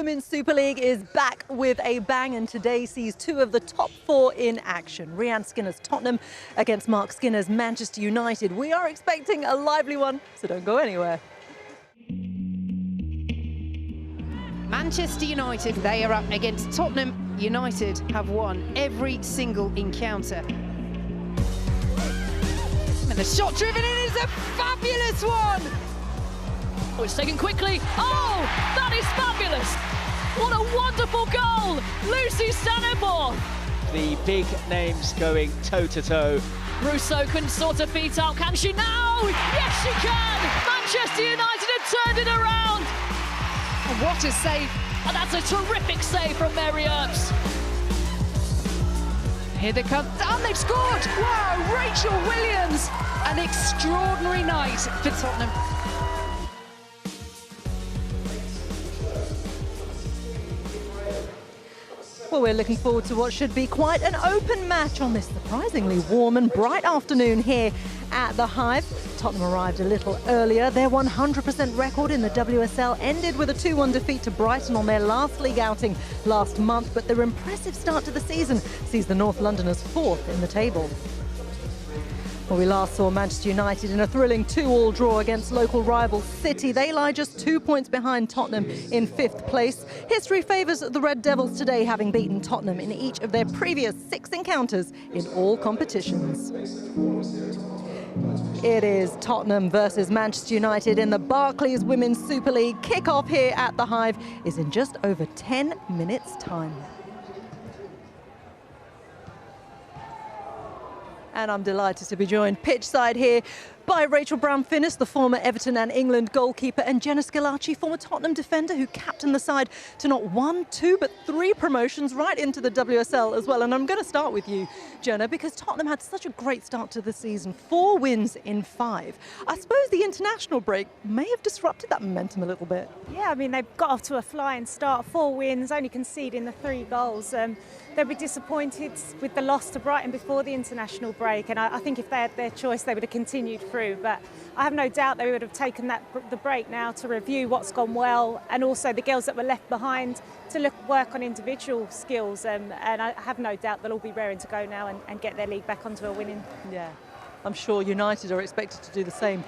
Women's Super League is back with a bang, and today sees two of the top four in action. Rhian Skinner's Tottenham against Mark Skinner's Manchester United. We are expecting a lively one, so don't go anywhere. Manchester United, they are up against Tottenham. United have won every single encounter. And the shot driven in is a fabulous one! Oh, it's taken quickly. Oh, that is fabulous! What a wonderful goal! Lucy Stanimore! The big names going toe-to-toe. Russo couldn't sort her feet out. Can she now? Yes, she can! Manchester United have turned it around! And what a save! And that's a terrific save from Mary Earps. Here they come, and they've scored! Wow, Rachel Williams! An extraordinary night for Tottenham. Well, we're looking forward to what should be quite an open match on this surprisingly warm and bright afternoon here at the Hive. Tottenham arrived a little earlier. Their 100% record in the WSL ended with a 2-1 defeat to Brighton on their last league outing last month, but their impressive start to the season sees the North Londoners fourth in the table. Well, we last saw Manchester United in a thrilling 2-2 draw against local rival City. They lie just 2 points behind Tottenham in fifth place. History favours the Red Devils today, having beaten Tottenham in each of their previous 6 encounters in all competitions. It is Tottenham versus Manchester United in the Barclays Women's Super League. Kick-off here at the Hive is in just over 10 minutes' time. And I'm delighted to be joined pitchside here by Rachel Brown-Finnis, the former Everton and England goalkeeper, and Jenna Schillaci, former Tottenham defender who captained the side to not 1, 2, but 3 promotions right into the WSL as well. And I'm going to start with you, Jenna, because Tottenham had such a great start to the season, 4 wins in 5. I suppose the international break may have disrupted that momentum a little bit. Yeah, I mean, they've got off to a flying start, 4 wins, only conceding the 3 goals. They'll be disappointed with the loss to Brighton before the international break, and I think if they had their choice they would have continued through, but I have no doubt they would have taken the break now to review what's gone well, and also the girls that were left behind to work on individual skills, and I have no doubt they'll all be raring to go now and get their league back onto a winning. Yeah, I'm sure United are expected to do the same.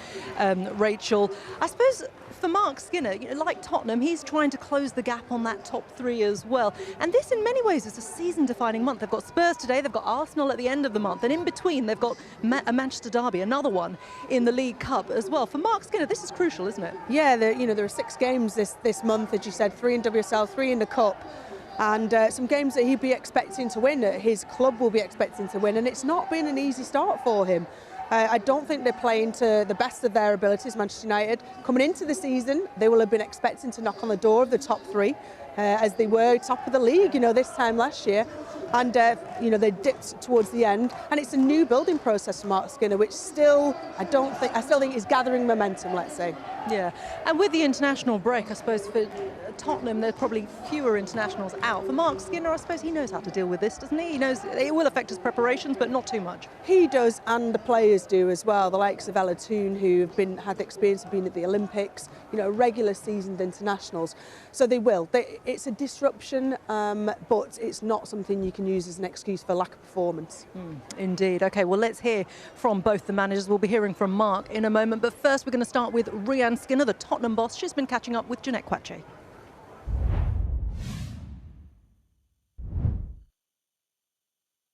Rachel, I suppose for Mark Skinner, like Tottenham, he's trying to close the gap on that top 3 as well. And this, in many ways, is a season-defining month. They've got Spurs today, they've got Arsenal at the end of the month, and in between, they've got a Manchester derby, another one in the League Cup as well. For Mark Skinner, this is crucial, isn't it? Yeah, there are 6 games this month, as you said, 3 in WSL, 3 in the Cup. And some games that he'd be expecting to win, his club will be expecting to win, and it's not been an easy start for him. I don't think they're playing to the best of their abilities, Manchester United. Coming into the season, they will have been expecting to knock on the door of the top 3, as they were top of the league, this time last year. And, they dipped towards the end. And it's a new building process for Mark Skinner, which still, I still think is gathering momentum, let's say. Yeah, and with the international break, I suppose for Tottenham, there's probably fewer internationals out. For Mark Skinner, I suppose he knows how to deal with this, doesn't he? He knows it will affect his preparations, but not too much. He does, and the players do as well. The likes of Ella Toone, who have had the experience of being at the Olympics, regular seasoned internationals. So they will. It's a disruption, but it's not something you can use as an excuse for lack of performance. Indeed. Okay, well, let's hear from both the managers. We'll be hearing from Mark in a moment, but first we're going to start with Rhian Skinner, the Tottenham boss. She's been catching up with Jeanette Quache.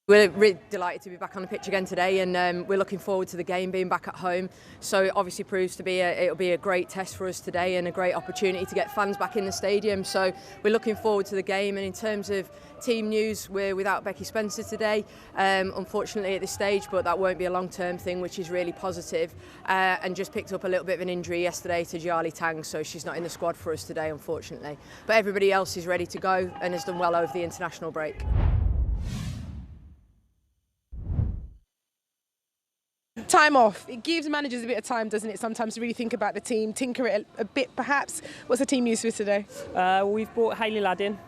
We're really delighted to be back on the pitch again today, and we're looking forward to the game, being back at home. So it obviously proves to be it'll be a great test for us today and a great opportunity to get fans back in the stadium. So we're looking forward to the game. And in terms of team news, we're without Becky Spencer today, unfortunately at this stage, but that won't be a long-term thing, which is really positive. And just picked up a little bit of an injury yesterday to Jiali Tang, so she's not in the squad for us today, unfortunately. But everybody else is ready to go and has done well over the international break. Time off. It gives managers a bit of time, doesn't it, sometimes to really think about the team, tinker it a bit perhaps. What's the team used for today? We've brought Hayley Ladd in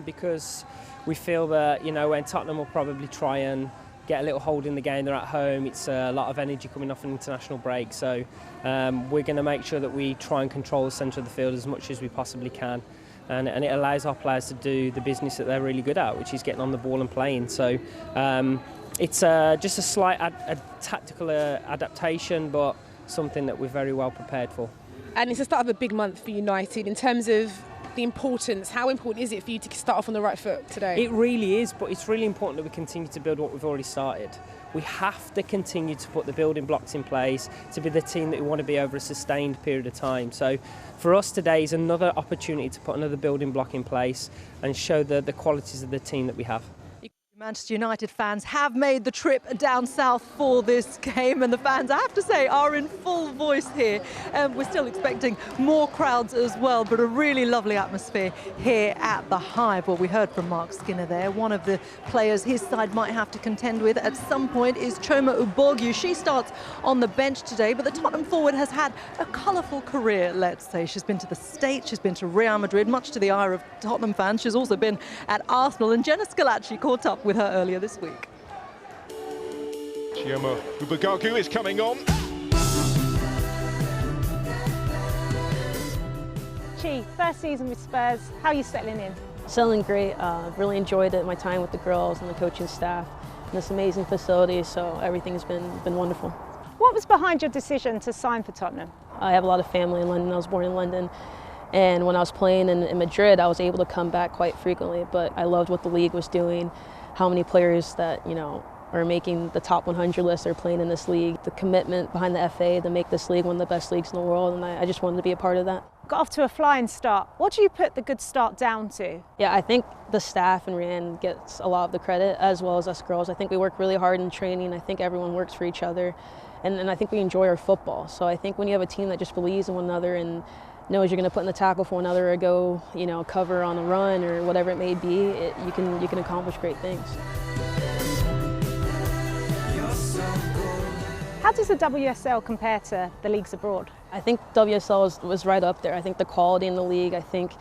because we feel that, when Tottenham will probably try and get a little hold in the game, they're at home, it's a lot of energy coming off an international break, so we're going to make sure that we try and control the centre of the field as much as we possibly can. and it allows our players to do the business that they're really good at, which is getting on the ball and playing. So it's just a slight tactical adaptation, but something that we're very well prepared for. And it's the start of a big month for United in terms of the importance. How important is it for you to start off on the right foot today? It really is, but it's really important that we continue to build what we've already started. We have to continue to put the building blocks in place to be the team that we want to be over a sustained period of time. So for us today is another opportunity to put another building block in place and show the qualities of the team that we have. Manchester United fans have made the trip down south for this game, and the fans, I have to say, are in full voice here. We're still expecting more crowds as well, but a really lovely atmosphere here at the Hive. Well, we heard from Mark Skinner there. One of the players his side might have to contend with at some point is Choma Ubogwu. She starts on the bench today, but the Tottenham forward has had a colourful career, let's say. She's been to the States, she's been to Real Madrid, much to the ire of Tottenham fans. She's also been at Arsenal, and Jenna Scalacci caught up with her earlier this week. Choma Ubogwu is coming on. Chi, first season with Spurs, how are you settling in? Settling great. Really enjoyed it, my time with the girls and the coaching staff and this amazing facility, so everything's been wonderful. What was behind your decision to sign for Tottenham? I have a lot of family in London. I was born in London, and when I was playing in Madrid, I was able to come back quite frequently, but I loved what the league was doing, how many players that, you know, are making the top 100 list are playing in this league, the commitment behind the FA to make this league one of the best leagues in the world, and I just wanted to be a part of that. Got off to a flying start. What do you put the good start down to? Yeah, I think the staff and Rhiannon gets a lot of the credit, as well as us girls. I think we work really hard in training. I think everyone works for each other, and I think we enjoy our football. So I think when you have a team that just believes in one another and knows you're going to put in the tackle for one another or go, you know, cover on a run or whatever it may be, you can accomplish great things. How does the WSL compare to the leagues abroad? I think WSL was right up there. I think the quality in the league, I think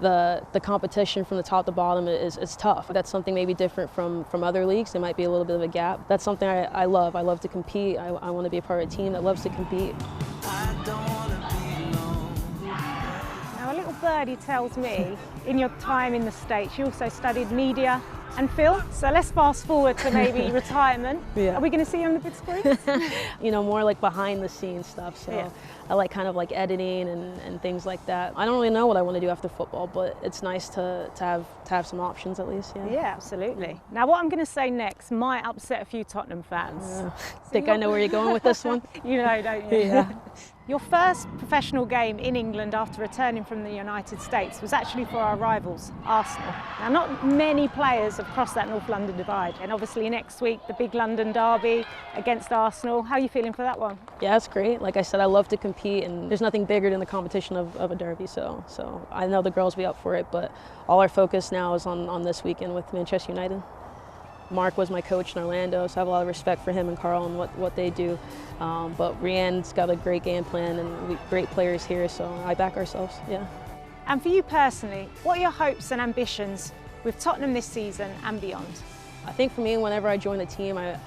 the competition from the top to bottom is tough. That's something maybe different from other leagues. There might be a little bit of a gap. That's something I love. I love to compete. I want to be a part of a team that loves to compete. Now, a little birdie tells me in your time in the States you also studied media and film, so let's fast forward to maybe retirement. Yeah. Are we going to see you on the big screen? You know, more like behind the scenes stuff, so yeah. I like kind of like editing and things like that. I don't really know what I want to do after football, but it's nice to have some options at least. Yeah, absolutely. Now, what I'm going to say next might upset a few Tottenham fans. So think I know where you're going with this one? You know, don't you? Yeah. Your first professional game in England after returning from the United States was actually for our rivals, Arsenal. Now, not many players have crossed that North London divide, and obviously next week, the big London derby against Arsenal. How are you feeling for that one? Yeah, it's great. Like I said, I love to compete, and there's nothing bigger than the competition of a derby, so I know the girls will be up for it, but all our focus now is on this weekend with Manchester United. Mark was my coach in Orlando, so I have a lot of respect for him and Carl and what they do. But Rhiannon's got a great game plan and great players here, so I back ourselves, yeah. And for you personally, what are your hopes and ambitions with Tottenham this season and beyond? I think for me, whenever I join a team, I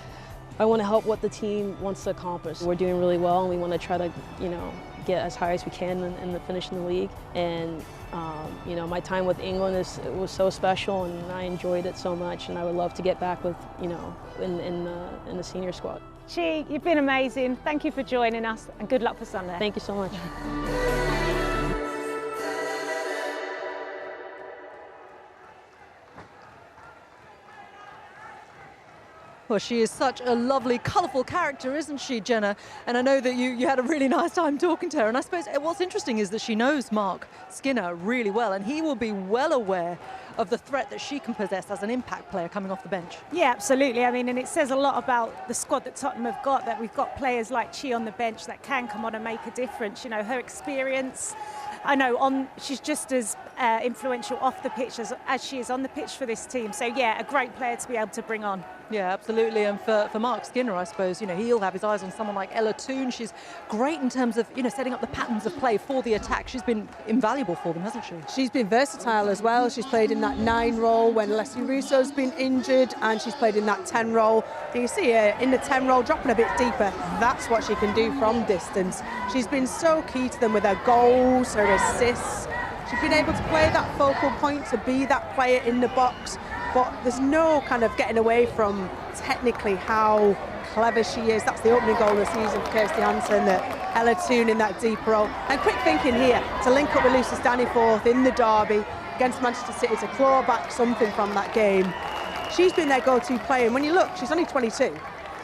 want to help what the team wants to accomplish. We're doing really well, and we want to try to, you know, get as high as we can in the finish in the league. And you know, my time with England was so special, and I enjoyed it so much. And I would love to get back with, you know, in the senior squad. Chi, you've been amazing. Thank you for joining us, and good luck for Sunday. Thank you so much. Well, she is such a lovely, colourful character, isn't she, Jenna? And I know that you had a really nice time talking to her. And I suppose what's interesting is that she knows Mark Skinner really well, and he will be well aware of the threat that she can possess as an impact player coming off the bench. Yeah, absolutely. I mean, and it says a lot about the squad that Tottenham have got, that we've got players like Chi on the bench that can come on and make a difference. You know, her experience, I know she's just as influential off the pitch as she is on the pitch for this team. So yeah, a great player to be able to bring on. Yeah, absolutely. And for Mark Skinner, I suppose, you know, he'll have his eyes on someone like Ella Toone. She's great in terms of, you know, setting up the patterns of play for the attack. She's been invaluable for them, hasn't she? She's been versatile as well. She's played in that 9 role when Leslie Russo's been injured, and she's played in that 10 role. You can see her in the 10 role dropping a bit deeper. That's what she can do from distance. She's been so key to them with her goals, her assists. She's been able to play that focal point, to be that player in the box, but there's no kind of getting away from technically how clever she is. That's the opening goal of the season for Kirsty Hansen, that Ella Toon in that deep role. And quick thinking here, to link up with Lucy Staniforth in the derby against Manchester City, to claw back something from that game. She's been their go-to player, and when you look, she's only 22,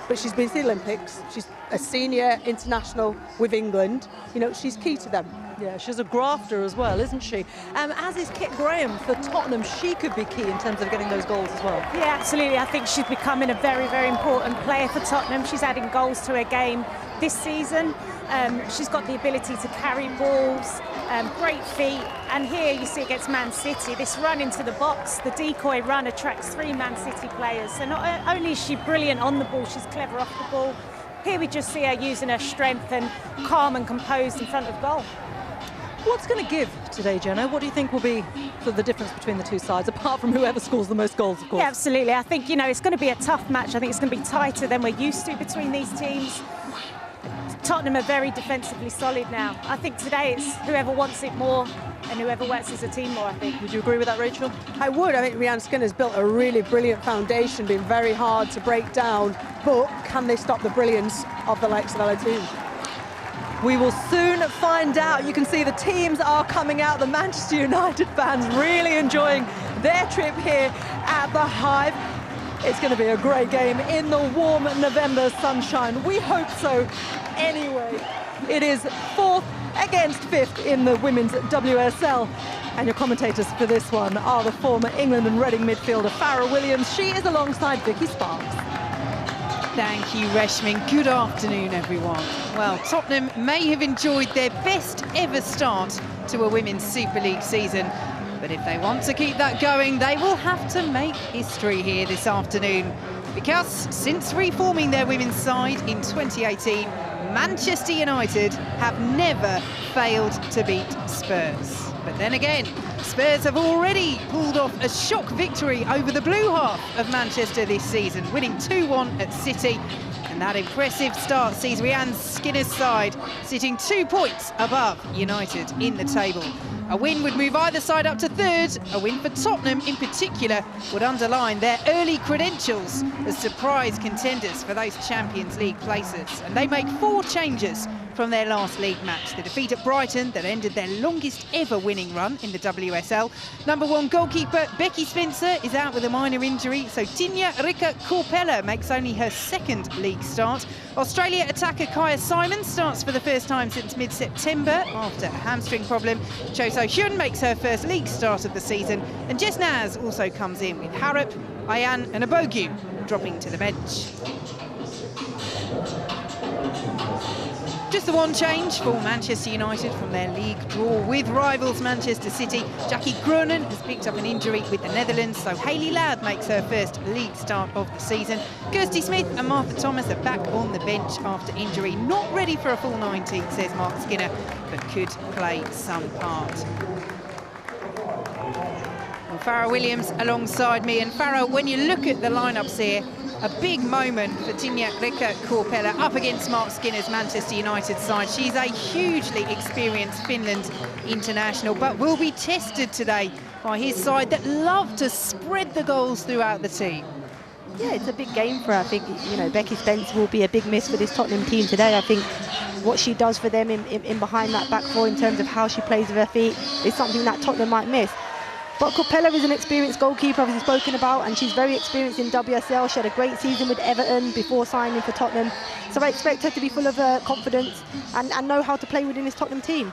but she's been to the Olympics. She's a senior international with England. You know, she's key to them. Yeah, she's a grafter as well, isn't she? As is Kit Graham for Tottenham. She could be key in terms of getting those goals as well. Yeah, absolutely. I think she's becoming a very, very important player for Tottenham. She's adding goals to her game this season. She's got the ability to carry balls, great feet. And here you see against Man City, this run into the box, the decoy run attracts 3 Man City players. So not only is she brilliant on the ball, she's clever off the ball. Here we just see her using her strength and calm and composed in front of goal. What's going to give today, Jenna? What do you think will be the difference between the two sides, apart from whoever scores the most goals, of course? Yeah, absolutely. I think, you know, it's going to be a tough match. I think it's going to be tighter than we're used to between these teams. Tottenham are very defensively solid now. I think today it's whoever wants it more and whoever works as a team more, I think. Would you agree with that, Rachel? I would. I think Rhiannon Skinner's built a really brilliant foundation, been very hard to break down, but can they stop the brilliance of the likes of Ella Toon? We will soon find out. You can see the teams are coming out. The Manchester United fans really enjoying their trip here at the Hive. It's going to be a great game in the warm November sunshine. We hope so anyway. It is 4th against 5th in the women's WSL. And your commentators for this one are the former England and Reading midfielder Farrah Williams. She is alongside Vicky Sparks. Thank you, Reshmin. Good afternoon, everyone. Well, Tottenham may have enjoyed their best ever start to a Women's Super League season, but if they want to keep that going, they will have to make history here this afternoon. Because since reforming their women's side in 2018, Manchester United have never failed to beat Spurs. But then again, Spurs have already pulled off a shock victory over the blue half of Manchester this season, winning 2-1 at City. And that impressive start sees Rhiannon Skinner's side sitting 2 points above United in the table. A win would move either side up to 3rd. A win for Tottenham in particular would underline their early credentials as surprise contenders for those Champions League places. And they make 4 changes from their last league match. The defeat at Brighton that ended their longest ever winning run in the WSL. Number 1 goalkeeper Becky Spencer is out with a minor injury, so Tinja Rika Korpela makes only her 2nd league start. Australia attacker Kaya Simon starts for the first time since mid-September after a hamstring problem. Cho So-hyun makes her 1st league start of the season, and Jess Naz also comes in with Harrop, Ayan and Abogu dropping to the bench. Just the one change for Manchester United from their league draw with rivals Manchester City. Jackie Groenen has picked up an injury with the Netherlands, so Hayley Ladd makes her 1st league start of the season. Kirsty Smith and Martha Thomas are back on the bench after injury. Not ready for a full 90, says Mark Skinner, but could play some part. And Farrah Williams alongside me. And Farrah, when you look at the lineups here, a big moment for Tinja Rika Korpela up against Mark Skinner's Manchester United side. She's a hugely experienced Finland international, but will be tested today by his side that love to spread the goals throughout the team. Yeah, it's a big game for her. I think, you know, Becky Spence will be a big miss for this Tottenham team today. I think what she does for them in behind that back four in terms of how she plays with her feet is something that Tottenham might miss. But Korpela is an experienced goalkeeper, as we've spoken about, and she's very experienced in WSL. She had a great season with Everton before signing for Tottenham. So I expect her to be full of confidence and know how to play within this Tottenham team.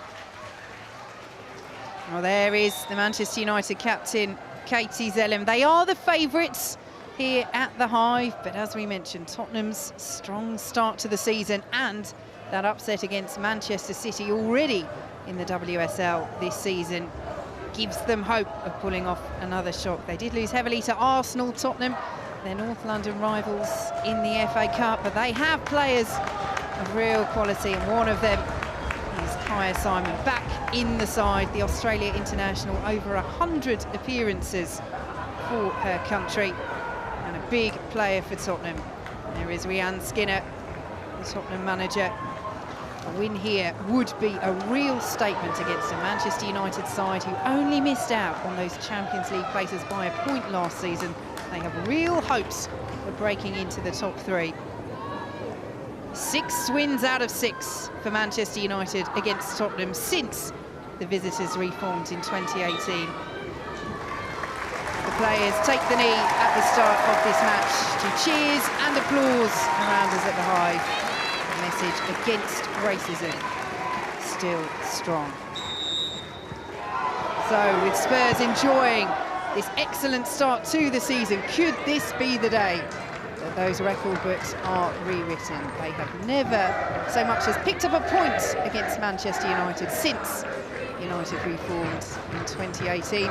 Well, there is the Manchester United captain, Katie Zellem. They are the favourites here at the Hive, but as we mentioned, Tottenham's strong start to the season and that upset against Manchester City already in the WSL this season gives them hope of pulling off another shock. They did lose heavily to Arsenal, Tottenham, their North London rivals in the FA Cup, but they have players of real quality, and one of them is Kaya Simon, back in the side, the Australia international, over 100 appearances for her country, and a big player for Tottenham. There is Rhiannon Skinner, the Tottenham manager. A win here would be a real statement against a Manchester United side who only missed out on those Champions League places by a point last season. They have real hopes of breaking into the top 3. 6 wins out of 6 for Manchester United against Tottenham since the visitors reformed in 2018. The players take the knee at the start of this match to cheers and applause around us at the Hive. The message against racism still strong. So with Spurs enjoying this excellent start to the season, could this be the day that those record books are rewritten? They have never so much as picked up a point against Manchester United since United reformed in 2018.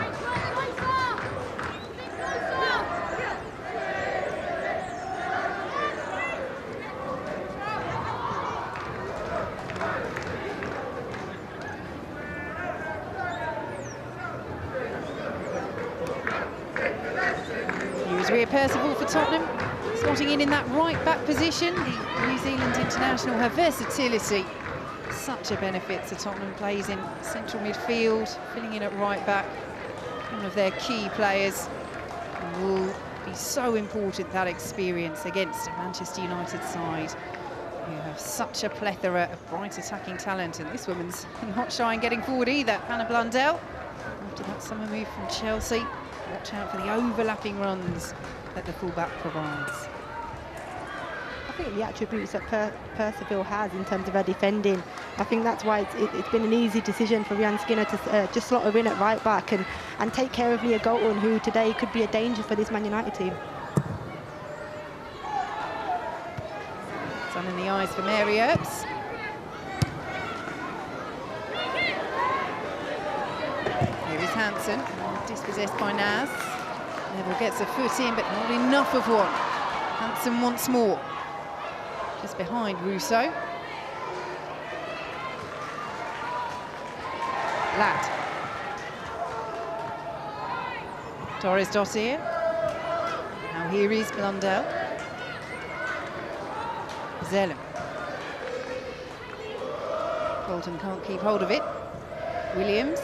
Here's Rhea Percival for Tottenham, slotting in that right-back position. The New Zealand international, her versatility, such a benefit to Tottenham. Plays in central midfield, filling in at right-back. One of their key players, will be so important, that experience against a Manchester United side who have such a plethora of bright attacking talent. And this woman's not shy in getting forward either. Hannah Blundell, after that summer move from Chelsea. Watch out for the overlapping runs that the fullback provides. I think the attributes that Percival has in terms of her defending, I think that's why it's been an easy decision for Rhian Skinner to just slot her in at right back and take care of Leah Golton, who today could be a danger for this Man United team. Sun in the eyes for Mary Earps. Here is Hansen, dispossessed by Naz. Neville gets a foot in, but not enough of one. Hansen once more. Just behind Russo. Ladd. Torres Dottir. Now here is Blundell. Zellem. Bolton can't keep hold of it. Williams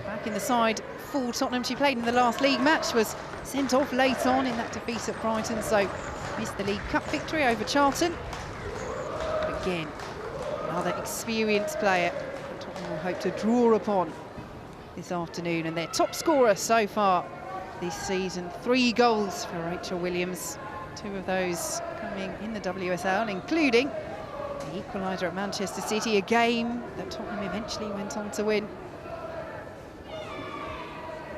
back in the side for Tottenham. She played in the last league match, was sent off late on in that defeat at Brighton, so missed the League Cup victory over Charlton. But again, another experienced player Tottenham will hope to draw upon this afternoon, and their top scorer so far this season. 3 goals for Rachel Williams, 2 of those coming in the WSL, including the equaliser at Manchester City, a game that Tottenham eventually went on to win.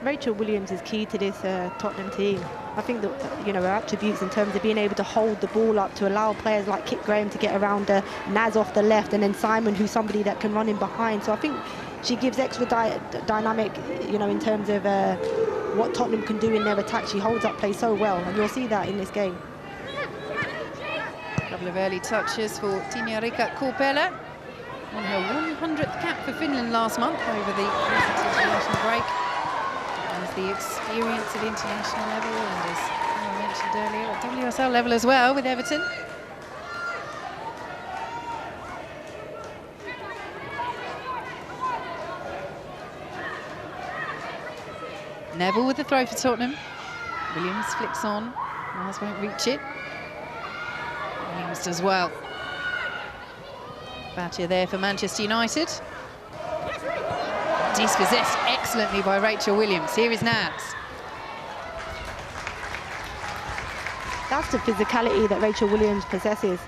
Rachel Williams is key to this Tottenham team. I think that her attributes in terms of being able to hold the ball up, to allow players like Kit Graham to get around her, Naz off the left, and then Simon, who's somebody that can run in behind. So I think she gives extra dynamic, in terms of what Tottenham can do in their attack. She holds up play so well, and you'll see that in this game. A couple of early touches for Tinja-Rikka Korpela on her 100th cap for Finland last month over the recent international break. As the experience at international level, and as I mentioned earlier, at WSL level as well with Everton. Neville with the throw for Tottenham. Williams flicks on. Miles won't reach it. Williams does well. Batcher there for Manchester United. Dispossessed excellently by Rachel Williams. Here is Naz. That's the physicality that Rachel Williams possesses.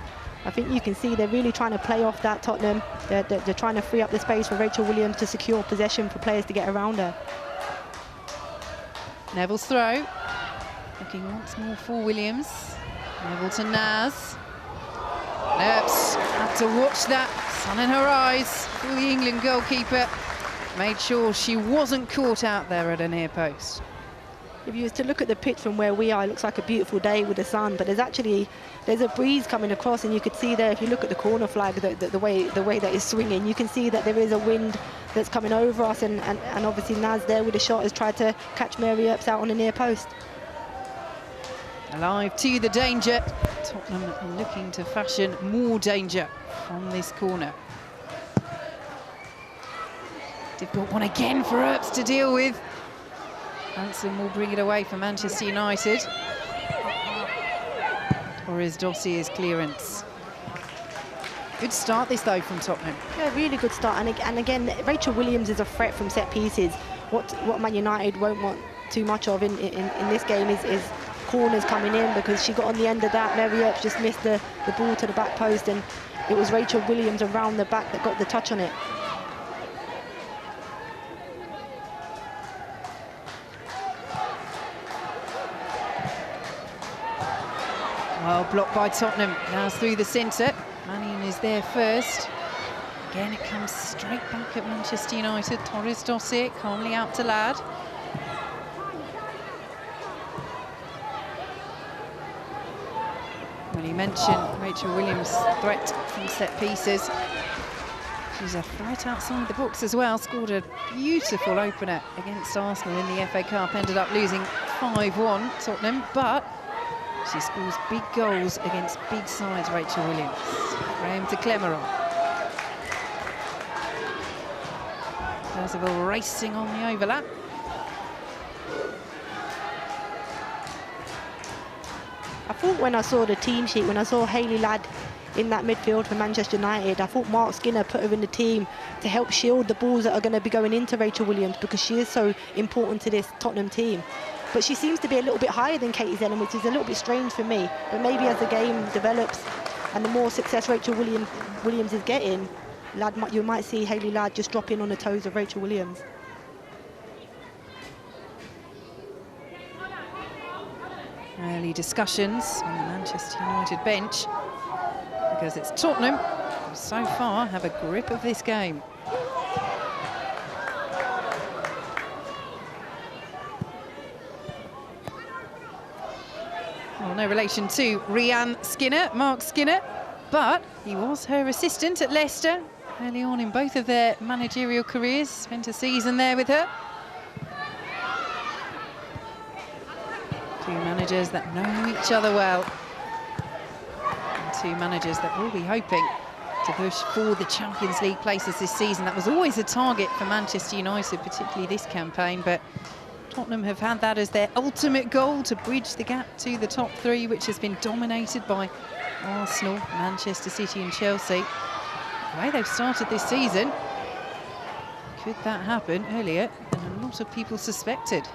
I think you can see they're really trying to play off that Tottenham. They're trying to free up the space for Rachel Williams to secure possession for players to get around her. Neville's throw. Looking once more for Williams. Neville to Naz. Earps had to watch that. Sun in her eyes for the England goalkeeper. Made sure she wasn't caught out there at a near post. If you was to look at the pitch from where we are, it looks like a beautiful day with the sun, but there's a breeze coming across, and you could see there, if you look at the corner flag, the way that it's swinging, you can see that there is a wind that's coming over us, and obviously Naz there with a shot has tried to catch Mary Earps out on the near post. Alive to the danger. Tottenham looking to fashion more danger from this corner. Difficult one again for Earps to deal with. Hansen will bring it away for Manchester United. Torres Dossier's clearance. Good start this though from Tottenham. Yeah, really good start. And again, Rachel Williams is a threat from set pieces. What Man United won't want too much of in this game is corners coming in, because she got on the end of that. Mary Earps just missed the ball to the back post, and it was Rachel Williams around the back that got the touch on it. Well, blocked by Tottenham. Now it's through the centre. Mannion is there first. Again, it comes straight back at Manchester United. Torres Dossier calmly out to Ladd. Well, you mentioned Rachel Williams' threat from set pieces. She's a threat outside the box as well. Scored a beautiful opener against Arsenal in the FA Cup. Ended up losing 5-1, Tottenham, but she scores big goals against big sides, Rachel Williams. Graham to Clemeron. Percival racing on the overlap. I thought when I saw the team sheet, when I saw Hayley Ladd in that midfield for Manchester United, I thought Mark Skinner put her in the team to help shield the balls that are going to be going into Rachel Williams, because she is so important to this Tottenham team. But she seems to be a little bit higher than Katie Zellin, which is a little bit strange for me. But maybe as the game develops and the more success Rachel Williams is getting, you might see Hayley Ladd just drop in on the toes of Rachel Williams. Early discussions on the Manchester United bench, because it's Tottenham who so far have a grip of this game. Well, no relation to Rhian Skinner, Mark Skinner, but he was her assistant at Leicester early on in both of their managerial careers. Spent a season there with her. Two managers that know each other well. And two managers that will be hoping to push for the Champions League places this season. That was always a target for Manchester United, particularly this campaign, but Tottenham have had that as their ultimate goal, to bridge the gap to the top three, which has been dominated by Arsenal, Manchester City and Chelsea. The way they've started this season, could that happen earlier than a lot of people suspected?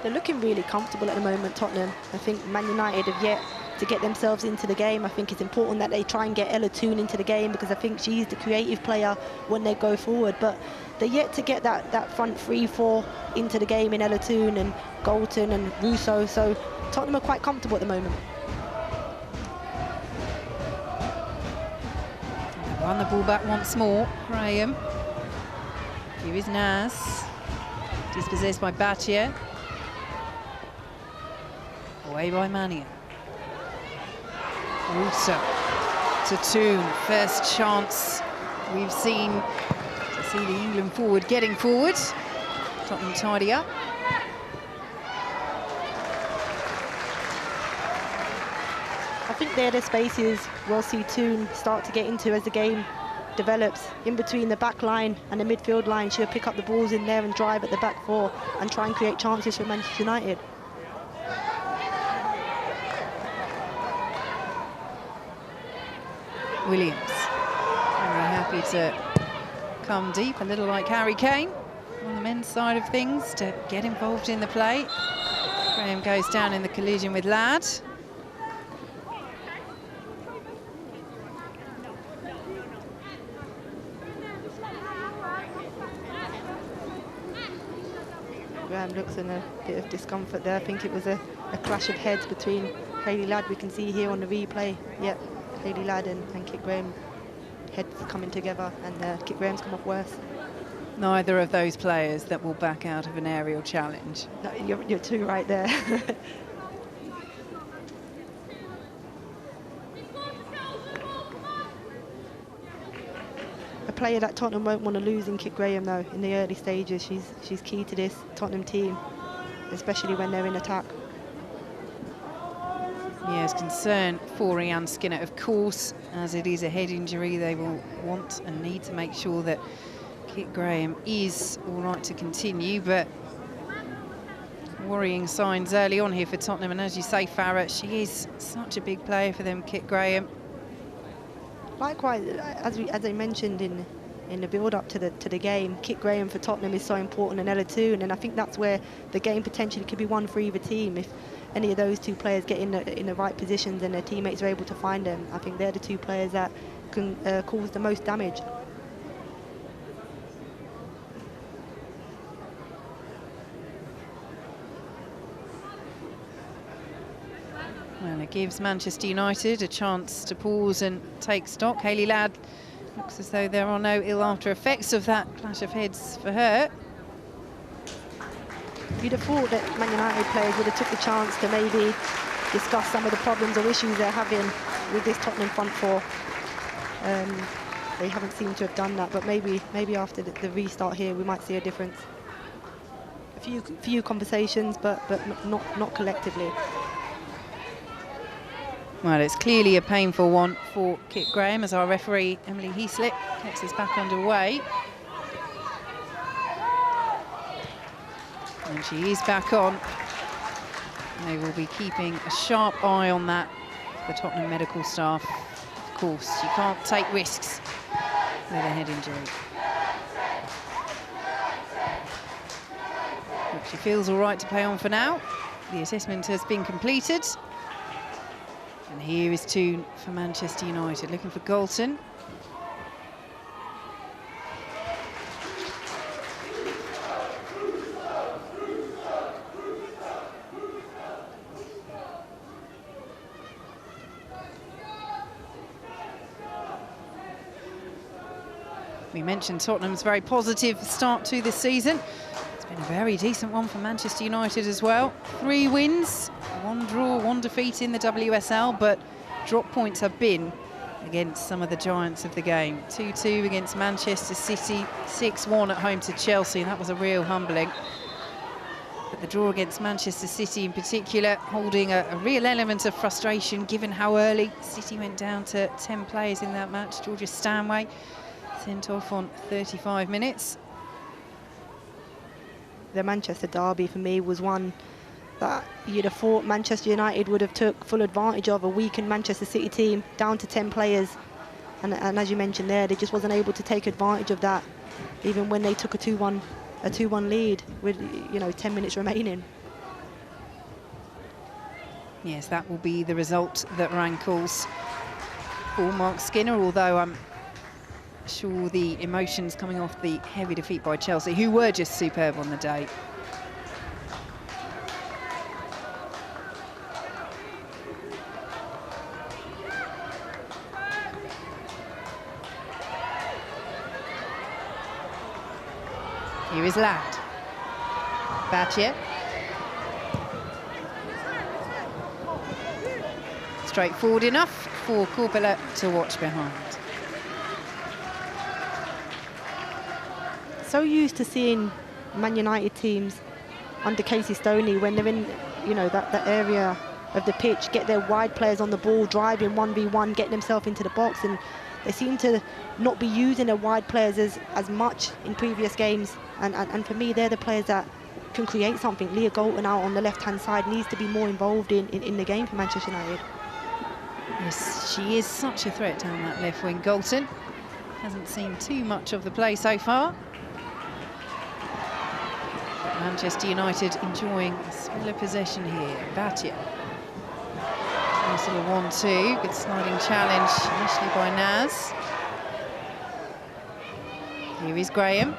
They're looking really comfortable at the moment, Tottenham. I think Man United have yet to get themselves into the game. I think it's important that they try and get Ella Toone into the game, because I think she's the creative player when they go forward. But they're yet to get that front 3-4 into the game in Ella Toone and Galton and Russo. So Tottenham are quite comfortable at the moment. Run the ball back once more. Graham. Here is Naz. Dispossessed by Batia. Away by Mannion. Russo to Toone. First chance we've seen to see the England forward getting forward. Tottenham tidy up. I think they're the spaces we'll see Toone start to get into as the game develops. In between the back line and the midfield line, she'll pick up the balls in there and drive at the back four and try and create chances for Manchester United. Williams, very happy to come deep, a little like Harry Kane on the men's side of things, to get involved in the play. Graham goes down in the collision with Ladd. Graham looks in a bit of discomfort there. I think it was a clash of heads between Hayley Ladd. We can see here on the replay. Yep. Hayley Ladd and Kit Graham, heads coming together, and Kit Graham's come off worse. Neither of those players that will back out of an aerial challenge. No, you're too right there. A player that Tottenham won't want to lose in Kit Graham, though, in the early stages. She's key to this Tottenham team, especially when they're in attack. Yes, concern for Rhiannon Skinner, of course, as it is a head injury. They will want and need to make sure that Kit Graham is all right to continue, but worrying signs early on here for Tottenham. And as you say, Farah, she is such a big player for them, Kit Graham. Likewise, as I mentioned in the build-up to the game, Kit Graham for Tottenham is so important, and Ella too, and I think that's where the game potentially could be won for either team. If any of those two players get in the right positions and their teammates are able to find them, I think they're the two players that can cause the most damage. Well, it gives Manchester United a chance to pause and take stock. Hayley Ladd looks as though there are no ill after effects of that clash of heads for her. You'd have thought that Man United players would have took the chance to maybe discuss some of the problems or issues they're having with this Tottenham front four. They haven't seemed to have done that, but maybe after the restart here, we might see a difference. A few conversations, but not collectively. Well, it's clearly a painful one for Kit Graham as our referee, Emily Heaslip, gets us back underway. And she is back on. They will be keeping a sharp eye on that, the Tottenham medical staff. Of course, you can't take risks with a head injury. But she feels all right to play on for now. The assessment has been completed. And here is Toon for Manchester United, looking for Galton. We mentioned Tottenham's very positive start to this season. It's been a very decent one for Manchester United as well. 3 wins, 1 draw, 1 defeat in the WSL, but drop points have been against some of the giants of the game. 2-2 against Manchester City, 6-1 at home to Chelsea, and that was a real humbling. But the draw against Manchester City in particular, holding a real element of frustration given how early City went down to 10 players in that match. Georgia Stanway sent off on 35 minutes. The Manchester derby for me was one that you'd have thought Manchester United would have took full advantage of, a weakened Manchester City team down to 10 players, and as you mentioned there, they just wasn't able to take advantage of that, even when they took a 2-1 lead with 10 minutes remaining. Yes, that will be the result that rankles for Mark Skinner, although I'm sure the emotions coming off the heavy defeat by Chelsea, who were just superb on the day. Here is Ladd. Batje. Straightforward enough for Corbella to watch behind. So used to seeing Man United teams under Casey Stoney when they're in, that area of the pitch, get their wide players on the ball, driving 1v1, get themselves into the box, and they seem to not be using their wide players as much in previous games. And for me, they're the players that can create something. Leah Galton out on the left-hand side needs to be more involved in the game for Manchester United. Yes, she is such a threat down that left wing. Galton hasn't seen too much of the play so far. But Manchester United enjoying a spell of possession here. Batje. Nice little 1-2. Good sliding challenge initially by Naz. Here is Graham.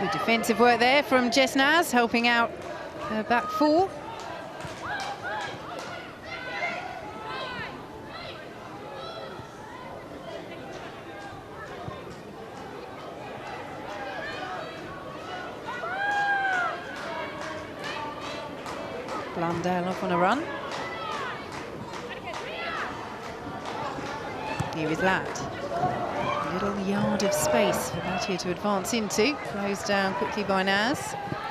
Good defensive work there from Jess Naz, helping out her back four. Blundell off on a run. Here is Ladd. A little yard of space for Battier to advance into. Closed down quickly by Naz.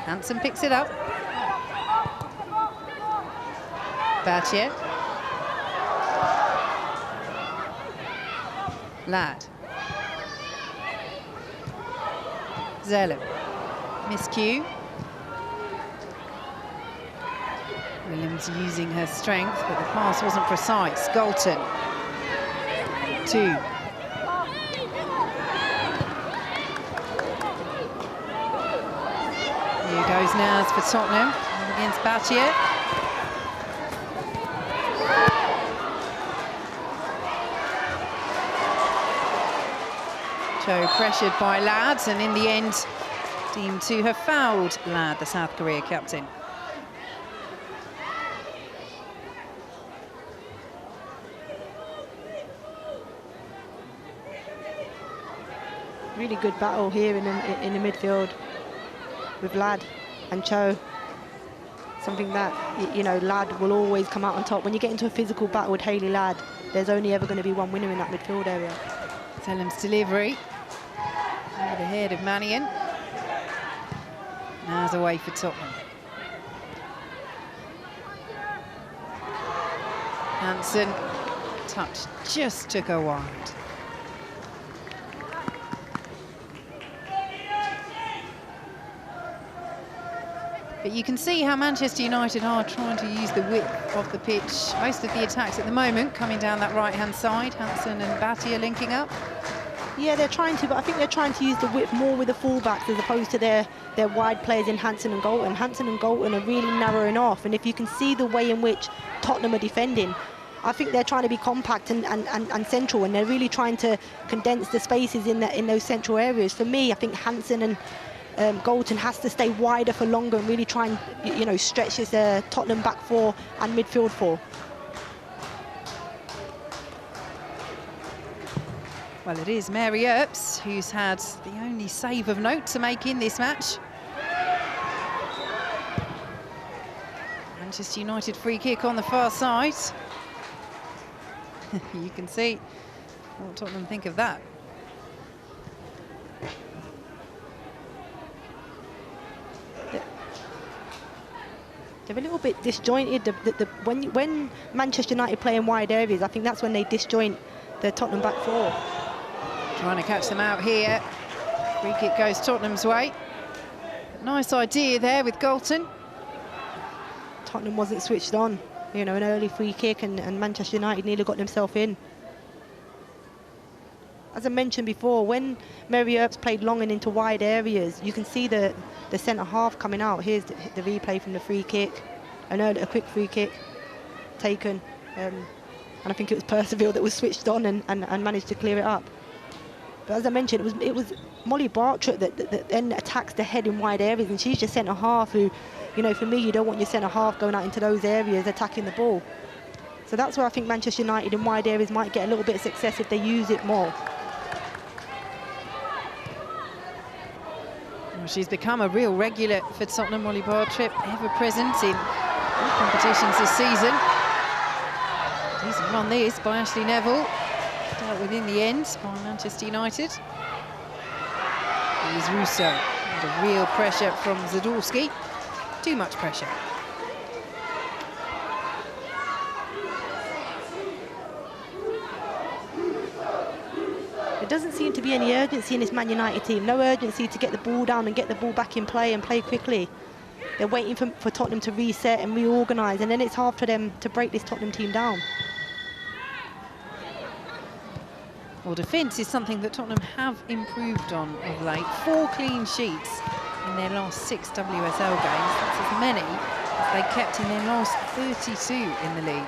Hansen picks it up. Battier. Ladd. Zellem. Miscue. Williams using her strength, but the pass wasn't precise. Galton. 2. Here goes Naz for Tottenham against Battier. Cho pressured by Ladd, and in the end deemed to have fouled Ladd, the South Korea captain. Really good battle here in the midfield with Ladd and Cho. Something that, you know, Ladd will always come out on top. When you get into a physical battle with Hayley Ladd, there's only ever going to be one winner in that midfield area. Zellem's delivery. Over the head of Mannion. Naz away for Tottenham. Hansen, touch just took her wide. But you can see how Manchester United are trying to use the width of the pitch. Most of the attacks at the moment coming down that right-hand side. Hansen and Battier linking up. Yeah, they're trying to, but I think they're trying to use the width more with the fullbacks as opposed to their wide players in Hansen and Galton. Hansen and Galton are really narrowing off, and if you can see the way in which Tottenham are defending, I think they're trying to be compact and central, and they're really trying to condense the spaces in those central areas. For me, I think Hansen and Galton has to stay wider for longer and really try and, you know, stretch his Tottenham back four and midfield four. Well, it is Mary Earps who's had the only save of note to make in this match. Manchester United free kick on the far side. You can see what Tottenham think of that. They're a little bit disjointed. When Manchester United play in wide areas, I think that's when they disjoint the Tottenham back four. Trying to catch them out here. Free kick goes Tottenham's way. Nice idea there with Galton. Tottenham wasn't switched on. You know, an early free kick and Manchester United nearly got themselves in. As I mentioned before, when Mary Earps played long and into wide areas, you can see the centre half coming out. Here's the replay from the free kick. A quick free kick taken. And I think it was Percival that was switched on and managed to clear it up. But as I mentioned, it was Molly Bartrett that then attacks the head in wide areas, and she's just centre half who, you know, for me, you don't want your centre half going out into those areas attacking the ball. So that's where I think Manchester United in wide areas might get a little bit of success if they use it more. Well, she's become a real regular for Tottenham, Molly Bartrett, ever present in all competitions this season. Decent run this by Ashley Neville. Dealt with in the end by Manchester United. Here's Russo. Under real pressure from Zadorsky. Too much pressure. There doesn't seem to be any urgency in this Man United team. No urgency to get the ball down and get the ball back in play and play quickly. They're waiting for Tottenham to reset and reorganise, and then it's hard for them to break this Tottenham team down. Well, defence is something that Tottenham have improved on of late. 4 clean sheets in their last 6 WSL games. That's as many as they kept in their last 32 in the league.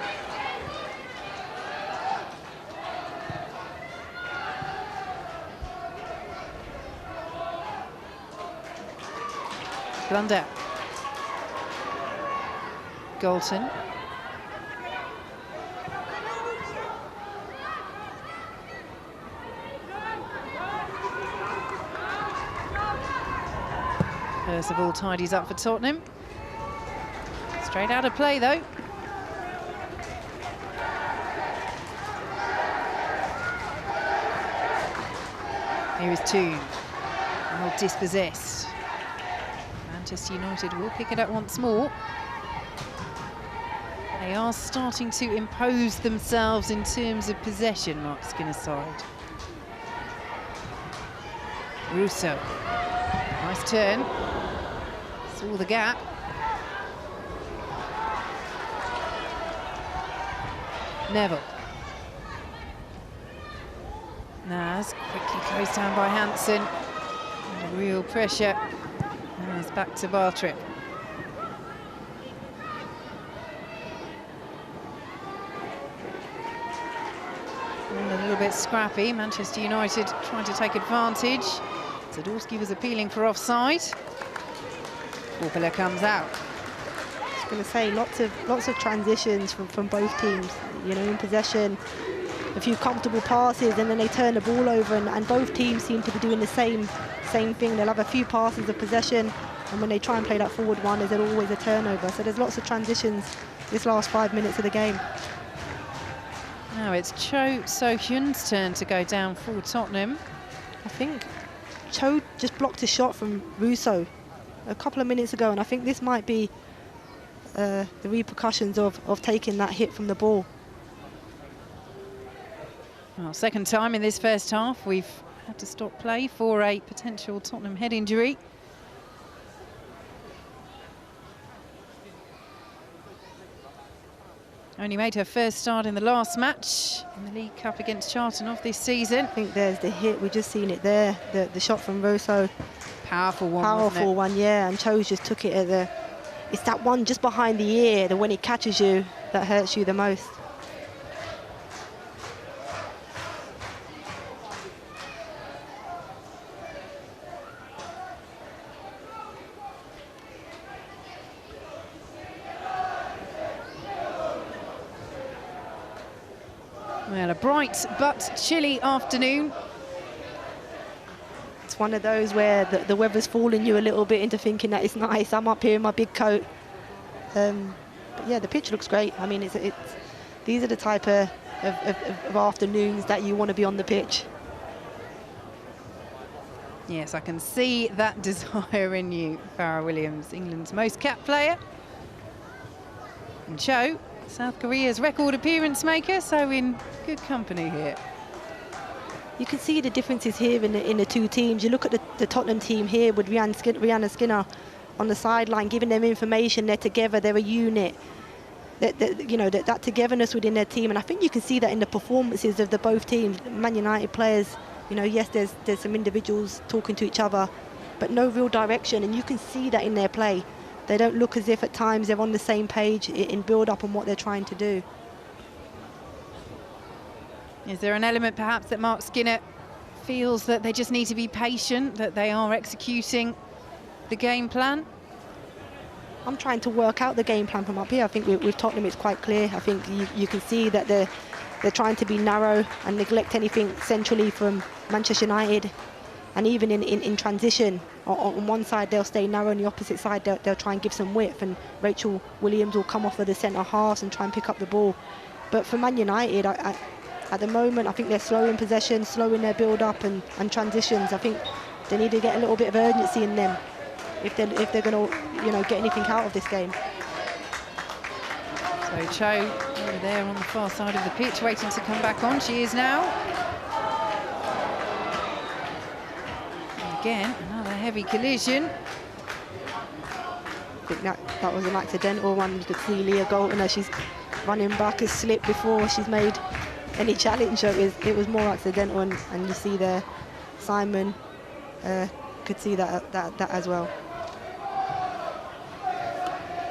Blundell. Galton. Percival tidies up for Tottenham. Straight out of play, though. Here is Toon. Well dispossessed. Manchester United will pick it up once more. They are starting to impose themselves in terms of possession, Mark Skinner's side. Russo. Nice turn. Saw the gap. Neville. Naz quickly closed down by Hansen. Under real pressure. Naz back to Bartrip. And a little bit scrappy. Manchester United trying to take advantage. Zadorsky was appealing for offside. Korpela comes out. I was going to say lots of transitions from both teams. You know, in possession, a few comfortable passes, and then they turn the ball over, and both teams seem to be doing the same thing. They'll have a few passes of possession, and when they try and play that forward one, there's always a turnover. So there's lots of transitions this last 5 minutes of the game. Now it's Cho So-hyun's turn to go down for Tottenham. I think Cho just blocked a shot from Russo a couple of minutes ago, and I think this might be the repercussions of taking that hit from the ball. Well, second time in this first half we've had to stop play for a potential Tottenham head injury. Only made her first start in the last match in the League Cup against Charlton of this season. I think there's the hit, we've just seen it there, the shot from Russo. Powerful one, Powerful one, yeah, and Cho just took it at it's that one just behind the ear, that when it catches you, that hurts you the most. Well, a bright but chilly afternoon. It's one of those where the weather's falling you a little bit into thinking that it's nice. I'm up here in my big coat. But yeah, the pitch looks great. I mean, these are the type of afternoons that you want to be on the pitch. Yes, I can see that desire in you, Farrah Williams, England's most capped player. And Cho, South Korea's record appearance maker, so in good company here. You can see the differences here in the two teams. You look at the Tottenham team here with Rihanna Skinner on the sideline, giving them information. They're together, they're a unit. You know, that togetherness within their team, and I think you can see that in the performances of the both teams. Man United players, you know, yes, there's some individuals talking to each other, but no real direction, and you can see that in their play. They don't look as if at times they're on the same page in build-up on what they're trying to do. Is there an element perhaps that Mark Skinner feels that they just need to be patient, that they are executing the game plan? I'm trying to work out the game plan from up here. I think with Tottenham it's quite clear. I think you can see that they're trying to be narrow and neglect anything centrally from Manchester United. And even in transition, on one side they'll stay narrow, on the opposite side they'll try and give some width, and Rachel Williams will come off of the centre halves and try and pick up the ball. But for Man United, at the moment, I think they're slow in possession, slow in their build-up and transitions. I think they need to get a little bit of urgency in them if they're going to, you know, get anything out of this game. So Cho over there on the far side of the pitch, waiting to come back on. She is now. And again, another heavy collision. I think that was an accidental one. You could see Leah Golden as she's running back, has slipped before she's made any challenge. So it was more accidental, and you see there Simon could see that as well.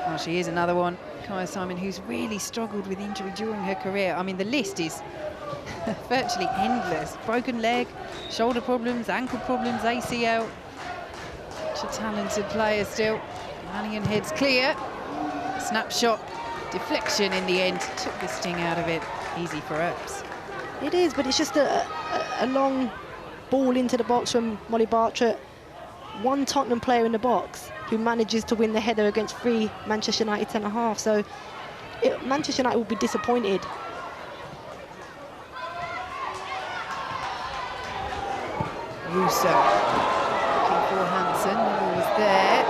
Oh, she is another one, Kaya Simon, who's really struggled with injury during her career. I mean, the list is virtually endless. Broken leg, shoulder problems, ankle problems, ACL. Such a talented player still. Mannion heads clear. Snapshot, deflection in the end. Took the sting out of it. Easy for Earps. It is, but it's just a long ball into the box from Molly Bartrett. One Tottenham player in the box who manages to win the header against 3 Manchester United centre-half. So Manchester United will be disappointed. Russo. Looking for Hansen, the ball was there.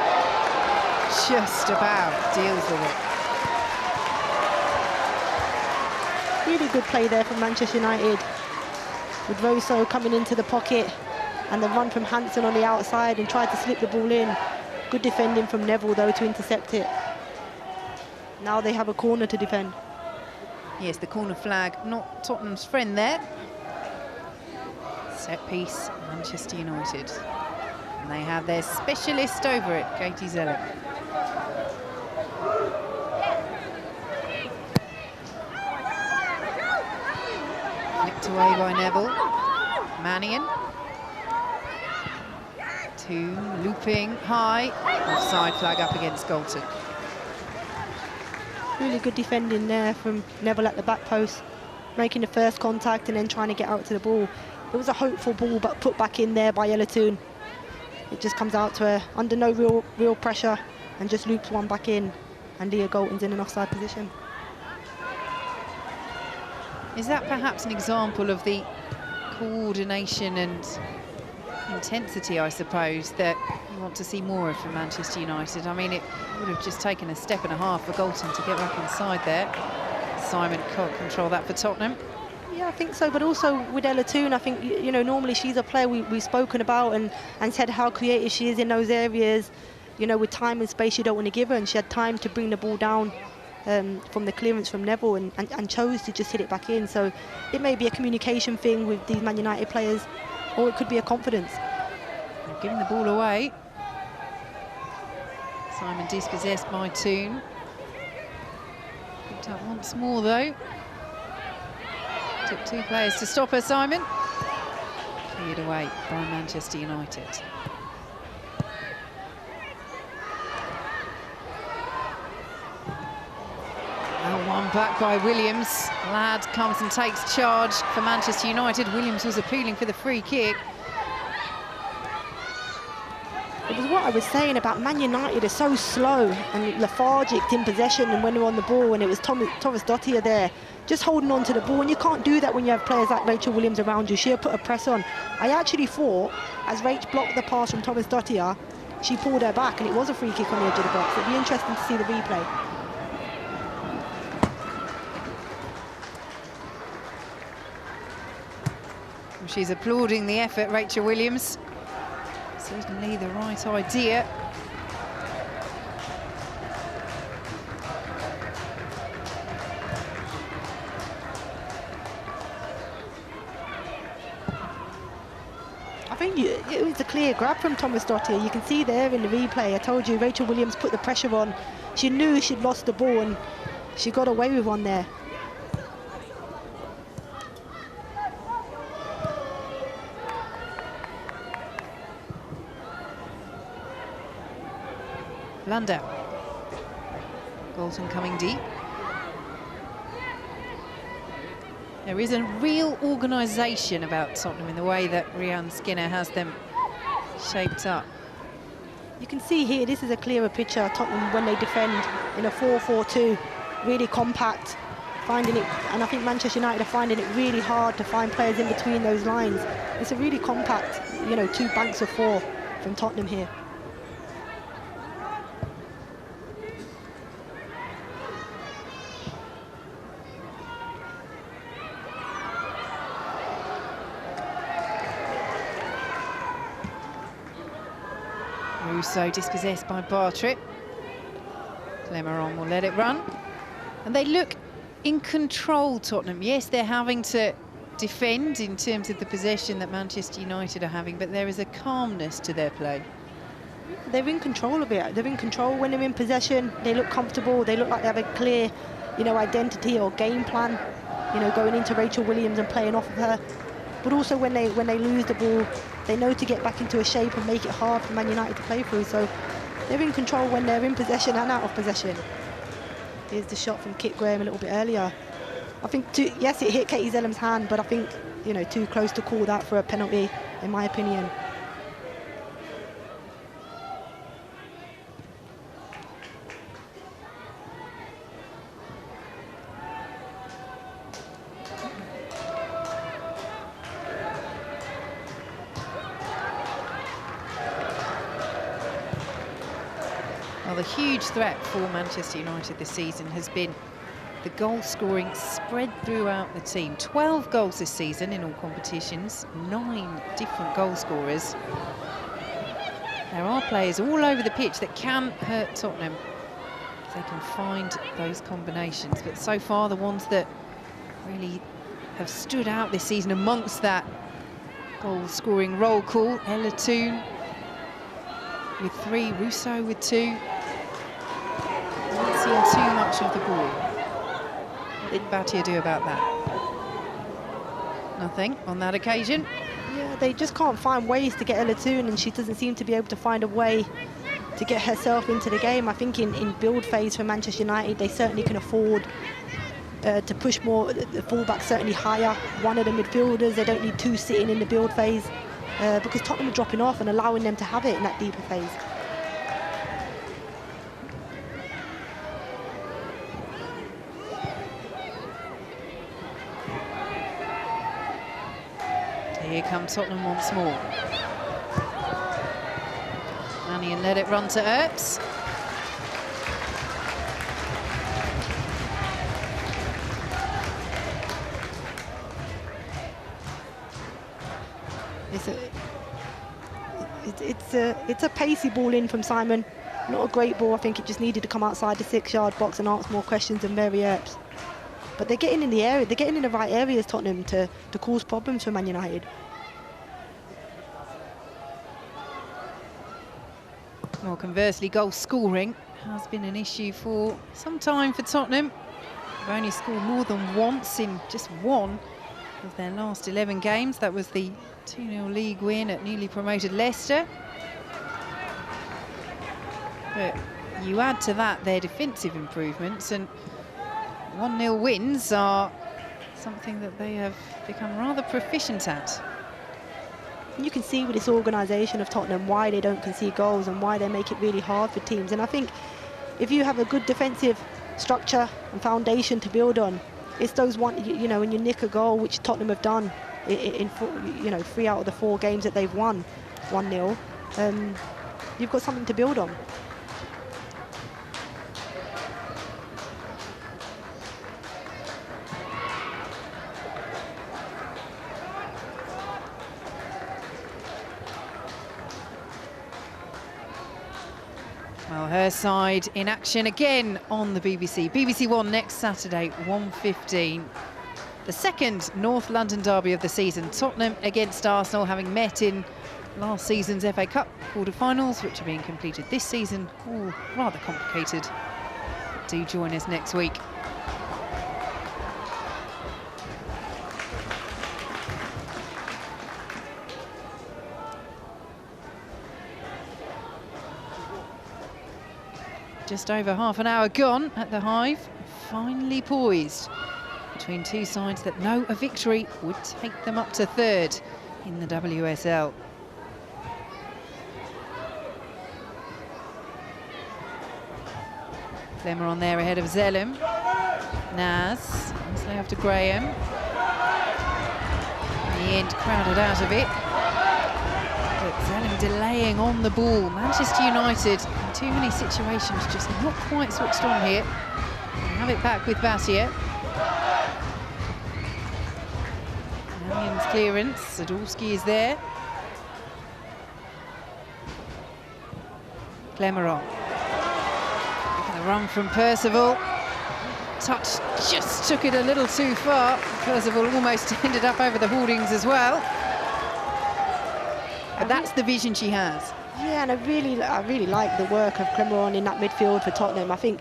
Just about deals with it. Really good play there from Manchester United. With Russo coming into the pocket and the run from Hansen on the outside and tried to slip the ball in. Good defending from Neville though to intercept it. Now they have a corner to defend. Yes, the corner flag, not Tottenham's friend there. Set piece, Manchester United. And they have their specialist over it, Katie Zeller. Flicked away by Neville. Mannion. Two, looping high. Offside flag up against Galton. Really good defending there from Neville at the back post, making the first contact and then trying to get out to the ball. It was a hopeful ball, but put back in there by Yellowtoon. It just comes out to her under no real pressure and just loops one back in, and Leah Galton's in an offside position. Is that perhaps an example of the coordination and intensity, I suppose, that you want to see more of from Manchester United? I mean, it would have just taken a step and a half for Galton to get back inside there. Simon can't control that for Tottenham. Yeah, I think so, but also with Ella Toon, I think, you know, normally she's a player we've spoken about and said how creative she is in those areas. You know, with time and space you don't want to give her, and she had time to bring the ball down from the clearance from Neville and chose to just hit it back in. So it may be a communication thing with these Man United players, or it could be a confidence. They're giving the ball away. Simon dispossessed by Toon. Picked up once more though. Took two players to stop her, Simon. Cleared away by Manchester United. Now one back by Williams. Ladd comes and takes charge for Manchester United. Williams was appealing for the free kick. It was what I was saying about Man United are so slow and lethargic in possession and when they're on the ball, and it was Thomas Dottier there just holding on to the ball, and you can't do that when you have players like Rachel Williams around you. She'll put a press on. I actually thought, as Rach blocked the pass from Thomas Dottier, she pulled her back and it was a free kick on the edge of the box. It'd be interesting to see the replay. She's applauding the effort, Rachel Williams. Certainly the right idea. I think it was a clear grab from Thomas Dottier. You can see there in the replay. I told you, Rachel Williams put the pressure on. She knew she'd lost the ball and she got away with one there. Landau. Galton coming deep. There is a real organisation about Tottenham in the way that Rianne Skinner has them shaped up. You can see here, this is a clearer picture of Tottenham when they defend in a 4-4-2, really compact, finding it, and I think Manchester United are finding it really hard to find players in between those lines. It's a really compact, you know, two banks of four from Tottenham here. Russo dispossessed by Bartrip. Clemeron will let it run. And they look in control, Tottenham. Yes, they're having to defend in terms of the possession that Manchester United are having, but there is a calmness to their play. They're in control of it. They're in control when they're in possession. They look comfortable. They look like they have a clear, you know, identity or game plan, you know, going into Rachel Williams and playing off of her. But also when they lose the ball, they know to get back into a shape and make it hard for Man United to play through. So they're in control when they're in possession and out of possession. Here's the shot from Kit Graham a little bit earlier. I think, yes, it hit Katie Zellam's hand, but I think, you know, too close to call that for a penalty, in my opinion. Well, the huge threat for Manchester United this season has been the goal scoring spread throughout the team. 12 goals this season in all competitions, 9 different goal scorers. There are players all over the pitch that can hurt Tottenham if they can find those combinations. But so far, the ones that really have stood out this season amongst that goal-scoring roll call, Ella Toone with 3, Russo with 2. Not seeing too much of the ball. What did Batia do about that? Nothing on that occasion. Yeah, they just can't find ways to get Ella Toone, and she doesn't seem to be able to find a way to get herself into the game. I think in build phase for Manchester United, they certainly can afford to push more, the fullback certainly higher. One of the midfielders, they don't need 2 sitting in the build phase because Tottenham are dropping off and allowing them to have it in that deeper phase. Here comes Tottenham once more. Mannion let it run to Earps. It's a pacey ball in from Simon. Not a great ball. I think it just needed to come outside the 6-yard box and answer more questions than Mary Earps. But they're getting in the area. They're getting in the right areas, Tottenham, to cause problems for Man United. Well, conversely, goal scoring has been an issue for some time for Tottenham. They've only scored more than once in just one of their last 11 games. That was the 2-0 league win at newly promoted Leicester. But you add to that their defensive improvements, and 1-0 wins are something that they have become rather proficient at. You can see with this organisation of Tottenham why they don't concede goals and why they make it really hard for teams. And I think if you have a good defensive structure and foundation to build on, it's those when you nick a goal, which Tottenham have done in 3 out of the 4 games that they've won 1-0, you've got something to build on. Well, her side in action again on the BBC. BBC One next Saturday, 1:15. The second North London derby of the season. Tottenham against Arsenal, having met in last season's FA Cup quarter-finals, which are being completed this season. All rather complicated. Do join us next week. Just over half an hour gone at the Hive, finally poised between 2 sides that know a victory would take them up to 3rd in the WSL. Clemmer on there ahead of Zellum. Naz, nicely after Graham. In the end, crowded out of it. But Zellum delaying on the ball. Manchester United, in too many situations, just not quite switched on here. They have it back with Batia. Mannion's clearance, Sadorski is there. Clemeron. The run from Percival. Touch just took it a little too far. Percival almost ended up over the hoardings as well. But that's the vision she has. Yeah, and I really like the work of Clemeron in that midfield for Tottenham. I think,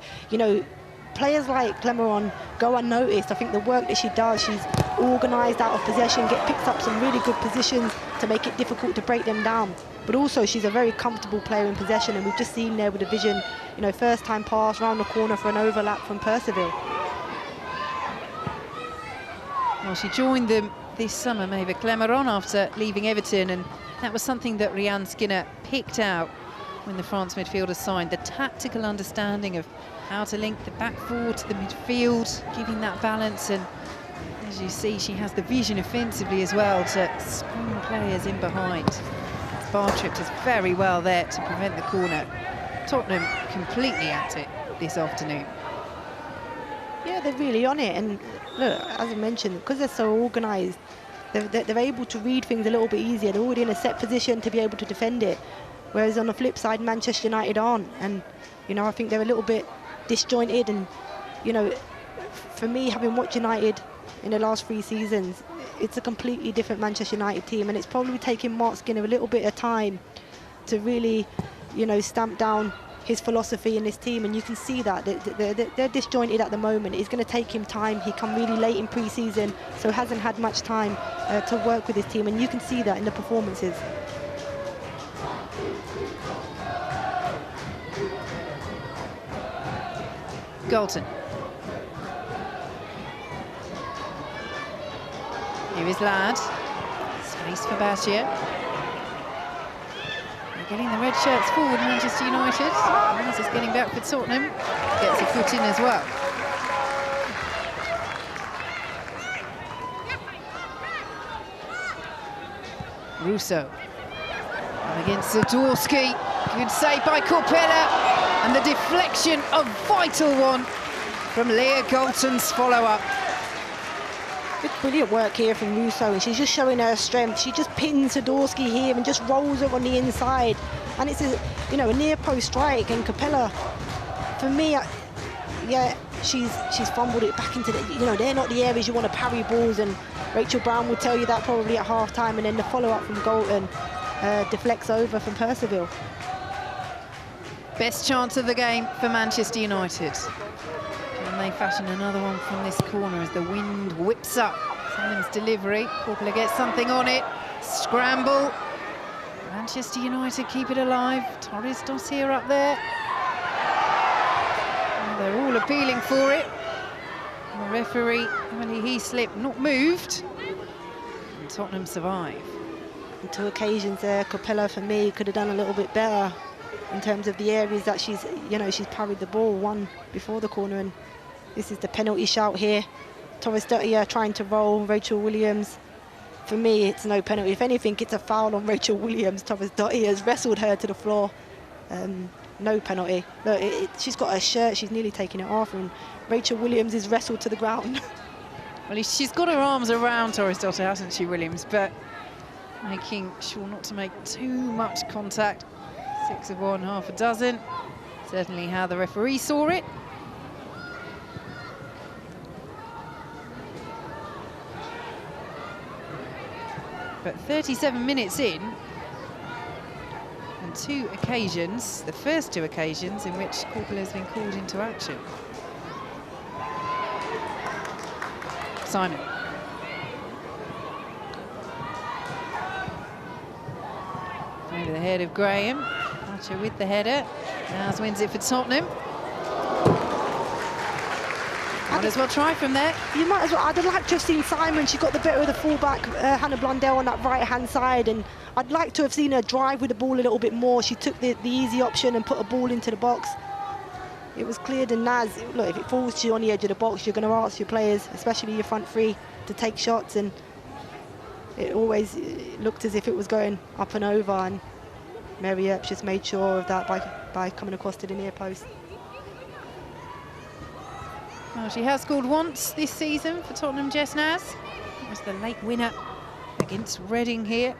players like Clemeron go unnoticed. I think the work that she does, she's organised out of possession, picks up some really good positions to make it difficult to break them down. But also she's a very comfortable player in possession, and we've just seen there with the vision, first time pass round the corner for an overlap from Percival. Well, she joined them this summer, Maeva Clemeron, after leaving Everton, and that was something that Rianne Skinner picked out when the France midfielder signed, the tactical understanding of how to link the back four to the midfield, giving that balance. And as you see, she has the vision offensively as well to spring players in behind. Bartrip does very well there to prevent the corner. Tottenham completely at it this afternoon. Yeah, they're really on it, and look, as I mentioned, because they're so organised, they're able to read things a little bit easier. They're already in a set position to be able to defend it, whereas on the flip side, Manchester United aren't. And you know, I think they're a little bit disjointed. And you know, for me, having watched United in the last 3 seasons, it's a completely different Manchester United team, and it's probably taking Mark Skinner a little bit of time to really, you know, stamp down his philosophy in this team. And you can see that they're disjointed at the moment. It's going to take him time. He come really late in pre-season, so hasn't had much time to work with his team, and you can see that in the performances. Galton. Here is Ladd. Space for Basia. Getting the red shirts forward, Manchester United. Ramos is getting back for Tottenham. Gets a foot in as well. Russo. And against Zadorsky. Good save by Corpella. And the deflection, a vital one from Leah Galton's follow-up. Brilliant work here from Russo, and she's just showing her strength. She just pins Zadorsky here and just rolls her on the inside, and it's a, you know, a near post strike. And Capella, for me, yeah, she's fumbled it back into the, you know, they're not the areas you want to parry balls, and Rachel Brown will tell you that probably at half-time. And then the follow-up from Galton deflects over from Percival. Best chance of the game for Manchester United. Can they fashion another one from this corner as the wind whips up? Tottenham's delivery. Corpella gets something on it. Scramble. Manchester United keep it alive. Torres Dossier up there. And they're all appealing for it. And the referee, Emily Heaslip, not moved. And Tottenham survive. On 2 occasions there, Capella, for me, could have done a little bit better in terms of the areas that she's, you know, she's parried the ball. One before the corner, and this is the penalty shout here. Torres Dossier trying to roll Rachel Williams. For me, it's no penalty. If anything, it's a foul on Rachel Williams. Torres Dossier has wrestled her to the floor. No penalty. Look, she's got her shirt. She's nearly taking it off, and Rachel Williams is wrestled to the ground. Well, she's got her arms around Torres Dossier, hasn't she, Williams? But making sure not to make too much contact. 6 of 1, half a dozen. Certainly how the referee saw it. But 37 minutes in, and 2 occasions, the first 2 occasions in which Corpella has been called into action. Simon. Over the head of Graham. Archer with the header. Naz wins it for Tottenham. Might as well try from there. You might as well. I'd like to have seen Simon. She got the better of the fullback, Hannah Blundell, on that right-hand side, and I'd like to have seen her drive with the ball a little bit more. She took the easy option and put a ball into the box. It was clear to Naz, look, if it falls to you on the edge of the box, you're going to ask your players, especially your front three, to take shots, and it always looked as if it was going up and over, and Mary Earps just made sure of that by coming across to the near post. Well, she has scored once this season for Tottenham, Jess Naz. It was the late winner against Reading here.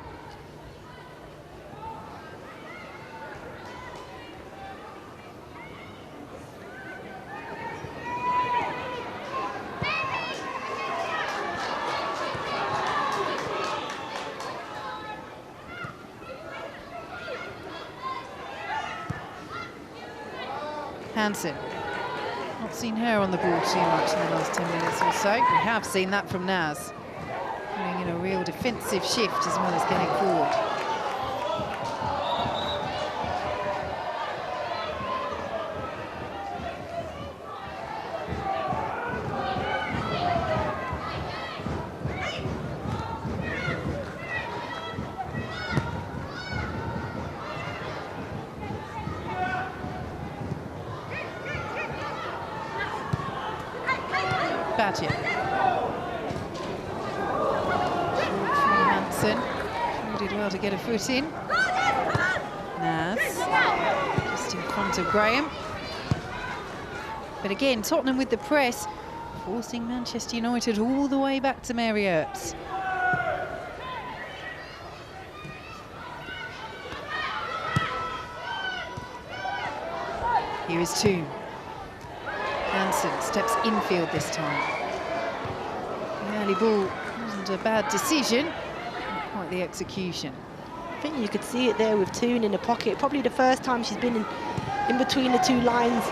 Hansen. Not seen her on the ball too much in the last 10 minutes or so. We have seen that from Naz. Putting in a real defensive shift as well as getting forward. Badger. Hansen. Did well to get a foot in. Naz. Just in front of Graham. But again, Tottenham with the press, forcing Manchester United all the way back to Mary Earps. Here is Toon. Hansen steps infield this time. The early ball wasn't a bad decision, not quite the execution. I think you could see it there with Toon in the pocket. Probably the first time she's been in between the two lines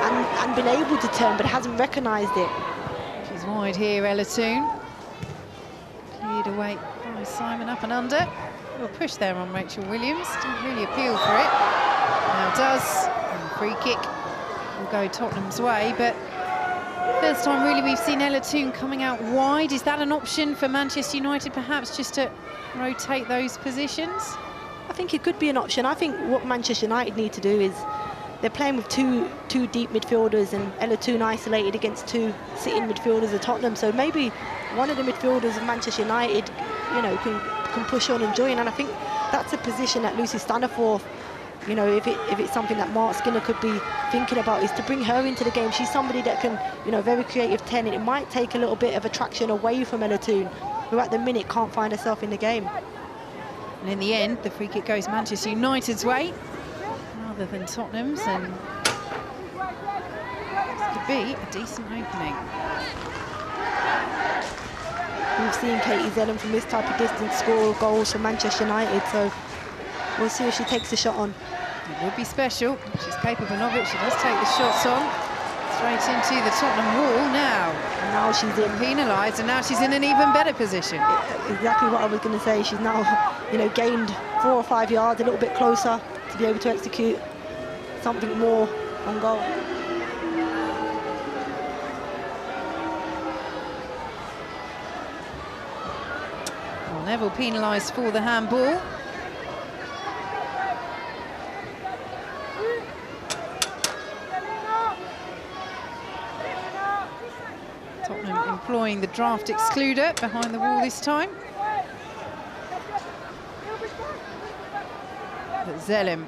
and been able to turn, but hasn't recognised it. She's wide here, Ella Toon. Cleared away by Simon, up and under. A little push there on Rachel Williams. Didn't really appeal for it. Now does. And free kick will go Tottenham's way, but first time really we've seen Ella Toon coming out wide. Is that an option for Manchester United, perhaps, just to rotate those positions? I think it could be an option. I think what Manchester United need to do is they're playing with two deep midfielders, and Ella Toon isolated against two sitting midfielders of Tottenham. So maybe one of the midfielders of Manchester United, you know, can push on and join. And I think that's a position that Lucy Staniforth, you know, if it's something that Mark Skinner could be thinking about, is to bring her into the game. She's somebody that can, you know, very creative 10, and it might take a little bit of attraction away from Ella Toon, who at the minute can't find herself in the game. And in the end, the free kick goes Manchester United's way rather than Tottenham's, and this could be a decent opening. We've seen Katie Zellem from this type of distance score goals for Manchester United, so we'll see if she takes the shot on. It would be special. She's capable of it. She does take the shots on. Straight into the Tottenham wall now. And now she's in. Penalised, and now she's in an even better position. Exactly what I was going to say. She's now, you know, gained 4 or 5 yards, a little bit closer to be able to execute something more on goal. Well, Neville penalised for the handball. Tottenham employing the draft excluder behind the wall this time. But Zellem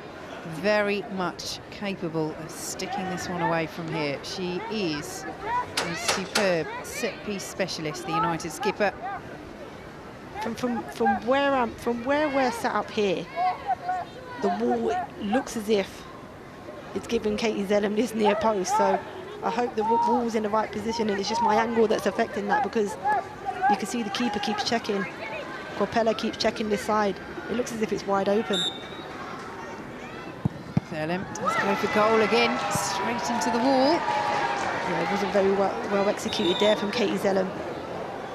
very much capable of sticking this one away from here. She is a superb set-piece specialist, the United skipper. From where we're set up here, the wall looks as if it's giving Katie Zellem this near post. So I hope the wall's in the right position, and it's just my angle that's affecting that, because you can see the keeper keeps checking. Corpella keeps checking this side. It looks as if it's wide open. Zellem does go for goal again, straight into the wall. Yeah, it wasn't very well executed there from Katie Zellem.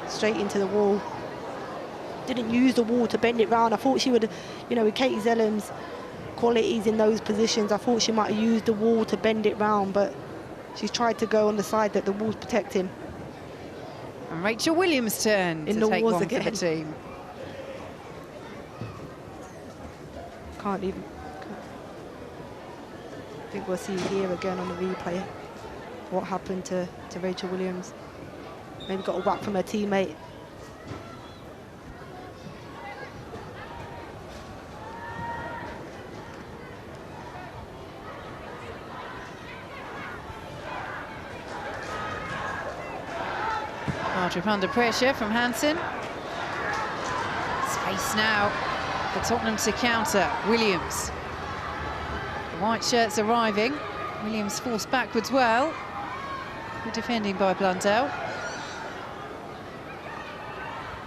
Straight into the wall. Didn't use the wall to bend it round. I thought she would, you know, with Katie Zellem's qualities in those positions, I thought she might have used the wall to bend it round, but she's tried to go on the side that the wall's protecting. And Rachel Williams' turn to take one again for the team. Can't even. I think we'll see here again on the replay what happened to Rachel Williams. Maybe got a whack from her teammate. Bartrip under pressure from Hansen. Space now for Tottenham to counter. Williams. The white shirts arriving. Williams forced backwards well. Good defending by Blundell.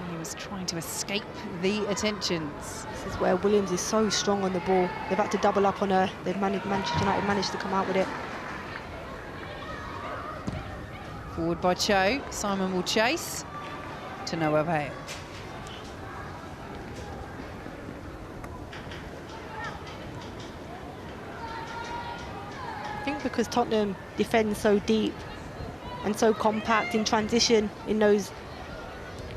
Williams trying to escape the attentions. This is where Williams is so strong on the ball. They've had to double up on her. Manchester United managed to come out with it. Forward by Cho. Simon will chase. To no avail. I think because Tottenham defends so deep and so compact in transition in those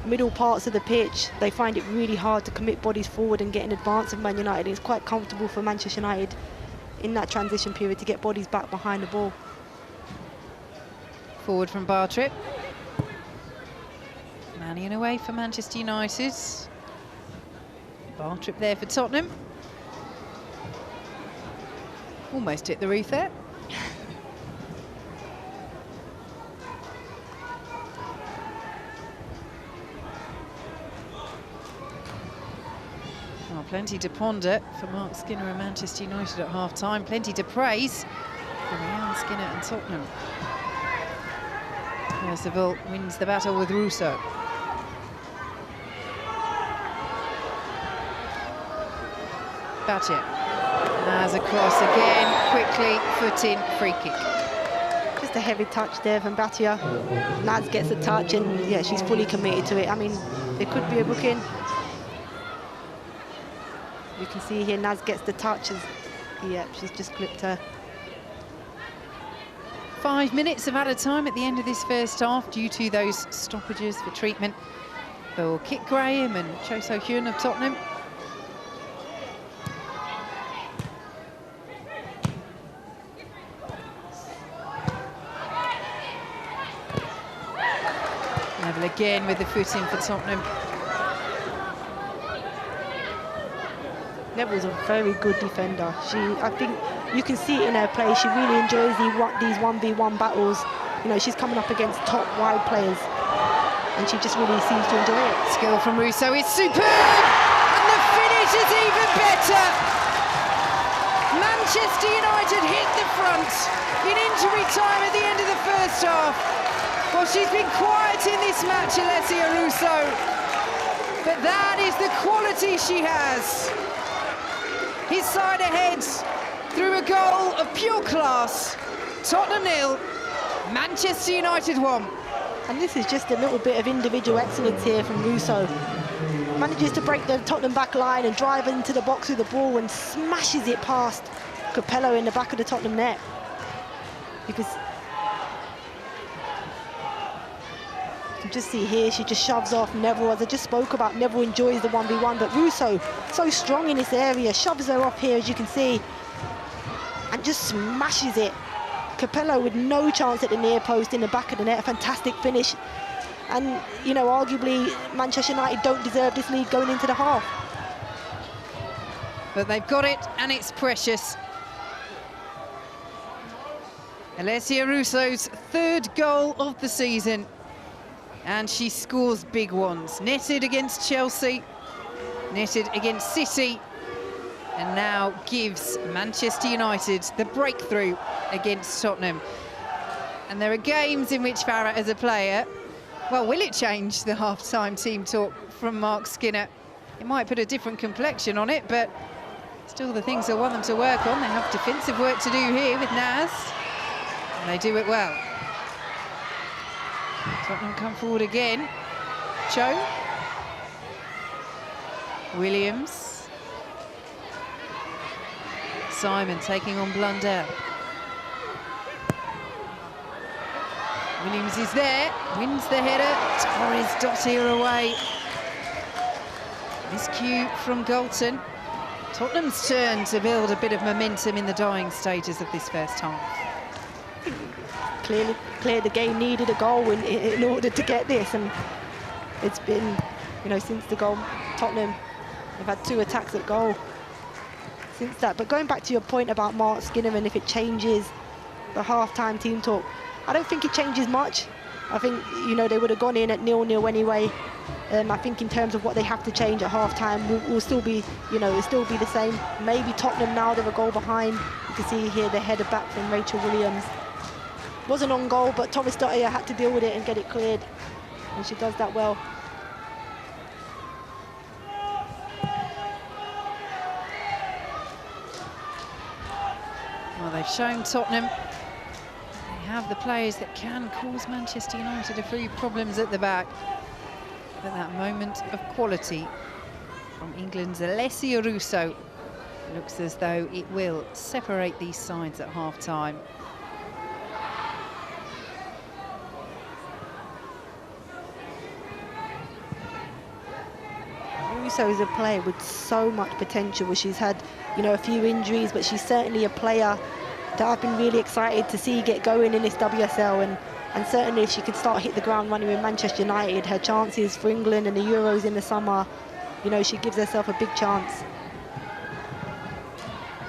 middle parts of the pitch, they find it really hard to commit bodies forward and get in advance of Man United. It's quite comfortable for Manchester United in that transition period to get bodies back behind the ball. Forward from Bartrip. Mannion away for Manchester United. Bartrip there for Tottenham. Almost hit the roof there. Well, plenty to ponder for Mark Skinner and Manchester United at half-time. Plenty to praise for Rhian Skinner and Tottenham. Percival wins the battle with Russo. Batia. As across again, quickly, foot in, free kick. Just a heavy touch there from Batia. Naz gets a touch and yeah, she's fully committed to it. I mean, there could be a booking. You can see here Naz gets the touch. Yeah, she's just clipped her. 5 minutes of added time at the end of this first half due to those stoppages for treatment for Kit Graham and Cho So-hyun of Tottenham. Neville again with the foot in for Tottenham. Neville's a very good defender. I think you can see it in her play. She really enjoys these 1v1 battles. You know, she's coming up against top wide players, and she just really seems to enjoy it. Skill from Russo is superb, and the finish is even better. Manchester United hit the front in injury time at the end of the first half. Well, she's been quiet in this match, Alessia Russo, but that is the quality she has. His side ahead through a goal of pure class. Tottenham 0, Manchester United 1. And this is just a little bit of individual excellence here from Russo. Manages to break the Tottenham back line and drive into the box with the ball and smashes it past Capello in the back of the Tottenham net. Because you can just see here, she just shoves off Neville. As I just spoke about, Neville enjoys the 1v1, but Russo, so strong in this area, shoves her off here, as you can see, and just smashes it. Capello with no chance at the near post in the back of the net. A fantastic finish. And, you know, arguably, Manchester United don't deserve this lead going into the half. But they've got it, and it's precious. Alessia Russo's third goal of the season. And she scores big ones. Netted against Chelsea, netted against City, and now gives Manchester United the breakthrough against Tottenham. And there are games in which Farah as a player, well, will it change the half-time team talk from Mark Skinner? It might put a different complexion on it, but still the things I want them to work on. They have defensive work to do here with Naz, and they do it well. Tottenham come forward again. Cho. Williams. Simon taking on Blundell. Williams is there, wins the header. Torres Dottier away. Miscue from Galton. Tottenham's turn to build a bit of momentum in the dying stages of this first half. Clearly the game needed a goal in order to get this, and it's been, you know, since the goal, Tottenham have had 2 attacks at goal since that. But going back to your point about Mark Skinner and if it changes the half-time team talk, I don't think it changes much. I think, you know, they would have gone in at 0-0 anyway. I think in terms of what they have to change at half-time will still be, you know, it'll still be the same. Maybe Tottenham now, they're a goal behind. You can see here the header back from Rachel Williams. Wasn't on goal, but Torres Dottier had to deal with it and get it cleared, and she does that well. Well, they've shown Tottenham they have the players that can cause Manchester United a few problems at the back. But that moment of quality from England's Alessia Russo looks as though it will separate these sides at half-time. Russo is a player with so much potential. She's had, you know, a few injuries, but she's certainly a player that I've been really excited to see get going in this WSL, and certainly if she could start hit the ground running with Manchester United, her chances for England and the Euros in the summer, you know, she gives herself a big chance.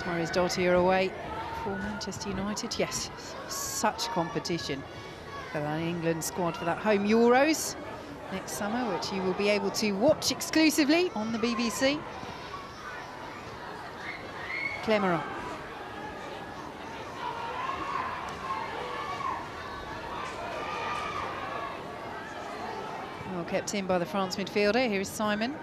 Torres Dottier away for Manchester United. Yes, such competition for the England squad for that home Euros next summer, which you will be able to watch exclusively on the BBC. Clément. Well kept in by the France midfielder. Here is Simon.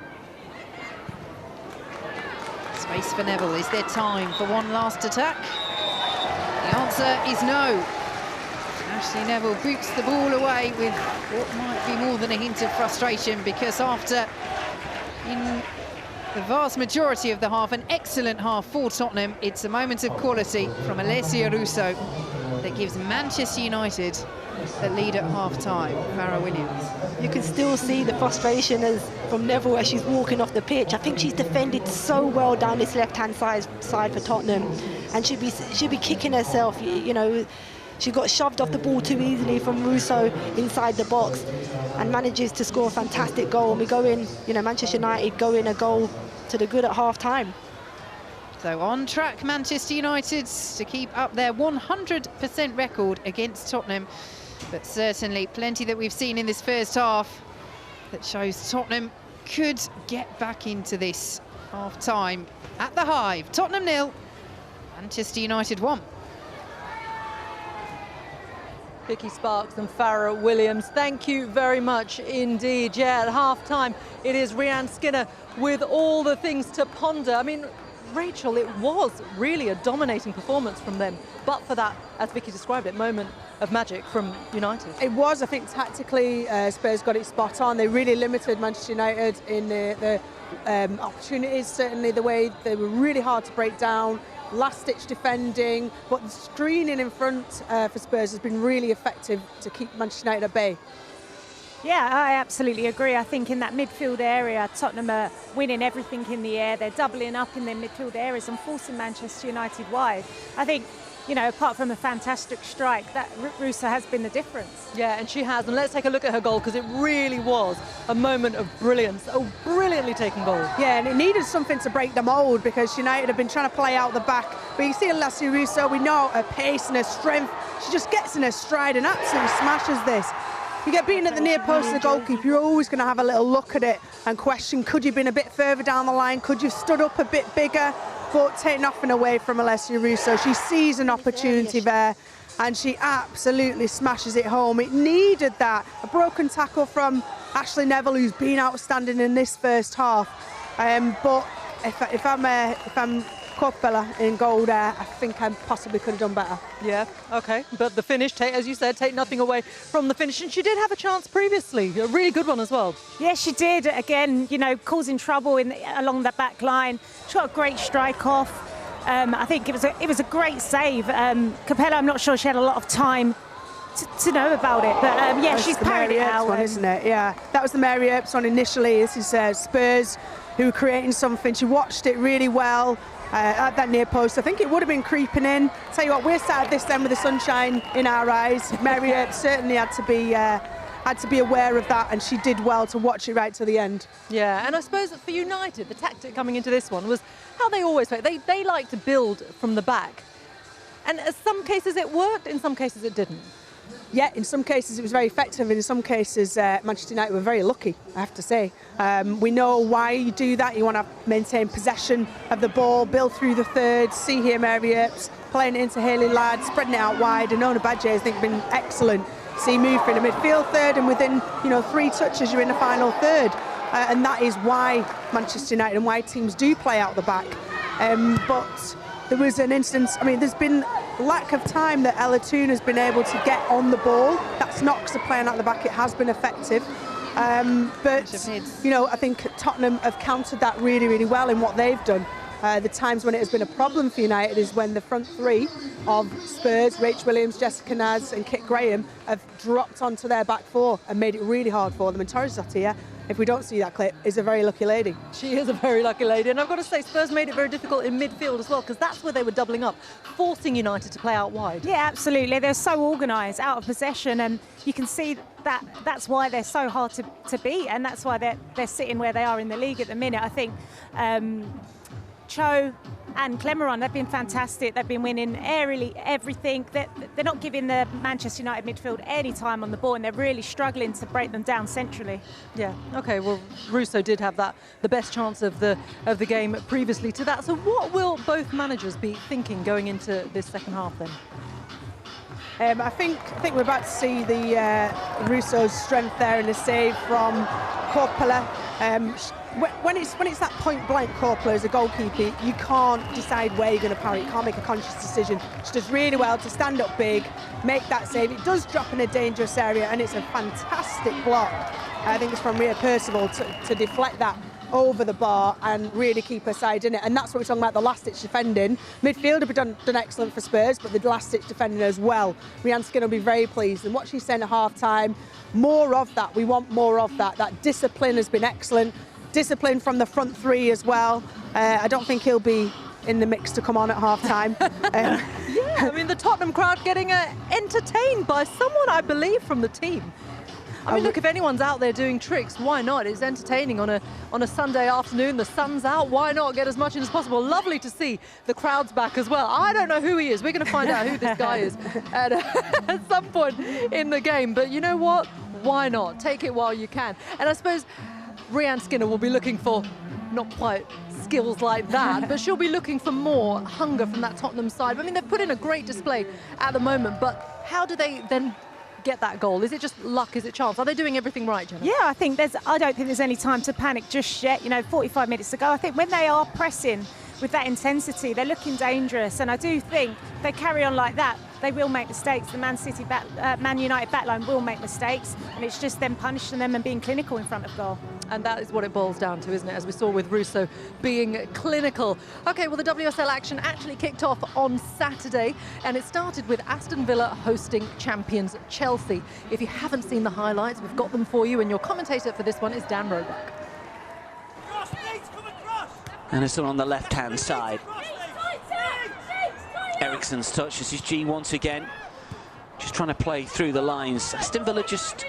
Space for Neville. Is there time for one last attack? The answer is no. Ashley Neville boots the ball away with what might be more than a hint of frustration, because after, in the vast majority of the half, an excellent half for Tottenham, it's a moment of quality from Alessia Russo that gives Manchester United the lead at half-time. Farrah Williams. You can still see the frustration as from Neville as she's walking off the pitch. I think she's defended so well down this left-hand side for Tottenham, and she'd be kicking herself. You know, she got shoved off the ball too easily from Russo inside the box, and manages to score a fantastic goal. And we go in, you know, Manchester United go in a goal to the good at half-time. So on track, Manchester United, to keep up their 100% record against Tottenham. But certainly plenty that we've seen in this first half that shows Tottenham could get back into this half-time at the Hive. Tottenham 0, Manchester United 1. Vicky Sparks and Farrah Williams, thank you very much indeed. Yeah, at half-time, it is Rhiannon Skinner with all the things to ponder. I mean, Rachel, it was really a dominating performance from them, but for that, as Vicky described it, moment of magic from United. It was, I think, tactically, Spurs got it spot on. They really limited Manchester United in the opportunities, certainly the way they were really hard to break down, last-ditch defending, but the screening in front for Spurs has been really effective to keep Manchester United at bay. Yeah, I absolutely agree. I think in that midfield area, Tottenham are winning everything in the air. They're doubling up in their midfield areas and forcing Manchester United wide. I think, you know, apart from a fantastic strike, that Russo has been the difference. Yeah, and she has. And let's take a look at her goal, because it really was a moment of brilliance. A brilliantly taken goal. Yeah, and it needed something to break the mould, because United have been trying to play out the back. But you see Alessia Russo, we know her pace and her strength. She just gets in her stride and absolutely smashes this. You get beaten at the near post of the goalkeeper, you're always going to have a little look at it and question, could you have been a bit further down the line? Could you have stood up a bit bigger? But take nothing away from Alessia Russo. She sees an opportunity there and she absolutely smashes it home. It needed that. A broken tackle from Ashley Neville, who's been outstanding in this first half. But if I'm Coppella in goal there, I think I possibly could have done better. Yeah, okay. But the finish, as you said, take nothing away from the finish. And she did have a chance previously, a really good one as well. Yes, she did. Again, you know, causing trouble along the back line. She got a great strike off. I think it was a great save. Capella, I'm not sure she had a lot of time to know about it, but yeah, she's parried it out. One, isn't it? Yeah, that was the Mary Earps one initially. This is Spurs who were creating something. She watched it really well. At that near post, I think it would have been creeping in. Tell you what, we're sat at this end with the sunshine in our eyes. Mary certainly had to be aware of that, and she did well to watch it right to the end. Yeah, and I suppose for United, the tactic coming into this one was how they always play. They like to build from the back, and in some cases it worked, in some cases it didn't. Yeah, in some cases it was very effective, and in some cases Manchester United were very lucky, I have to say. We know why you do that. You want to maintain possession of the ball, build through the third, see here Mary Earps playing it into Hayley Ladd, spreading it out wide, and Ona Badge has been excellent. See move in the midfield third, and within 3 touches you're in the final third. And that is why Manchester United and why teams do play out the back. But there was an instance, I mean, there's been lack of time that Ella Toon has been able to get on the ball. That's not because of playing out the back, it has been effective. But, I think Tottenham have countered that really, really well in what they've done. The times when it has been a problem for United is when the front three of Spurs, Rach Williams, Jessica Naz and Kit Graham, have dropped onto their back four and made it really hard for them. And Torres-Dottir, if we don't see that clip, is a very lucky lady. She is a very lucky lady. And I've got to say, Spurs made it very difficult in midfield as well, because that's where they were doubling up, forcing United to play out wide. Yeah, absolutely. They're so organised, out of possession, and you can see that's why they're so hard to beat, and that's why they're sitting where they are in the league at the minute. I think Cho, and Clemeron, they've been fantastic. They've been winning aerially everything. They're not giving the Manchester United midfield any time on the ball, and they're really struggling to break them down centrally. Yeah, okay, well, Russo did have the best chance of the game previously to that. So what will both managers be thinking going into this second half then? I think we're about to see the Russo's strength there in the save from Coppola. When it's that point blank Coppola as a goalkeeper, you can't decide where you're going to parry. You can't make a conscious decision. She does really well to stand up big, make that save. It does drop in a dangerous area, and it's a fantastic block. I think it's from Rhea Percival to deflect that over the bar and really keep her side in it. And that's what we're talking about, the last-ditch defending. Midfield have done excellent for Spurs, but the last-ditch defending as well. Rhian Skinner will be very pleased. And what she's saying at half-time, more of that. We want more of that. That discipline has been excellent. Discipline from the front three as well. I don't think he'll be in the mix to come on at half-time. Yeah, I mean, the Tottenham crowd getting entertained by someone, I believe, from the team. I mean, look, if anyone's out there doing tricks, why not? It's entertaining on a Sunday afternoon. The sun's out. Why not get as much in as possible? Lovely to see the crowd's back as well. I don't know who he is. We're going to find out who this guy is at some point in the game. But you know what? Why not? Take it while you can. And I suppose Rhian Skinner will be looking for not quite skills like that, but she'll be looking for more hunger from that Tottenham side. I mean, they've put in a great display at the moment, but how do they then get that goal? Is it just luck? Is it chance? Are they doing everything right, Jenna? Yeah, I don't think there's any time to panic just yet. 45 minutes to go. I think when they are pressing with that intensity, they're looking dangerous, and I do think if they carry on like that, they will make mistakes. The Man United backline will make mistakes, and it's just them punishing them and being clinical in front of goal. And that is what it boils down to, isn't it? As we saw with Russo being clinical. Okay, well, the WSL action actually kicked off on Saturday, and it started with Aston Villa hosting champions Chelsea. If you haven't seen the highlights, we've got them for you, and your commentator for this one is Dan Roebuck. And it's on the left-hand side. Eriksen's touch. This is G once again. Just trying to play through the lines. Aston Villa just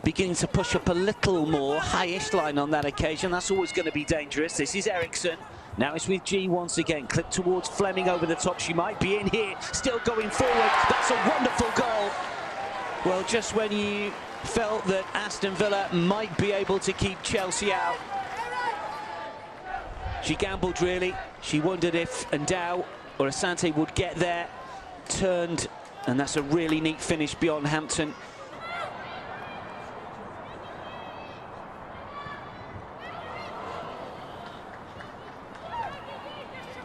beginning to push up a little more. Highish line on that occasion. That's always going to be dangerous. This is Eriksen. Now it's with G once again. Clip towards Fleming over the top. She might be in here. Still going forward. That's a wonderful goal. Well, just when you felt that Aston Villa might be able to keep Chelsea out, she gambled, really. She wondered if Ndao or Asante would get there. Turned, and that's a really neat finish beyond Hampton.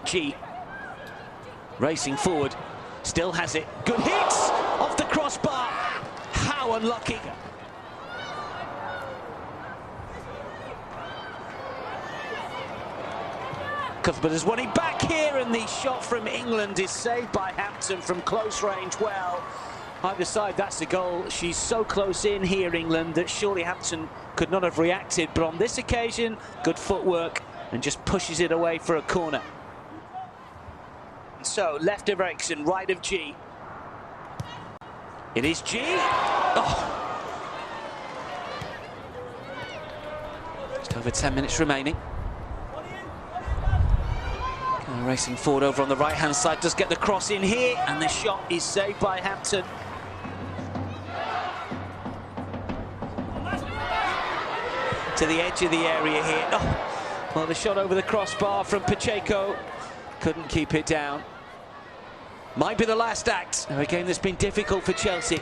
G racing forward, still has it. Good hits off the crossbar. How unlucky. Cuthbert is wanting back here, and the shot from England is saved by Hampton from close range. Well, either side, that's a goal. She's so close in here, England, that surely Hampton could not have reacted. But on this occasion, good footwork and just pushes it away for a corner. So, left of Eriksen, right of G. It is G. Oh. Just over 10 minutes remaining. Racing forward over on the right-hand side, does get the cross in here, and the shot is saved by Hampton. To the edge of the area here. Oh. Well, the shot over the crossbar from Pacheco. Couldn't keep it down. Might be the last act of a game that's been difficult for Chelsea.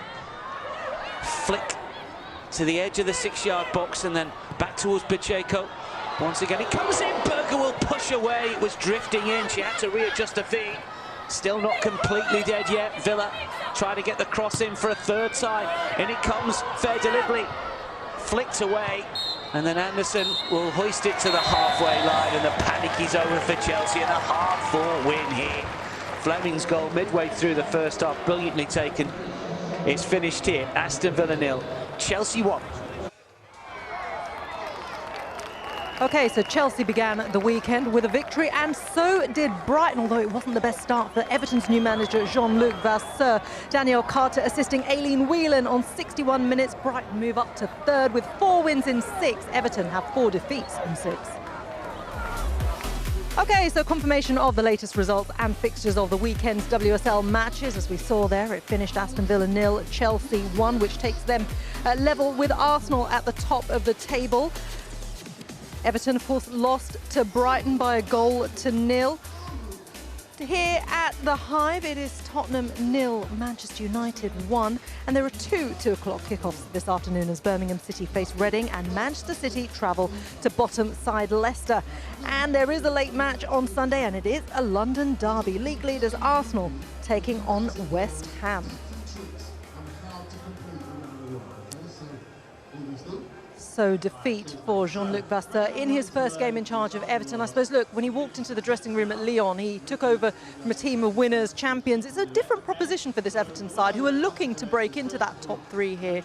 Flick to the edge of the 6-yard box and then back towards Pacheco. Once again, it comes in. Berger will push away. It was drifting in. She had to readjust her feet. Still not completely dead yet. Villa try to get the cross in for a third time. In it comes. Fair delivery. Flicked away. And then Anderson will hoist it to the halfway line. And the panic is over for Chelsea. And a hard-fought win here. Fleming's goal midway through the first half. Brilliantly taken. It's finished here. Aston Villa 0. Chelsea 1. Okay, so Chelsea began the weekend with a victory, and so did Brighton, although it wasn't the best start for Everton's new manager, Jean-Luc Vasseur. Danielle Carter assisting Aileen Whelan on 61 minutes. Brighton move up to third with 4 wins in 6. Everton have 4 defeats in 6. Okay, so confirmation of the latest results and fixtures of the weekend's WSL matches. As we saw there, it finished Aston Villa 0, Chelsea 1, which takes them level with Arsenal at the top of the table. Everton, of course, lost to Brighton by 1-0. Here at the Hive, it is Tottenham 0, Manchester United 1, and there are 2 2:00 kickoffs this afternoon as Birmingham City face Reading and Manchester City travel to bottom side Leicester. And there is a late match on Sunday, and it is a London derby. League leaders Arsenal taking on West Ham. So defeat for Jean-Luc Pasteur in his first game in charge of Everton. I suppose, look, when he walked into the dressing room at Lyon, he took over from a team of winners, champions. It's a different proposition for this Everton side, who are looking to break into that top 3 here.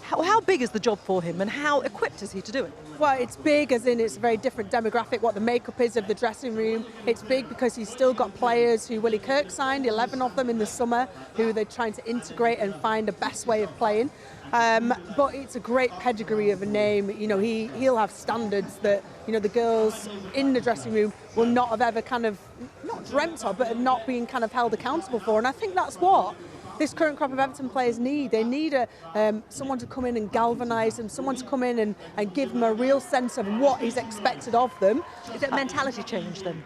How big is the job for him, and how equipped is he to do it? Well, it's big as in it's a very different demographic, what the makeup is of the dressing room. It's big because he's still got players who Willie Kirk signed, 11 of them in the summer, who they're trying to integrate and find the best way of playing. But it's a great pedigree of a name. You know, he'll have standards that, you know, the girls in the dressing room will not have ever kind of, not dreamt of, but have not been kind of held accountable for. And I think that's what this current crop of Everton players need. They need someone to come in and galvanise them, someone to come in and give them a real sense of what is expected of them. Is it a mentality change then?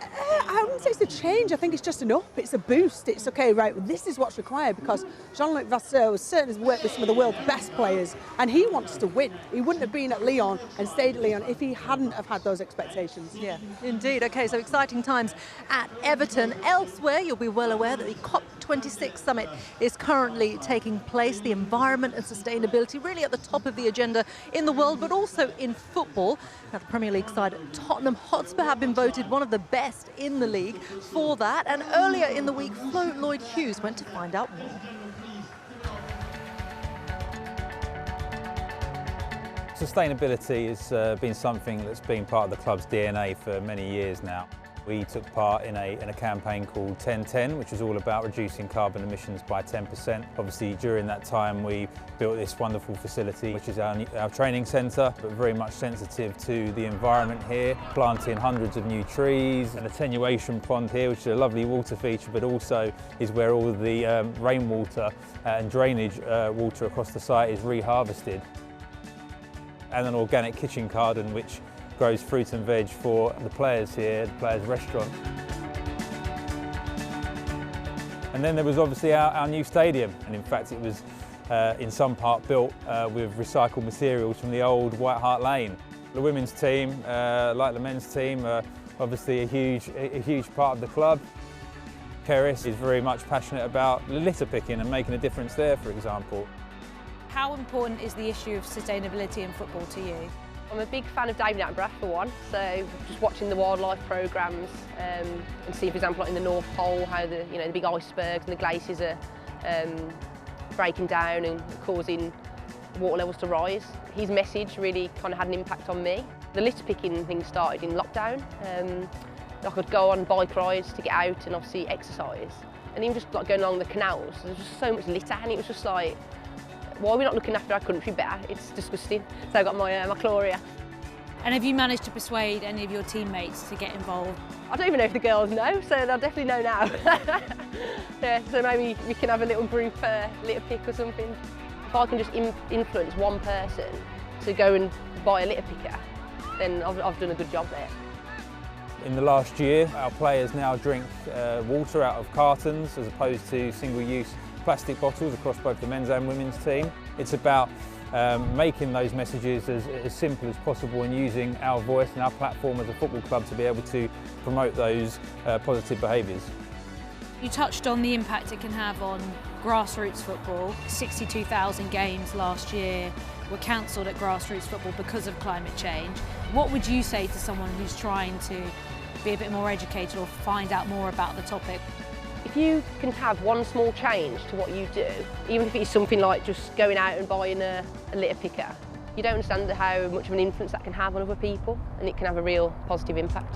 I wouldn't say it's a change. I think it's just an up. It's a boost. It's okay, right, well, this is what's required, because Jean-Luc Pasteur was certainly worked with some of the world's best players, and he wants to win. He wouldn't have been at Lyon and stayed at Lyon if he hadn't have had those expectations. Yeah, indeed. Okay, so exciting times at Everton. Elsewhere, you'll be well aware that the COP26 summit is currently taking place. The environment and sustainability really at the top of the agenda in the world, but also in football. Now, the Premier League side Tottenham Hotspur have been voted one of the best in the league for that. And earlier in the week, Flo Lloyd-Hughes went to find out more. Sustainability has been something that's been part of the club's DNA for many years now. We took part in a campaign called 1010, which was all about reducing carbon emissions by 10%. Obviously, during that time, we built this wonderful facility, which is our training centre, but very much sensitive to the environment here, planting hundreds of new trees, an attenuation pond here, which is a lovely water feature, but also is where all the rainwater and drainage water across the site is reharvested. And an organic kitchen garden, which grows fruit and veg for the players here, the players' restaurant. And then there was obviously our new stadium, and in fact it was in some part built with recycled materials from the old White Hart Lane. The women's team, like the men's team, are obviously a huge part of the club. Keris is very much passionate about litter picking and making a difference there, for example. How important is the issue of sustainability in football to you? I'm a big fan of David Attenborough for one, so just watching the wildlife programmes and seeing, for example, like in the North Pole, how the big icebergs and the glaciers are breaking down and causing water levels to rise. His message really kind of had an impact on me. The litter picking thing started in lockdown. I could go on bike rides to get out and obviously exercise, and even just like going along the canals, there's just so much litter, and it was just like, why are we not looking after our country better? It's disgusting. So I got my Chloria. And have you managed to persuade any of your teammates to get involved? I don't even know if the girls know, so they'll definitely know now. Yeah, so maybe we can have a little group litter pick or something. If I can just influence one person to go and buy a litter picker, then I've done a good job there. In the last year, our players now drink water out of cartons as opposed to single-use plastic bottles across both the men's and women's team. It's about making those messages as simple as possible and using our voice and our platform as a football club to be able to promote those positive behaviours. You touched on the impact it can have on grassroots football. 62,000 games last year were cancelled at grassroots football because of climate change. What would you say to someone who's trying to be a bit more educated or find out more about the topic? If you can have one small change to what you do, even if it's something like just going out and buying a litter picker, you don't understand how much of an influence that can have on other people, and it can have a real positive impact.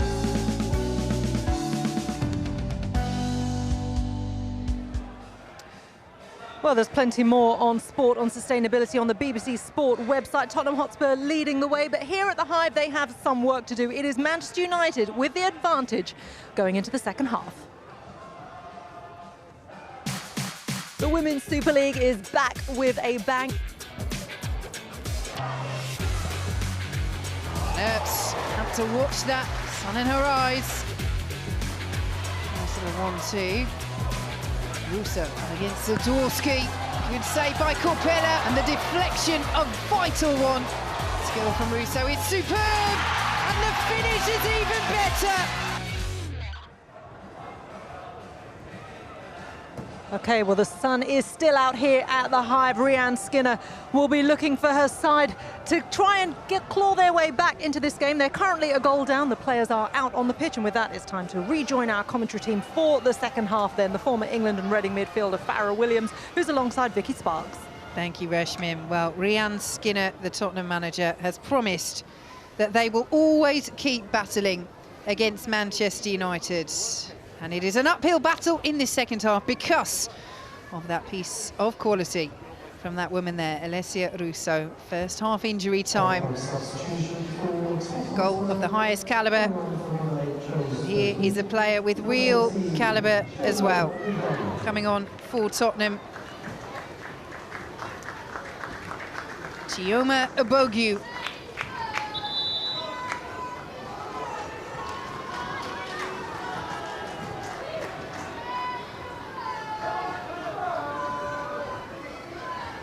Well, there's plenty more on sport, on sustainability on the BBC Sport website. Tottenham Hotspur leading the way, but here at the Hive they have some work to do. It is Manchester United with the advantage going into the second half. The Women's Super League is back with a bang. Let's have to watch that. Sun in her eyes. Nice little 1-2. Russo against Zadorsky. Good save by Corpella, and the deflection, a vital one. Skill from Russo is superb, and the finish is even better. Okay, well, the sun is still out here at the Hive. Rhian Skinner will be looking for her side to try and claw their way back into this game. They're currently a goal down. The players are out on the pitch, and with that, it's time to rejoin our commentary team for the second half then. The former England and Reading midfielder, Farrah Williams, who's alongside Vicky Sparks. Thank you, Reshmin. Well, Rhian Skinner, the Tottenham manager, has promised that they will always keep battling against Manchester United. And it is an uphill battle in this second half because of that piece of quality from that woman there, Alessia Russo. First half injury time. Goal of the highest calibre. Here is a player with real calibre as well. Coming on for Tottenham. Chioma Abogu.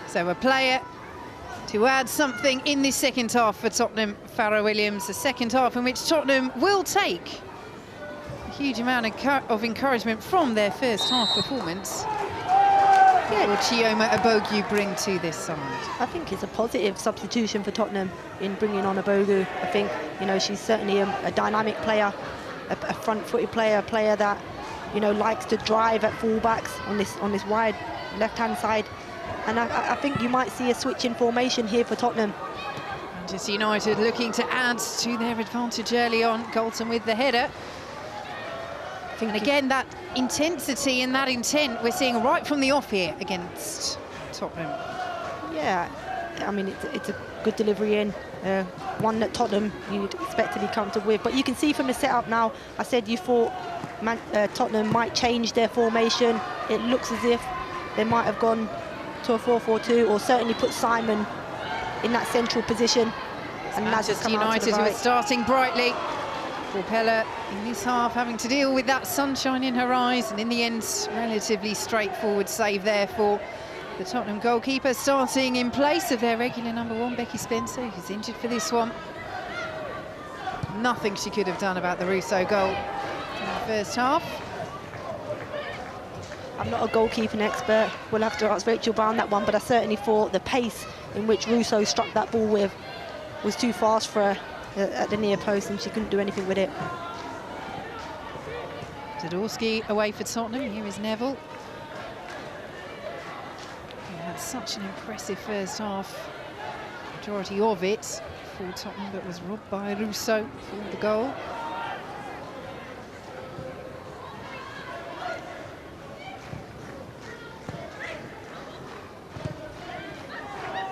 So a player to add something in this second half for Tottenham, Farrah Williams. A second half in which Tottenham will take a huge amount of encouragement from their first half performance. What will Chioma Abogu bring to this side? I think it's a positive substitution for Tottenham in bringing on Abogu. I think, you know, she's certainly a dynamic player, a front-footed player, a player that, you know, likes to drive at fullbacks on this wide left-hand side. And I think you might see a switch in formation here for Tottenham. Manchester United looking to add to their advantage early on. Galton with the header. And again, that intensity and that intent we're seeing right from the off here against Tottenham. Yeah, I mean, it's a good delivery in. One that Tottenham you'd expect to be comfortable with. But you can see from the setup now, I said you thought Tottenham might change their formation. It looks as if they might have gone to a 4-4-2, or certainly put Simon in that central position. And Manchester United who are starting brightly. Corpella in this half having to deal with that sunshine in her eyes, and in the end, relatively straightforward save there for the Tottenham goalkeeper, starting in place of their regular #1, Becky Spencer, who's injured for this one. Nothing she could have done about the Russo goal in the first half. I'm not a goalkeeping expert. We'll have to ask Rachel Brown that one, but I certainly thought the pace in which Russo struck that ball with was too fast for her at the near post, and she couldn't do anything with it. Zadorsky away for Tottenham. Here is Neville. He had such an impressive first half. Majority of it for Tottenham, but was robbed by Russo for the goal.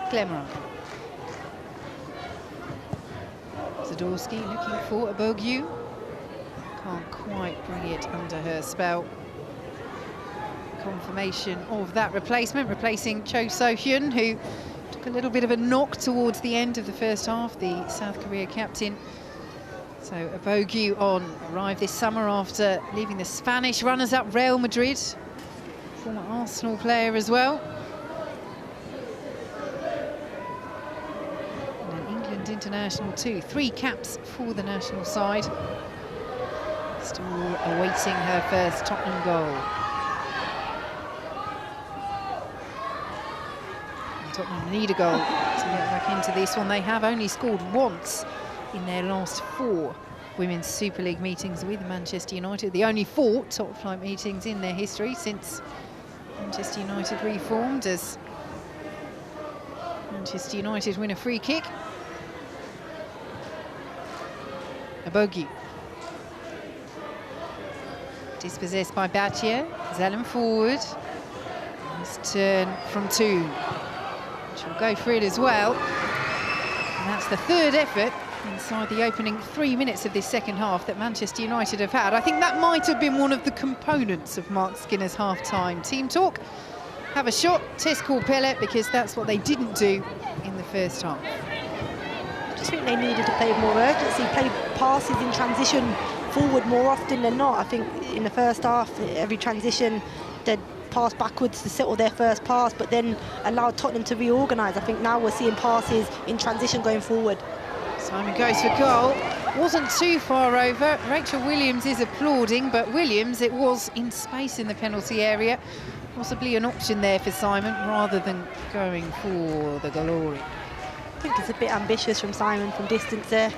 Clemeron. Zadorsky looking for Abogu. Can't quite bring it under her spell. Confirmation of that replacement, replacing Cho So-hyun, who took a little bit of a knock towards the end of the first half, the South Korea captain. So Abogu arrived this summer after leaving the Spanish runners-up Real Madrid. Former Arsenal player as well. International too. 3 caps for the national side. Still awaiting her first Tottenham goal. And Tottenham need a goal to get back into this one. They have only scored once in their last 4 Women's Super League meetings with Manchester United. The only 4 top flight meetings in their history since Manchester United reformed, as Manchester United win a free kick. Abogu. Dispossessed by Battier. Zelen forward. Nice turn from Toon. She'll go for it as well. And that's the third effort inside the opening 3 minutes of this second half that Manchester United have had. I think that might have been one of the components of Mark Skinner's half-time team talk. Have a shot, test Corpella, because that's what they didn't do in the first half. I just think they needed to play with more urgency, play passes in transition forward more often than not. I think in the first half, every transition, they'd pass backwards to settle their first pass, but then allowed Tottenham to reorganise. I think now we're seeing passes in transition going forward. Simon goes for goal. Wasn't too far over. Rachel Williams is applauding, but Williams, it was in space in the penalty area. Possibly an option there for Simon rather than going for the glory. I think it's a bit ambitious from Simon from distance there.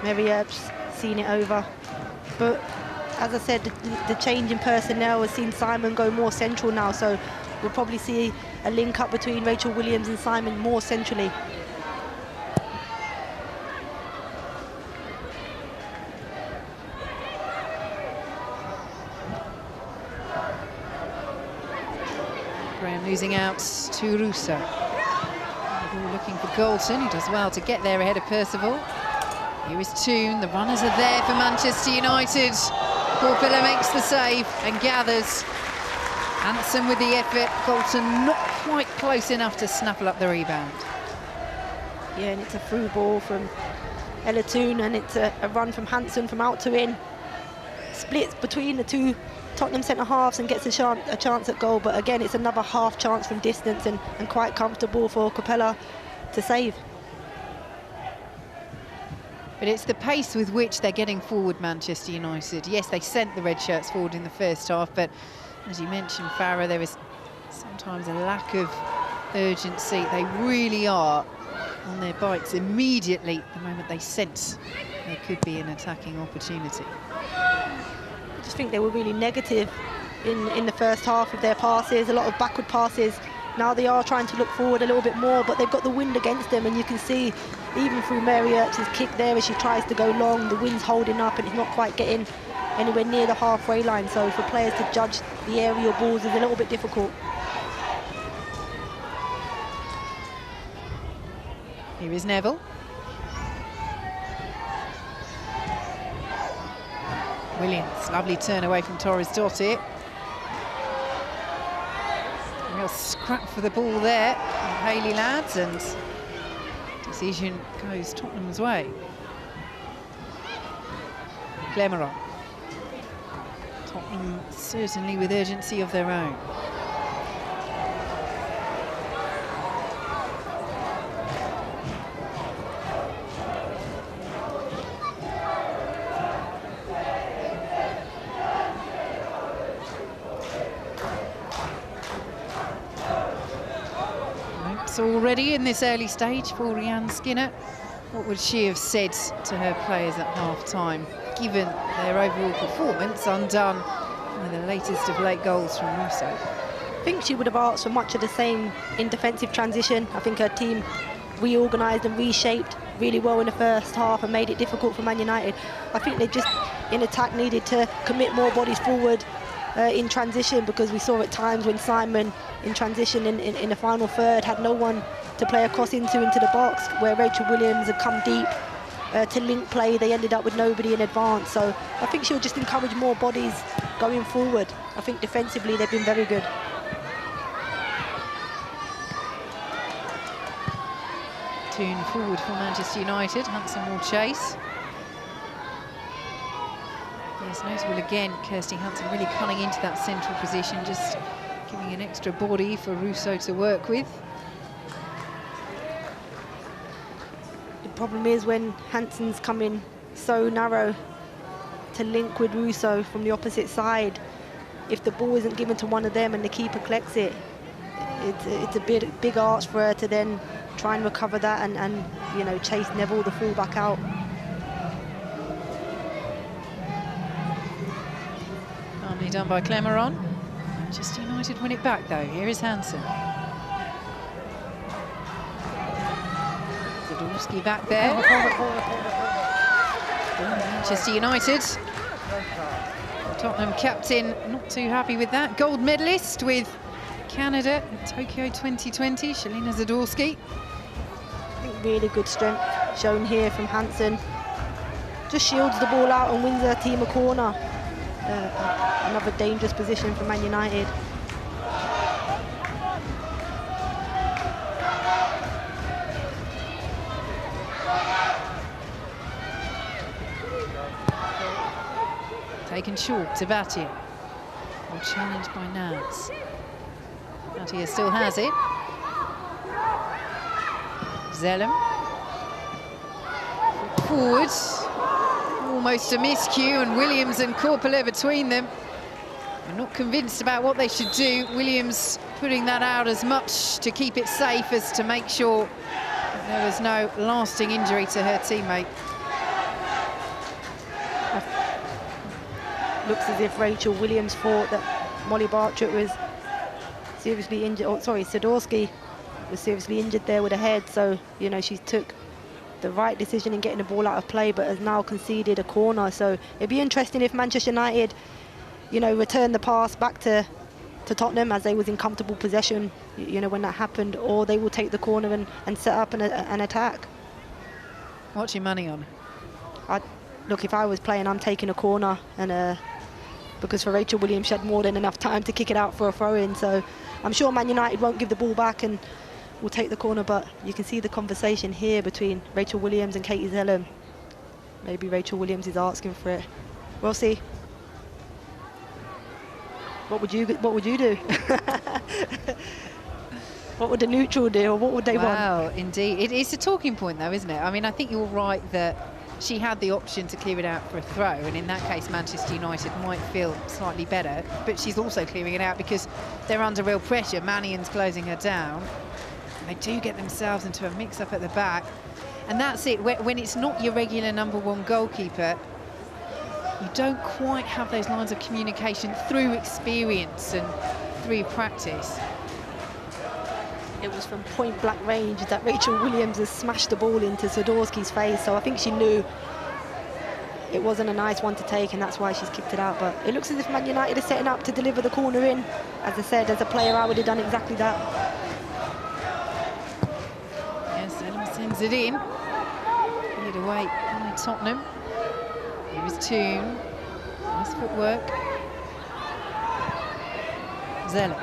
Mary Earp's seen it over. But as I said, the change in personnel has seen Simon go more central now, so we'll probably see a link up between Rachel Williams and Simon more centrally. Losing out to Russo. Looking for Galton, who does well to get there ahead of Percival. Here is Toon, the runners are there for Manchester United. Corpella makes the save and gathers. Hanson with the effort, Galton not quite close enough to snaffle up the rebound. Yeah, and it's a through ball from Ella Toon, and it's a run from Hanson from out to in. Splits between the two Tottenham centre-halves and gets a chance at goal, but again it's another half chance from distance and quite comfortable for Corpella to save. But it's the pace with which they're getting forward, Manchester United. Yes, they sent the red shirts forward in the first half, but as you mentioned, Farah, there is sometimes a lack of urgency. They really are on their bikes immediately the moment they sense there could be an attacking opportunity. I just think they were really negative in the first half of their passes, a lot of backward passes. Now they are trying to look forward a little bit more, but they've got the wind against them, and you can see even through Mary Earps' kick there as she tries to go long, the wind's holding up and it's not quite getting anywhere near the halfway line, so for players to judge the aerial balls is a little bit difficult. Here is Neville. Williams, lovely turn away from Torres Dottir. Real scrap for the ball there, Hayley Lads, and decision goes Tottenham's way. Clemeron. Tottenham certainly with urgency of their own. Already in this early stage for Rianne Skinner. What would she have said to her players at half-time, given their overall performance undone by the latest of late goals from Russo? I think she would have asked for much of the same in defensive transition. I think her team reorganised and reshaped really well in the first half and made it difficult for Man United. I think they just, in attack, needed to commit more bodies forward in transition, because we saw at times when Simon in transition in the final third had no one to play a cross into the box, where Rachel Williams had come deep to link play. They ended up with nobody in advance, so I think she'll just encourage more bodies going forward. I think defensively they've been very good. Toon forward for Manchester United. Hanson will chase. Yes, notable again, Kirsty Hanson really cutting into that central position, just giving an extra body for Russo to work with. The problem is when Hanson's come in so narrow to link with Russo from the opposite side, if the ball isn't given to one of them and the keeper collects it, it's a big arch for her to then try and recover that and you know, chase Neville, the fullback, out. Calmly done by Clemeron. Manchester United win it back though. Here is Hanson. Zadorski back there. Manchester United. Tottenham captain not too happy with that. Gold medalist with Canada in Tokyo 2020, Shalina Zadorsky. I think really good strength shown here from Hansen. Just shields the ball out and wins her team a corner. Another dangerous position for Man United. Taken short to Batia. Well challenged by Nance. Batia still has it. Zellem. Forward. Almost a miscue, and Williams and Korpela between them. I'm not convinced about what they should do. Williams putting that out as much to keep it safe as to make sure there was no lasting injury to her teammate. Looks as if Rachel Williams thought that Molly Bartlett was seriously injured. Oh, sorry, Zadorsky was seriously injured there with her head. So, you know, she took the right decision in getting the ball out of play, but has now conceded a corner. So it'd be interesting if Manchester United, you know, return the pass back to Tottenham as they was in comfortable possession, you know, when that happened, or they will take the corner and set up an attack. What's your money on? Look, if I was playing, I'm taking a corner, and because for Rachel Williams, she had more than enough time to kick it out for a throw-in. So I'm sure Man United won't give the ball back and will take the corner, but you can see the conversation here between Rachel Williams and Katie Zellem. Maybe Rachel Williams is asking for it. We'll see. What would you do? What would the neutral do, or what would they want? Wow, indeed. It's a talking point, though, isn't it? I mean, I think you're right that she had the option to clear it out for a throw, and in that case, Manchester United might feel slightly better, but she's also clearing it out because they're under real pressure. Mannion's closing her down. They do get themselves into a mix-up at the back, and that's it. When it's not your regular #1 goalkeeper, you don't quite have those lines of communication through experience and through practice. It was from point-blank range that Rachel Williams has smashed the ball into Zadorsky's face, so I think she knew it wasn't a nice one to take, and that's why she's kicked it out. But it looks as if Man United is setting up to deliver the corner in. As I said, as a player, I would have done exactly that. Yes, Zellem sends it in. Lead away by Tottenham. Here is Toon. Nice footwork. Zellem.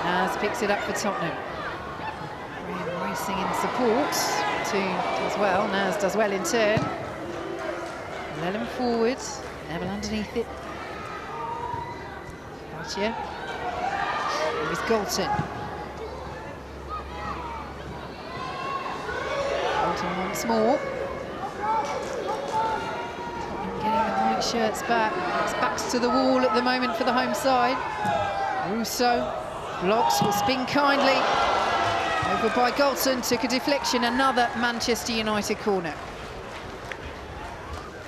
Naz picks it up for Tottenham. Graham racing in support. Toon does well. Naz does well in turn. Zellem forward. Neville underneath it. Gotcha. Here is Galton. Galton once more. Tottenham getting the white shirts back. It's backs to the wall at the moment for the home side. Russo blocks, will spin kindly. Over by Galton, took a deflection, another Manchester United corner.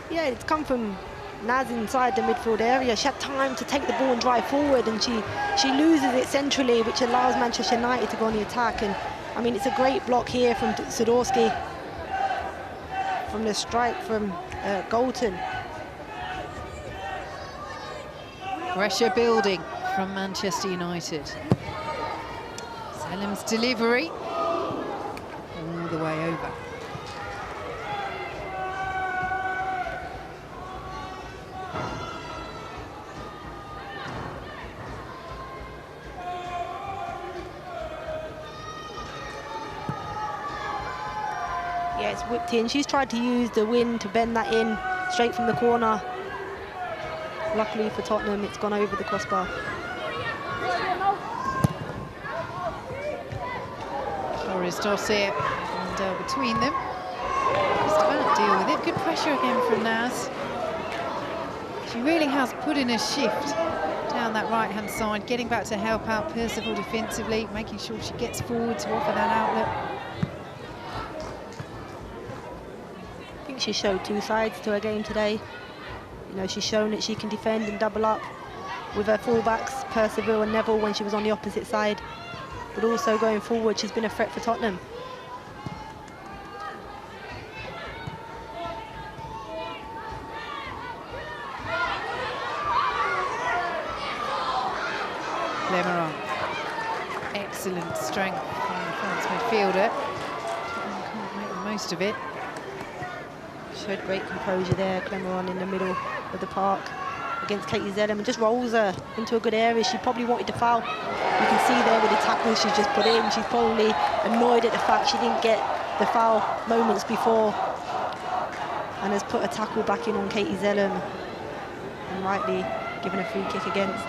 Yeah, it's come from Naz inside the midfield area. She had time to take the ball and drive forward, and she loses it centrally, which allows Manchester United to go on the attack. And I mean, it's a great block here from Zadorsky, from the strike from Galton. Pressure building from Manchester United. Zellem's delivery all the way over. Yeah, it's whipped in. She's tried to use the wind to bend that in straight from the corner. Luckily for Tottenham, it's gone over the crossbar. Torres Dossier and between them. Just about to deal with it. Good pressure again from Naz. She really has put in a shift down that right-hand side, getting back to help out Percival defensively, making sure she gets forward to offer that outlet. I think she showed two sides to her game today. You know, she's shown that she can defend and double up with her fullbacks, Percival and Neville, when she was on the opposite side. But also going forward, she's been a threat for Tottenham. Clemeron. Excellent strength from the France midfielder. Can't make the most of it. Showed great composure there, Clemeron in the middle of the park against Katie Zellum, and just rolls her into a good area. She probably wanted to foul. You can see there with the tackle she's just put in, she's probably annoyed at the fact she didn't get the foul moments before, and has put a tackle back in on Katie Zellum, and rightly given a free kick against.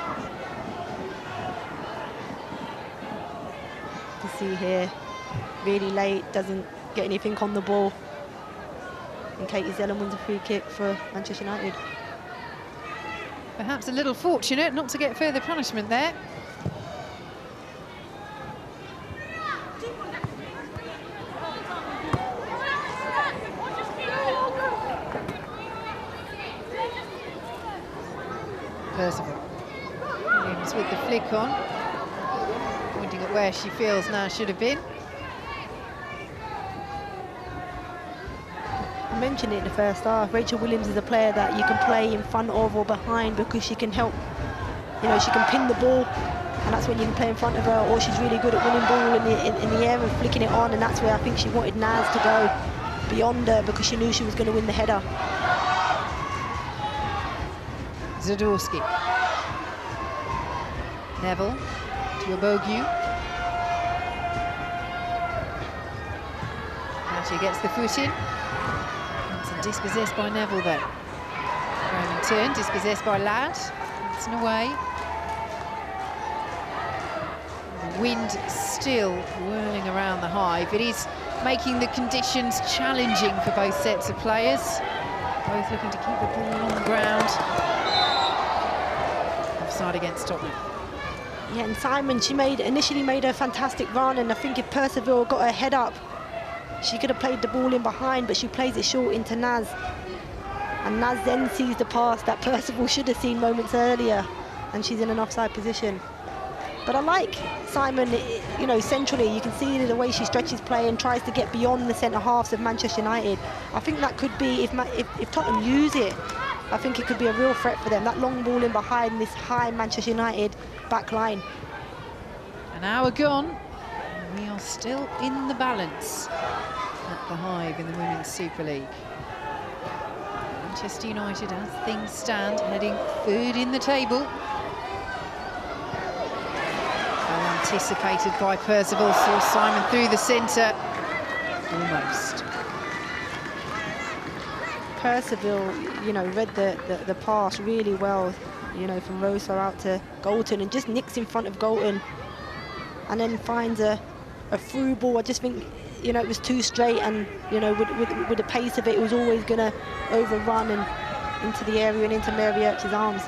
You see here, really late, doesn't get anything on the ball, and Katie Zellum wins a free kick for Manchester United. Perhaps a little fortunate not to get further punishment there. Percival. Williams with the flick on, pointing at where she feels now should have been. I mentioned it in the first half, Rachel Williams is a player that you can play in front of or behind because she can help, you know, she can pin the ball, and that's when you can play in front of her, or she's really good at winning ball in the air and flicking it on, and that's where I think she wanted Naz to go beyond her because she knew she was going to win the header. Zadorsky. Neville to Abogu. And she gets the foot in. Dispossessed by Neville then. Roman turn, dispossessed by Ladd. It's away. The wind still whirling around the Hive. It is making the conditions challenging for both sets of players. Both looking to keep the ball on the ground. Offside against Tottenham. Yeah, and Simon, she initially made a fantastic run, and I think if Percival got her head up, she could have played the ball in behind, but she plays it short into Naz. And Naz then sees the pass that Percival should have seen moments earlier, and she's in an offside position. But I like Simon, you know, centrally. You can see the way she stretches play and tries to get beyond the centre halves of Manchester United. I think that could be, if Tottenham use it, I think it could be a real threat for them. That long ball in behind this high Manchester United back line. An hour gone. We are still in the balance at the Hive in the Women's Super League. Manchester United, as things stand, heading third in the table. Well anticipated by Percival, saw Simon through the centre. Almost. Percival, you know, read the pass really well, you know, from Rosa out to Galton, and just nicks in front of Galton, and then finds a through ball. I just think, you know, it was too straight, and, you know, with the pace of it, it was always going to overrun and into the area and into Mary Earp's arms.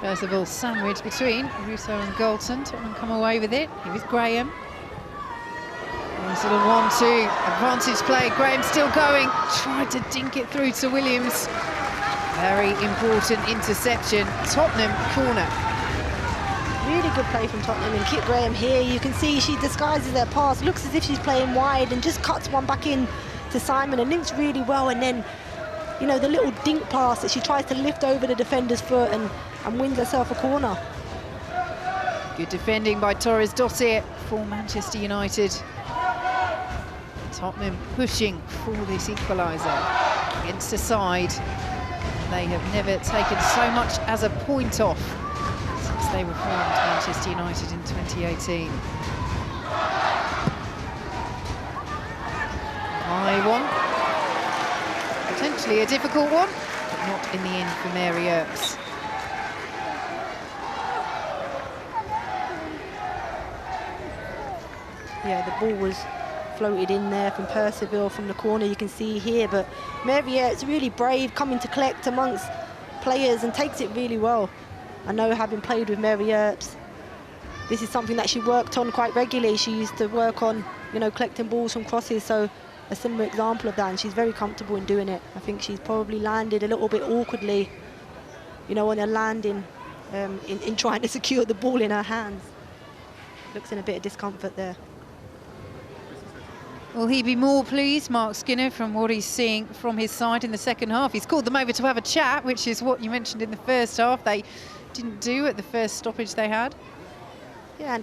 Percival sandwiched between Russo and Galton. Tottenham come away with it. Here is Graham. Nice little 1-2 advantage play. Graham still going. Tried to dink it through to Williams. Very important interception. Tottenham corner. Really good play from Tottenham, and Kit Graham here, you can see she disguises her pass, looks as if she's playing wide, and just cuts one back in to Simon and links really well, and then, you know, the little dink pass that she tries to lift over the defender's foot and wins herself a corner. Good defending by Torres Dottir for Manchester United. Tottenham pushing for this equaliser against the side. They have never taken so much as a point off since they were formed, Manchester United, in 2018. High one. Potentially a difficult one, but not in the end for Mary Earps. Yeah, the ball was floated in there from Percival from the corner, you can see here, but Mary Earps really brave, coming to collect amongst players and takes it really well. I know, having played with Mary Earps, this is something that she worked on quite regularly. She used to work on, you know, collecting balls from crosses, so a similar example of that, and she's very comfortable in doing it. I think she's probably landed a little bit awkwardly, you know, on her landing in trying to secure the ball in her hands. Looks in a bit of discomfort there. Will he be more pleased, Mark Skinner, from what he's seeing from his side in the second half? He's called them over to have a chat, which is what you mentioned in the first half. They didn't do at the first stoppage they had. Yeah,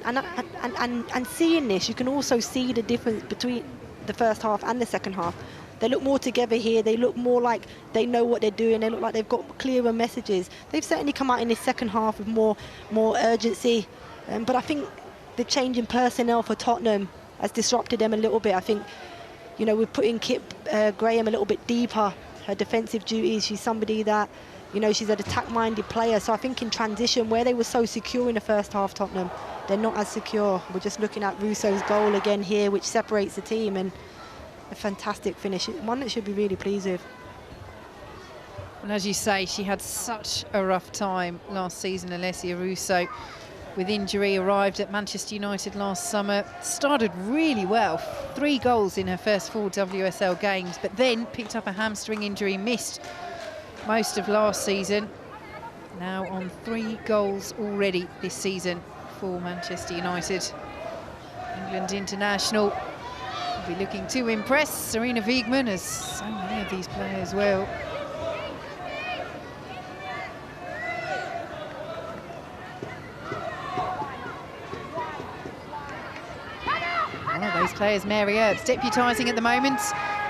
and seeing this, you can also see the difference between the first half and the second half. They look more together here. They look more like they know what they're doing. They look like they've got clearer messages. They've certainly come out in this second half with more urgency. But I think the change in personnel for Tottenham has disrupted them a little bit. I think, you know, we're putting Kit Graham a little bit deeper. Her defensive duties. She's somebody that, you know, she's an attack-minded player. So I think in transition, where they were so secure in the first half, Tottenham, they're not as secure. We're just looking at Russo's goal again here, which separates the team, and a fantastic finish. One that should be really pleased with. Well, as you say, she had such a rough time last season, Alessia Russo. With injury, arrived at Manchester United last summer, started really well, 3 goals in her first 4 WSL games, but then picked up a hamstring injury, missed most of last season. Now on 3 goals already this season for Manchester United. England international will be looking to impress Serena Wiegmann, as so many of these players will. One of those players, Mary Earps, deputising at the moment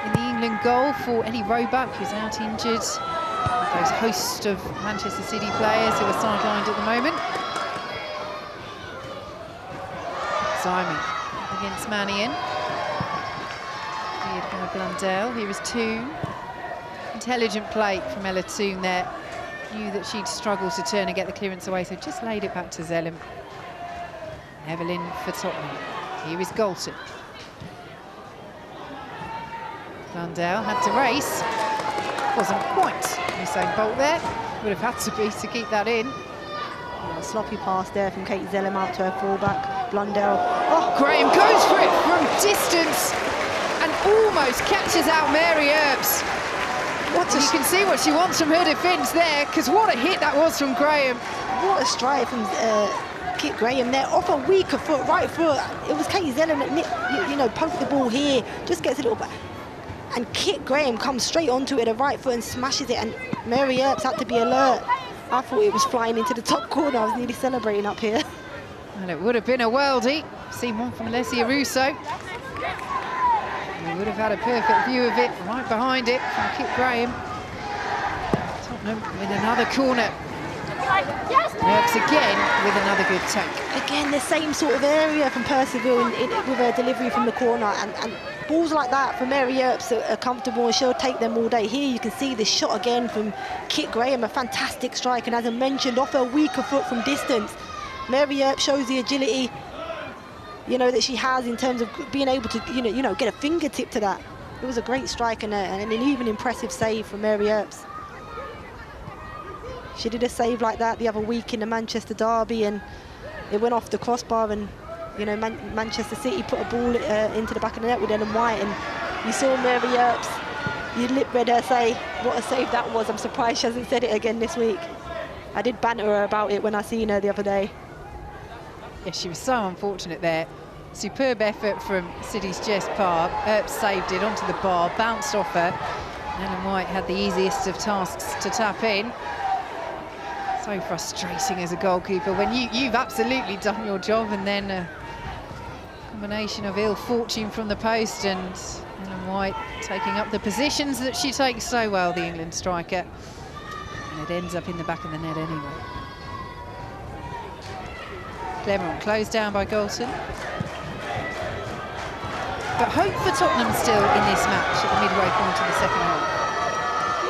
in the England goal for Ellie Roebuck, who's out injured. Those host of Manchester City players who are sidelined at the moment. Simon against Mannion. Cleared by Blundell. Here is Toon. Intelligent play from Ella Toon there. Knew that she'd struggle to turn and get the clearance away, so just laid it back to Zellem. Evelyn for Tottenham. Here is Galton. Blundell had to race. Wasn't quite Usain Bolt there. Would have had to be to keep that in. Yeah, sloppy pass there from Kate Zellem out to her fullback, Blundell. Oh, Graham goes for it from distance and almost catches out Mary Earps. You can see what she wants from her defence there, because what a hit that was from Graham. What a strike from Kit Graham there, off a weaker foot, right foot. It was Kate Zellem that, you know, poked the ball here, just gets a little bit. And Kit Graham comes straight onto it at the right foot and smashes it, and Mary Earps had to be alert. I thought it was flying into the top corner. I was nearly celebrating up here. And it would have been a worldie. Seen one from Alessia Russo. We would have had a perfect view of it right behind it from Kit Graham. Tottenham with another corner. Earps again with another good take. Again, the same sort of area from Percival with her delivery from the corner, and balls like that from Mary Earps are comfortable, and she'll take them all day. Here you can see this shot again from Kit Graham, a fantastic strike, and as I mentioned, off her weaker foot from distance. Mary Earps shows the agility, you know, that she has in terms of being able to, you know, get a fingertip to that. It was a great strike and an even impressive save from Mary Earps. She did a save like that the other week in the Manchester derby, and it went off the crossbar, and you know, Manchester City put a ball into the back of the net with Ellen White, and you saw Mary Earps, you lip read her say what a save that was. I'm surprised she hasn't said it again this week. I did banter her about it when I seen her the other day. Yeah, she was so unfortunate there. Superb effort from City's Jess Parr. Earps saved it onto the bar, bounced off her. Ellen White had the easiest of tasks to tap in. So frustrating as a goalkeeper when you've absolutely done your job, and then a combination of ill fortune from the post and Ellen White taking up the positions that she takes so well, the England striker. And it ends up in the back of the net anyway. Clermont closed down by Galton. But hope for Tottenham still in this match at the midway point of the second half.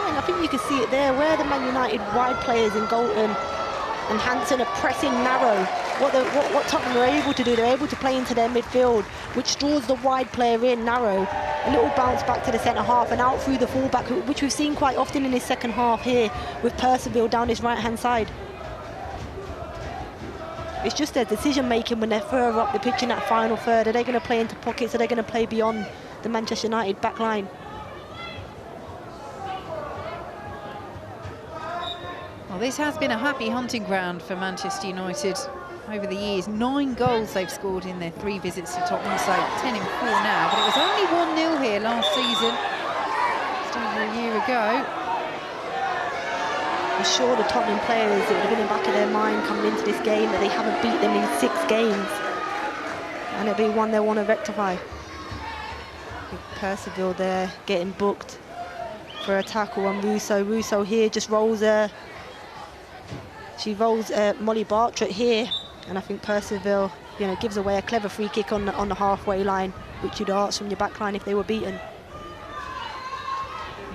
I think you can see it there, where the Man United wide players in Galton and Hansen are pressing narrow. What Tottenham are able to do, they're able to play into their midfield, which draws the wide player in narrow. A little bounce back to the centre half and out through the fullback, which we've seen quite often in this second half here with Percival down his right-hand side. It's just their decision-making when they're further up the pitch in that final third. Are they going to play into pockets? Are they going to play beyond the Manchester United back line? Well, this has been a happy hunting ground for Manchester United over the years. 9 goals they've scored in their 3 visits to Tottenham, so 10 in 4 now. But it was only 1-0 here last season, just over a year ago. I'm sure the Tottenham players, it would have been in the back of their mind coming into this game that they haven't beat them in 6 games. And it'll be one they want to rectify. With Percival there getting booked for a tackle on Russo. Russo here just rolls she rolls Molly Bartlett here, and I think Percival, you know, gives away a clever free kick on the halfway line, which you'd ask from your back line if they were beaten.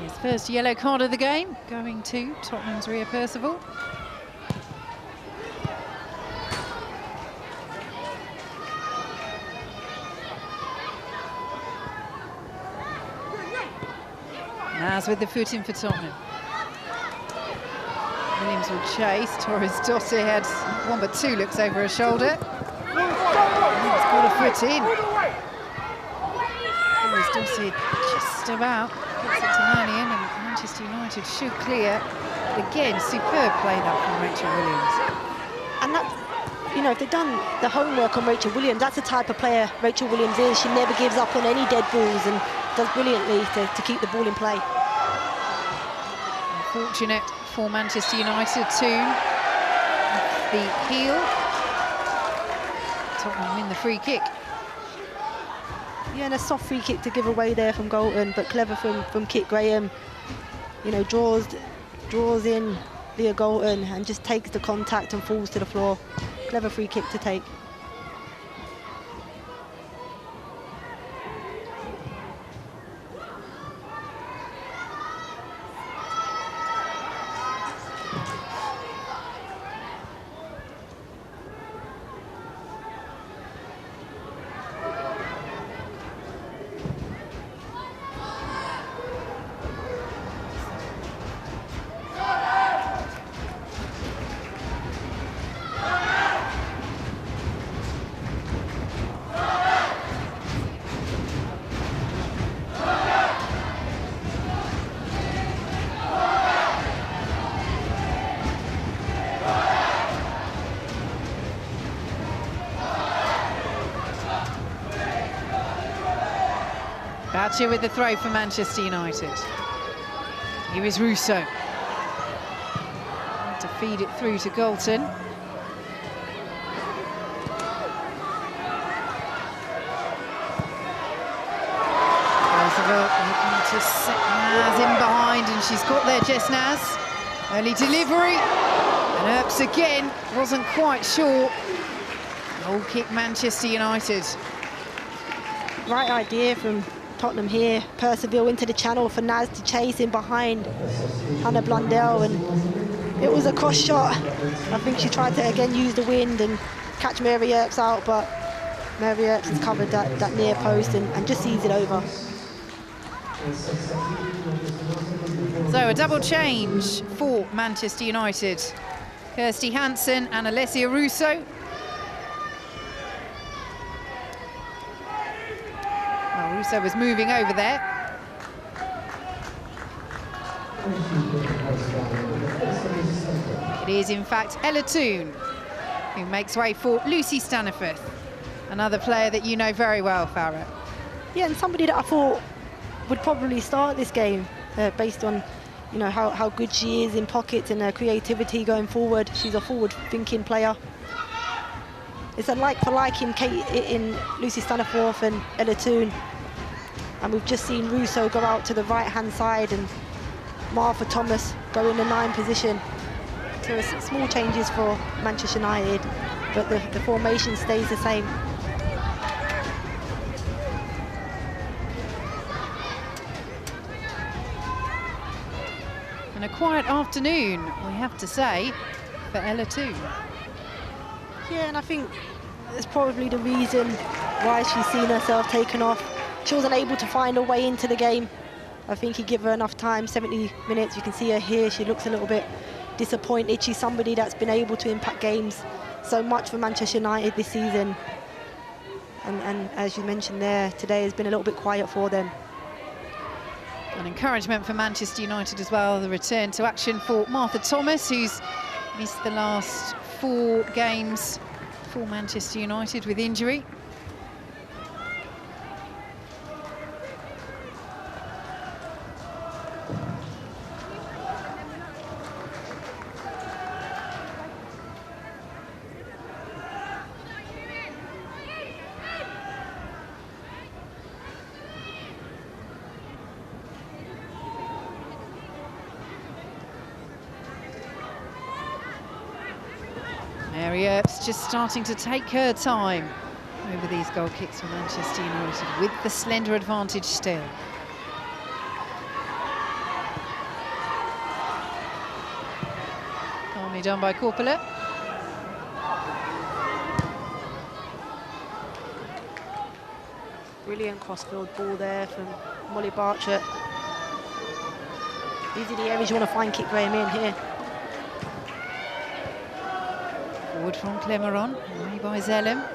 His first yellow card of the game going to Tottenham's Ria Percival. As with the foot in for Tottenham. Williams will chase. Torres Dottir had 1 but 2 looks over her shoulder. He's got a foot in. Torres Dottir just about gets it to Mannion, and Manchester United should clear. But again, superb play that from Rachel Williams. And that, you know, if they've done the homework on Rachel Williams, that's the type of player Rachel Williams is. She never gives up on any dead balls and does brilliantly to keep the ball in play. Unfortunate for Manchester United too. The heel. Tottenham win the free kick. Yeah, and a soft free kick to give away there from Golton, but clever from Kit Graham. You know, draws in Leah Golton and just takes the contact and falls to the floor. Clever free kick to take. Boucher with the throw for Manchester United. Here is Russo. To feed it through to Golton. Roosevelt looking to set Naz in behind, and she's got there, Jess Naz. Early delivery, and Earps again, wasn't quite sure. Goal kick Manchester United. Right idea from Tottenham here. Percival into the channel for Naz to chase in behind Hannah Blundell, and it was a cross shot. I think she tried to again use the wind and catch Mary Earps out, but Mary Earps has covered that near post and just sees it over. So a double change for Manchester United. Kirsty Hansen and Alessia Russo. Well, Russo was moving over there. It is in fact Ella Toon who makes way for Lucy Staniforth, another player that you know very well, Farah. Yeah, and somebody that I thought would probably start this game based on, you know, how good she is in pockets and her creativity going forward. She's a forward-thinking player. It's a like for like in Lucy Staniforth and Ella Toon. And we've just seen Russo go out to the right-hand side and Martha Thomas go in the 9 position. So small changes for Manchester United, but the formation stays the same. And a quiet afternoon, we have to say, for Ella Toon. Yeah, and I think that's probably the reason why she's seen herself taken off. She wasn't able to find her way into the game. I think he gave her enough time, 70 minutes. You can see her here. She looks a little bit disappointed. She's somebody that's been able to impact games so much for Manchester United this season. And as you mentioned there, today has been a little bit quiet for them. An encouragement for Manchester United as well. The return to action for Martha Thomas, who's missed the last 4 games for Manchester United with injury. Mary Earps just starting to take her time over these goal kicks for Manchester United, with the slender advantage still. Calmly done by Corpula. Brilliant cross-field ball there from Molly Barchett. These are the areas you want to find Kit Graham in here. Forward from Clemeron, away by Zellem.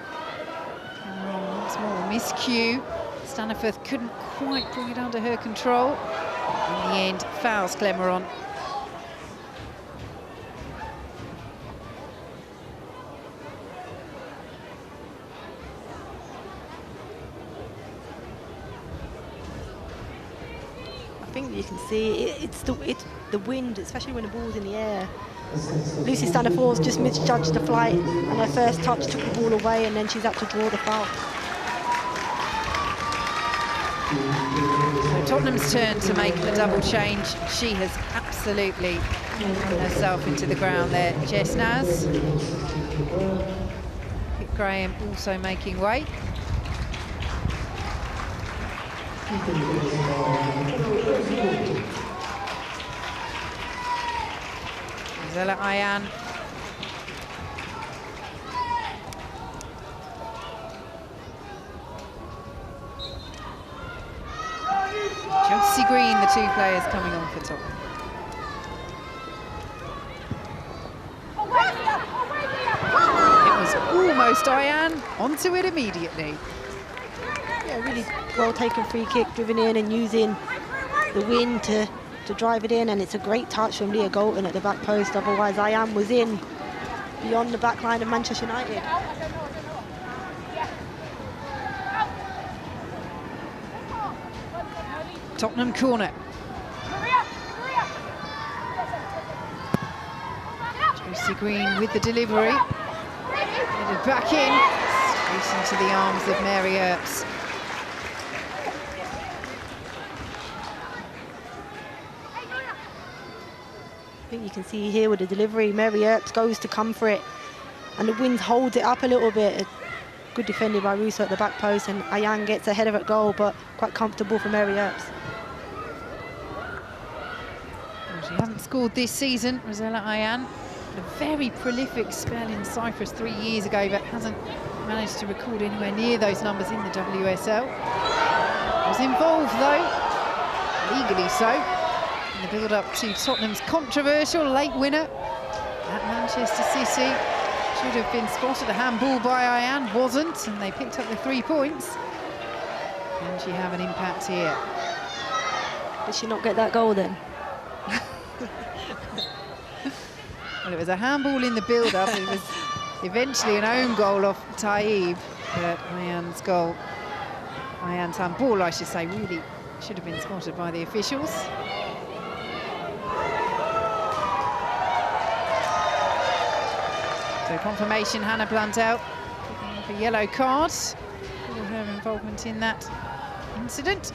Clemeron once more, miscue. Staniforth couldn't quite bring it under her control. In the end, fouls Clemeron. I think you can see it's the wind, especially when the ball's in the air. Lucy Staniforth just misjudged the flight, and her first touch took the ball away, and then she's had to draw the foul. So Tottenham's turn to make the double change. She has absolutely run herself into the ground there. Jess Naz. Kit Graham also making way. Zella Ayan. Josie Green, the two players coming on for Tottenham. It was almost Ayan, onto it immediately. Yeah, really well taken free kick, driven in and using the wind to drive it in, and it's a great touch from Leah Golton at the back post. Otherwise, Ayan was in beyond the back line of Manchester United. Tottenham corner. Josie Green with the delivery. Headed back in, straight into the arms of Mary Earps. I think you can see here with the delivery, Mary Earps goes to come for it, and the wind holds it up a little bit. Good defended by Russo at the back post, and Ayan gets ahead of it goal, but quite comfortable for Mary Earps. Well, she hasn't scored this season, Rosella Ayan. A very prolific spell in Cyprus 3 years ago, but hasn't managed to record anywhere near those numbers in the WSL. Was involved though, legally so, in the build-up to Tottenham's controversial late winner at Manchester City. Should have been spotted, a handball by Ayan, wasn't, and they picked up the 3 points. Can she have an impact here? Did she not get that goal then? Well, it was a handball in the build-up. It was eventually an own goal off Taib, but Ayan's goal, Ayan's handball, I should say, really should have been spotted by the officials. So confirmation, Hannah Blundell picking up a yellow card for her involvement in that incident.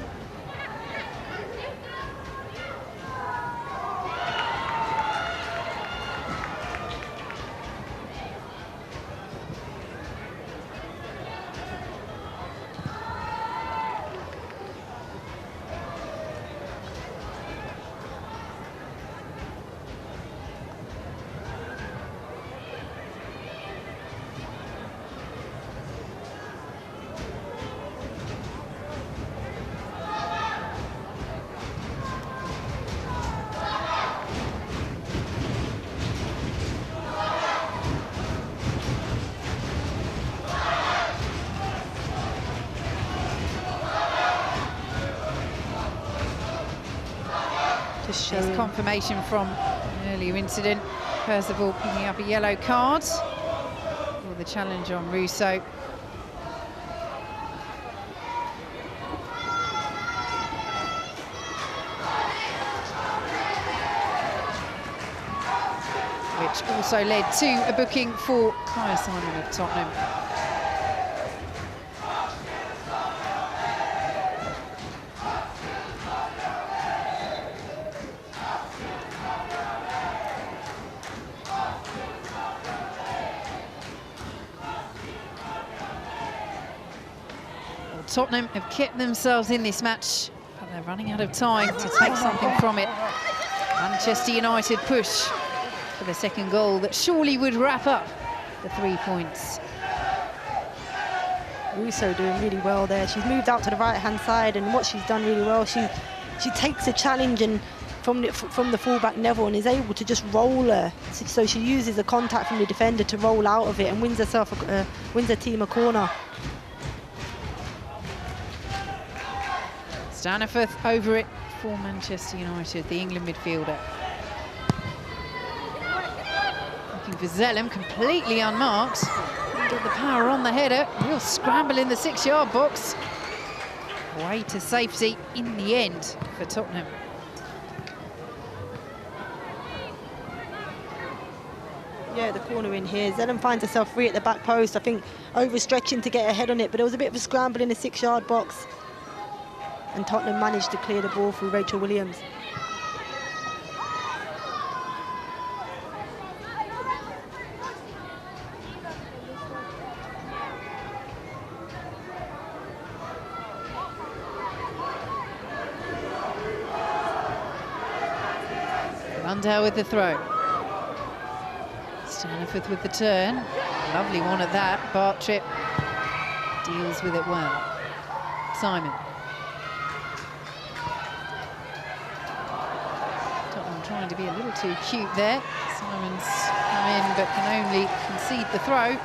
There's confirmation from an earlier incident. Percival picking up a yellow card for the challenge on Russo. Which also led to a booking for Kyah Simon of Tottenham. Well, Tottenham have kept themselves in this match, but they're running out of time to take something from it. Manchester United push for the second goal that surely would wrap up the 3 points. Russo doing really well there. She's moved out to the right-hand side, and what she's done really well, she takes a challenge and from the fullback Neville and is able to just roll her. So she uses a contact from the defender to roll out of it and wins her team a corner. Staniforth over it for Manchester United, the England midfielder. Looking for Zellum, completely unmarked. Did the power on the header. Real scramble in the 6-yard box. Way to safety in the end for Tottenham. Yeah, the corner in here. Zellum finds herself free at the back post. I think overstretching to get her head on it, but there was a bit of a scramble in the 6-yard box. And Tottenham managed to clear the ball through Rachel Williams. Landau with the throw. Staniforth with the turn. Lovely one at that. Bartrip deals with it well. Simon. Tottenham trying to be a little too cute there. Simon's come in but can only concede the throw.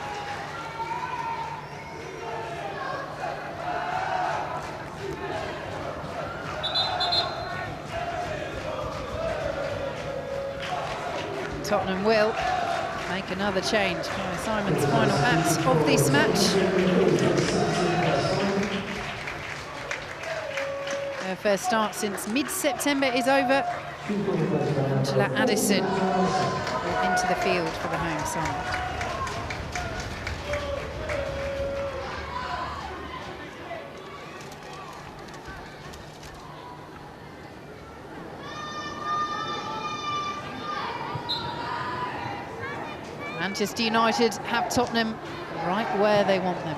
Tottenham will make another change. Kyah Simon's final act of this match. Her first start since mid-September is over. Angela Addison will enter the field for the home side. Manchester United have Tottenham right where they want them.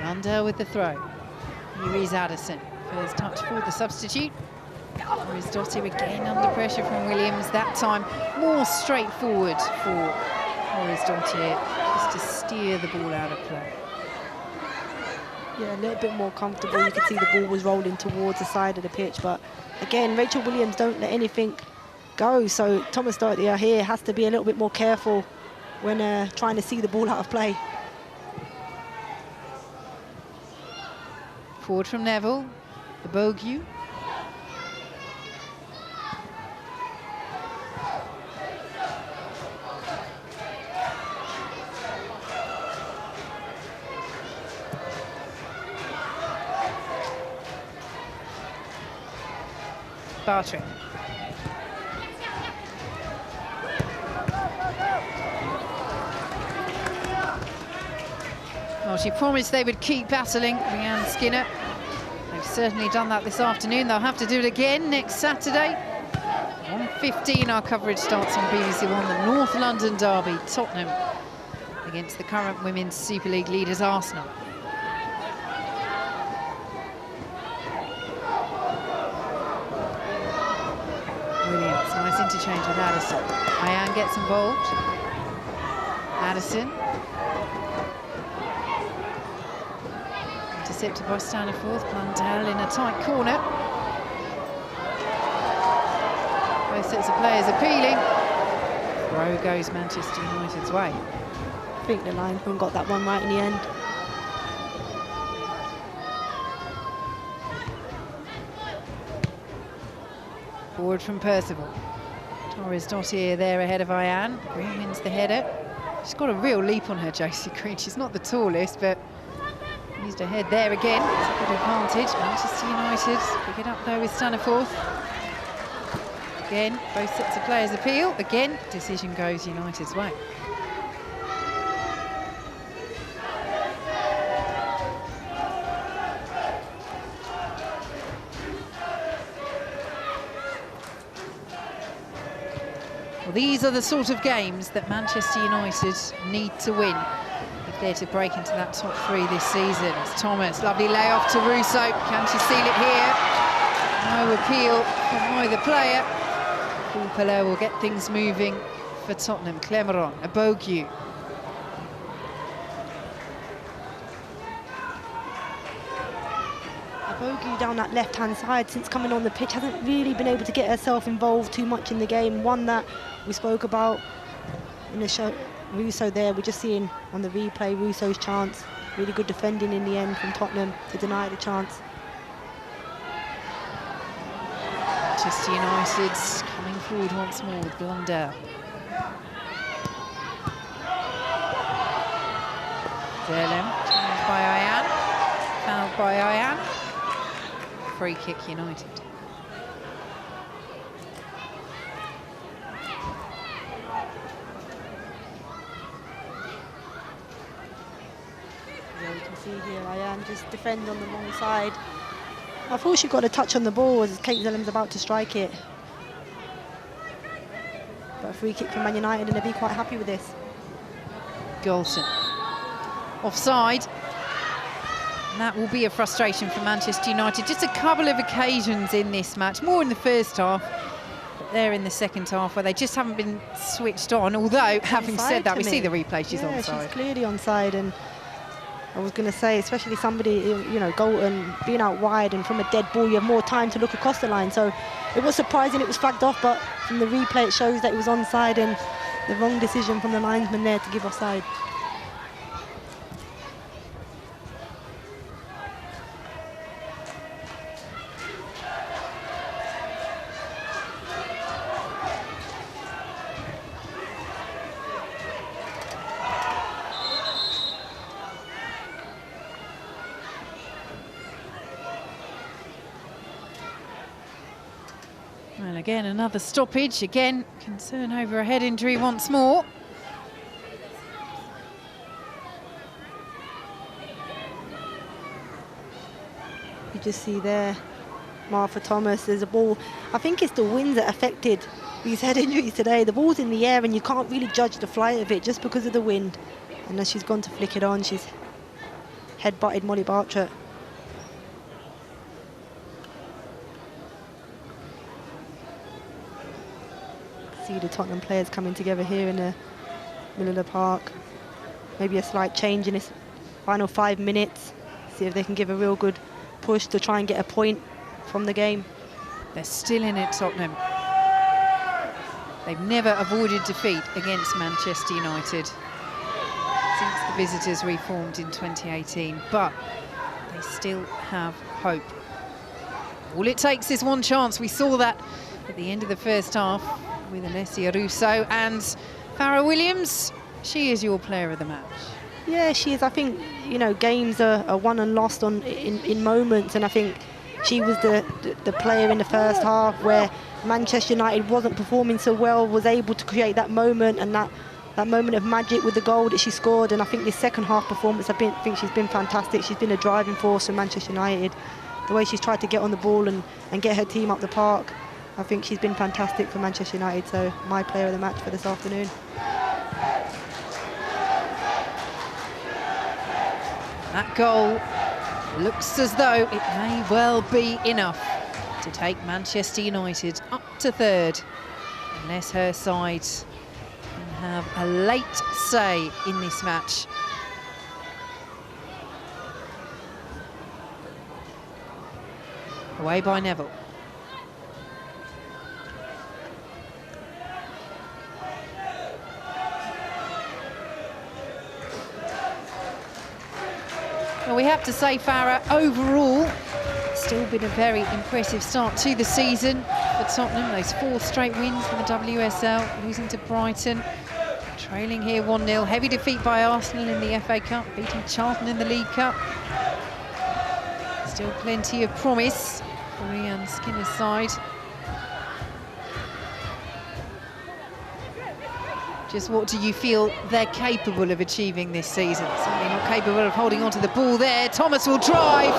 Landau with the throw. Here is Addison. First touch for the substitute. Here is Dottie again under pressure from Williams. That time more straightforward for Horace Dottie, just to steer the ball out of play. Yeah, a little bit more comfortable. You could see the ball was rolling towards the side of the pitch, but again, Rachel Williams don't let anything go. So Thomas Dottie here has to be a little bit more careful when trying to see the ball out of play. Forward from Neville, the Bogue. Bartrip. Well, she promised they would keep battling, Leanne Skinner. They've certainly done that this afternoon. They'll have to do it again next Saturday. 1:15 our coverage starts on BBC One, the North London derby, Tottenham against the current Women's Super League leaders Arsenal. Williams, nice interchange with Addison. Ayan gets involved. Addison. Intercepted by Staniforth. Blundell in a tight corner. Both sets of players appealing. Throw goes Manchester United's way. I think the linesman got that one right in the end. Forward from Percival. Torres Dottier there ahead of Ayan. Green wins the header. She's got a real leap on her, Josie Green. She's not the tallest, but used her head there again. It's a good advantage. Manchester United pick it up though with Staniforth. Again, both sets of players appeal. Again, decision goes United's way. Well, these are the sort of games that Manchester United need to win if they're to break into that top 3 this season. It's Thomas, lovely layoff to Russo. Can she seal it here? No appeal from either player. Poupela will get things moving for Tottenham. Clemeron, Abogu. Abogu down that left-hand side, since coming on the pitch, hasn't really been able to get herself involved too much in the game. One that we spoke about in the show, Russo there, we're just seeing on the replay Russo's chance. Really good defending in the end from Tottenham to deny the chance. Manchester United coming forward once more with Blundell. Zerlem, challenged by Ayan, fouled by Ayan. Free kick United. Yeah, you can see here Ayan just defend on the wrong side. I thought she got a touch on the ball as Kate Zellem's about to strike it. But a free kick from Man United and they'll be quite happy with this. Golson. Offside. And that will be a frustration for Manchester United. Just a couple of occasions in this match, more in the first half, but there in the second half where they just haven't been switched on. Although, having said that, we see the replay, she's onside. She's clearly onside, and I was going to say, especially somebody, you know, Golden being out wide and from a dead ball, you have more time to look across the line. So it was surprising it was flagged off, but from the replay it shows that it was onside and the wrong decision from the linesman there to give offside. Well, again, another stoppage. Again, concern over a head injury once more. You just see there, Martha Thomas, there's a ball. I think it's the winds that affected these head injuries today. The ball's in the air and you can't really judge the flight of it just because of the wind. And as she's gone to flick it on, she's head-butted Molly Bartrett. See the Tottenham players coming together here in the middle of the park. Maybe a slight change in this final 5 minutes. See if they can give a real good push to try and get a point from the game. They're still in it, Tottenham. They've never avoided defeat against Manchester United since the visitors reformed in 2018, but they still have hope. All it takes is one chance. We saw that at the end of the first half with Alessia Russo, and Farrah Williams, she is your player of the match. Yeah, she is. I think, you know, games are won and lost in moments, and I think she was the player in the first half where Manchester United wasn't performing so well, was able to create that moment and that moment of magic with the goal that she scored. And I think this second half performance, I think she's been fantastic. She's been a driving force for Manchester United. The way she's tried to get on the ball and get her team up the park, I think she's been fantastic for Manchester United. So my player of the match for this afternoon. That goal looks as though it may well be enough to take Manchester United up to third, unless her side can have a late say in this match. Away by Neville. Well, we have to say, Farrah, overall, still been a very impressive start to the season. for Tottenham. Those 4 straight wins for the WSL, losing to Brighton. Trailing here 1-0. Heavy defeat by Arsenal in the FA Cup, beating Charlton in the League Cup. Still plenty of promise for Rhian Skinner's side. Just what do you feel they're capable of achieving this season? Certainly not capable of holding on to the ball there. Thomas will drive.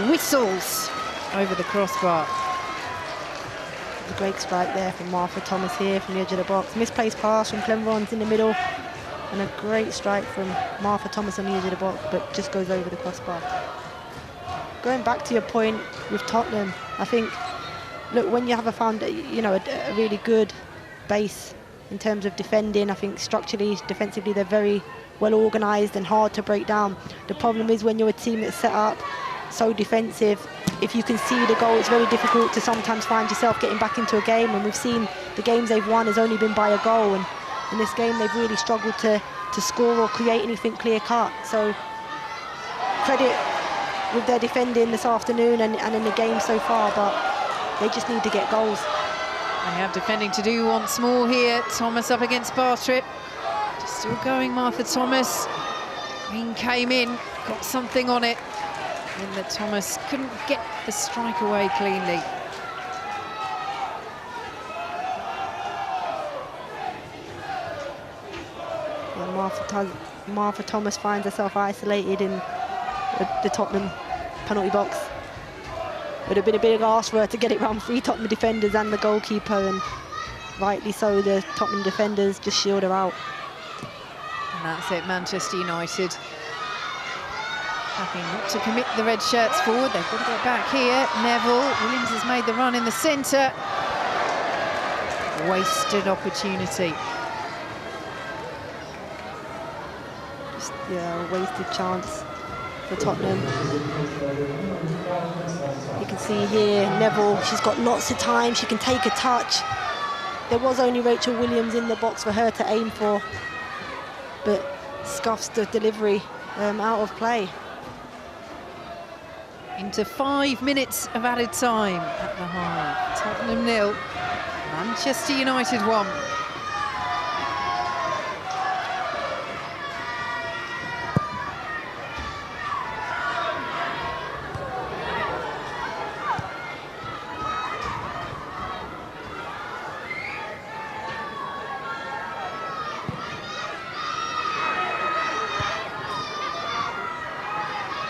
Whistles over the crossbar. A great strike there from Martha Thomas here from the edge of the box. Misplaced pass from Clemron's in the middle. And a great strike from Martha Thomas on the edge of the box, but just goes over the crossbar. Going back to your point with Tottenham, I think, look, when you have a really good base in terms of defending, I think structurally, defensively, they're very well organised and hard to break down. The problem is when you're a team that's set up so defensive, if you concede a goal, it's very difficult to sometimes find yourself getting back into a game. And we've seen the games they've won has only been by a goal, and in this game they've really struggled to score or create anything clear cut. So credit with their defending this afternoon and in the game so far, but they just need to get goals. They have defending to do once more here. Thomas up against Bartrip. Just still going, Martha Thomas. Green came in, got something on it, and that Thomas couldn't get the strike away cleanly. Yeah, Martha Thomas finds herself isolated in the Tottenham penalty box. Would have been a big ask for her to get it round 3 Tottenham defenders and the goalkeeper, and rightly so, the Tottenham defenders just shield her out. And that's it, Manchester United happy not to commit the red shirts forward. They've got to get back here. Neville, Williams has made the run in the centre. Wasted opportunity. Just, yeah, a wasted chance for Tottenham. You can see here, Neville, she's got lots of time, she can take a touch. There was only Rachel Williams in the box for her to aim for, but scuffs the delivery out of play. Into 5 minutes of added time at the Hive. Tottenham 0, Manchester United 1.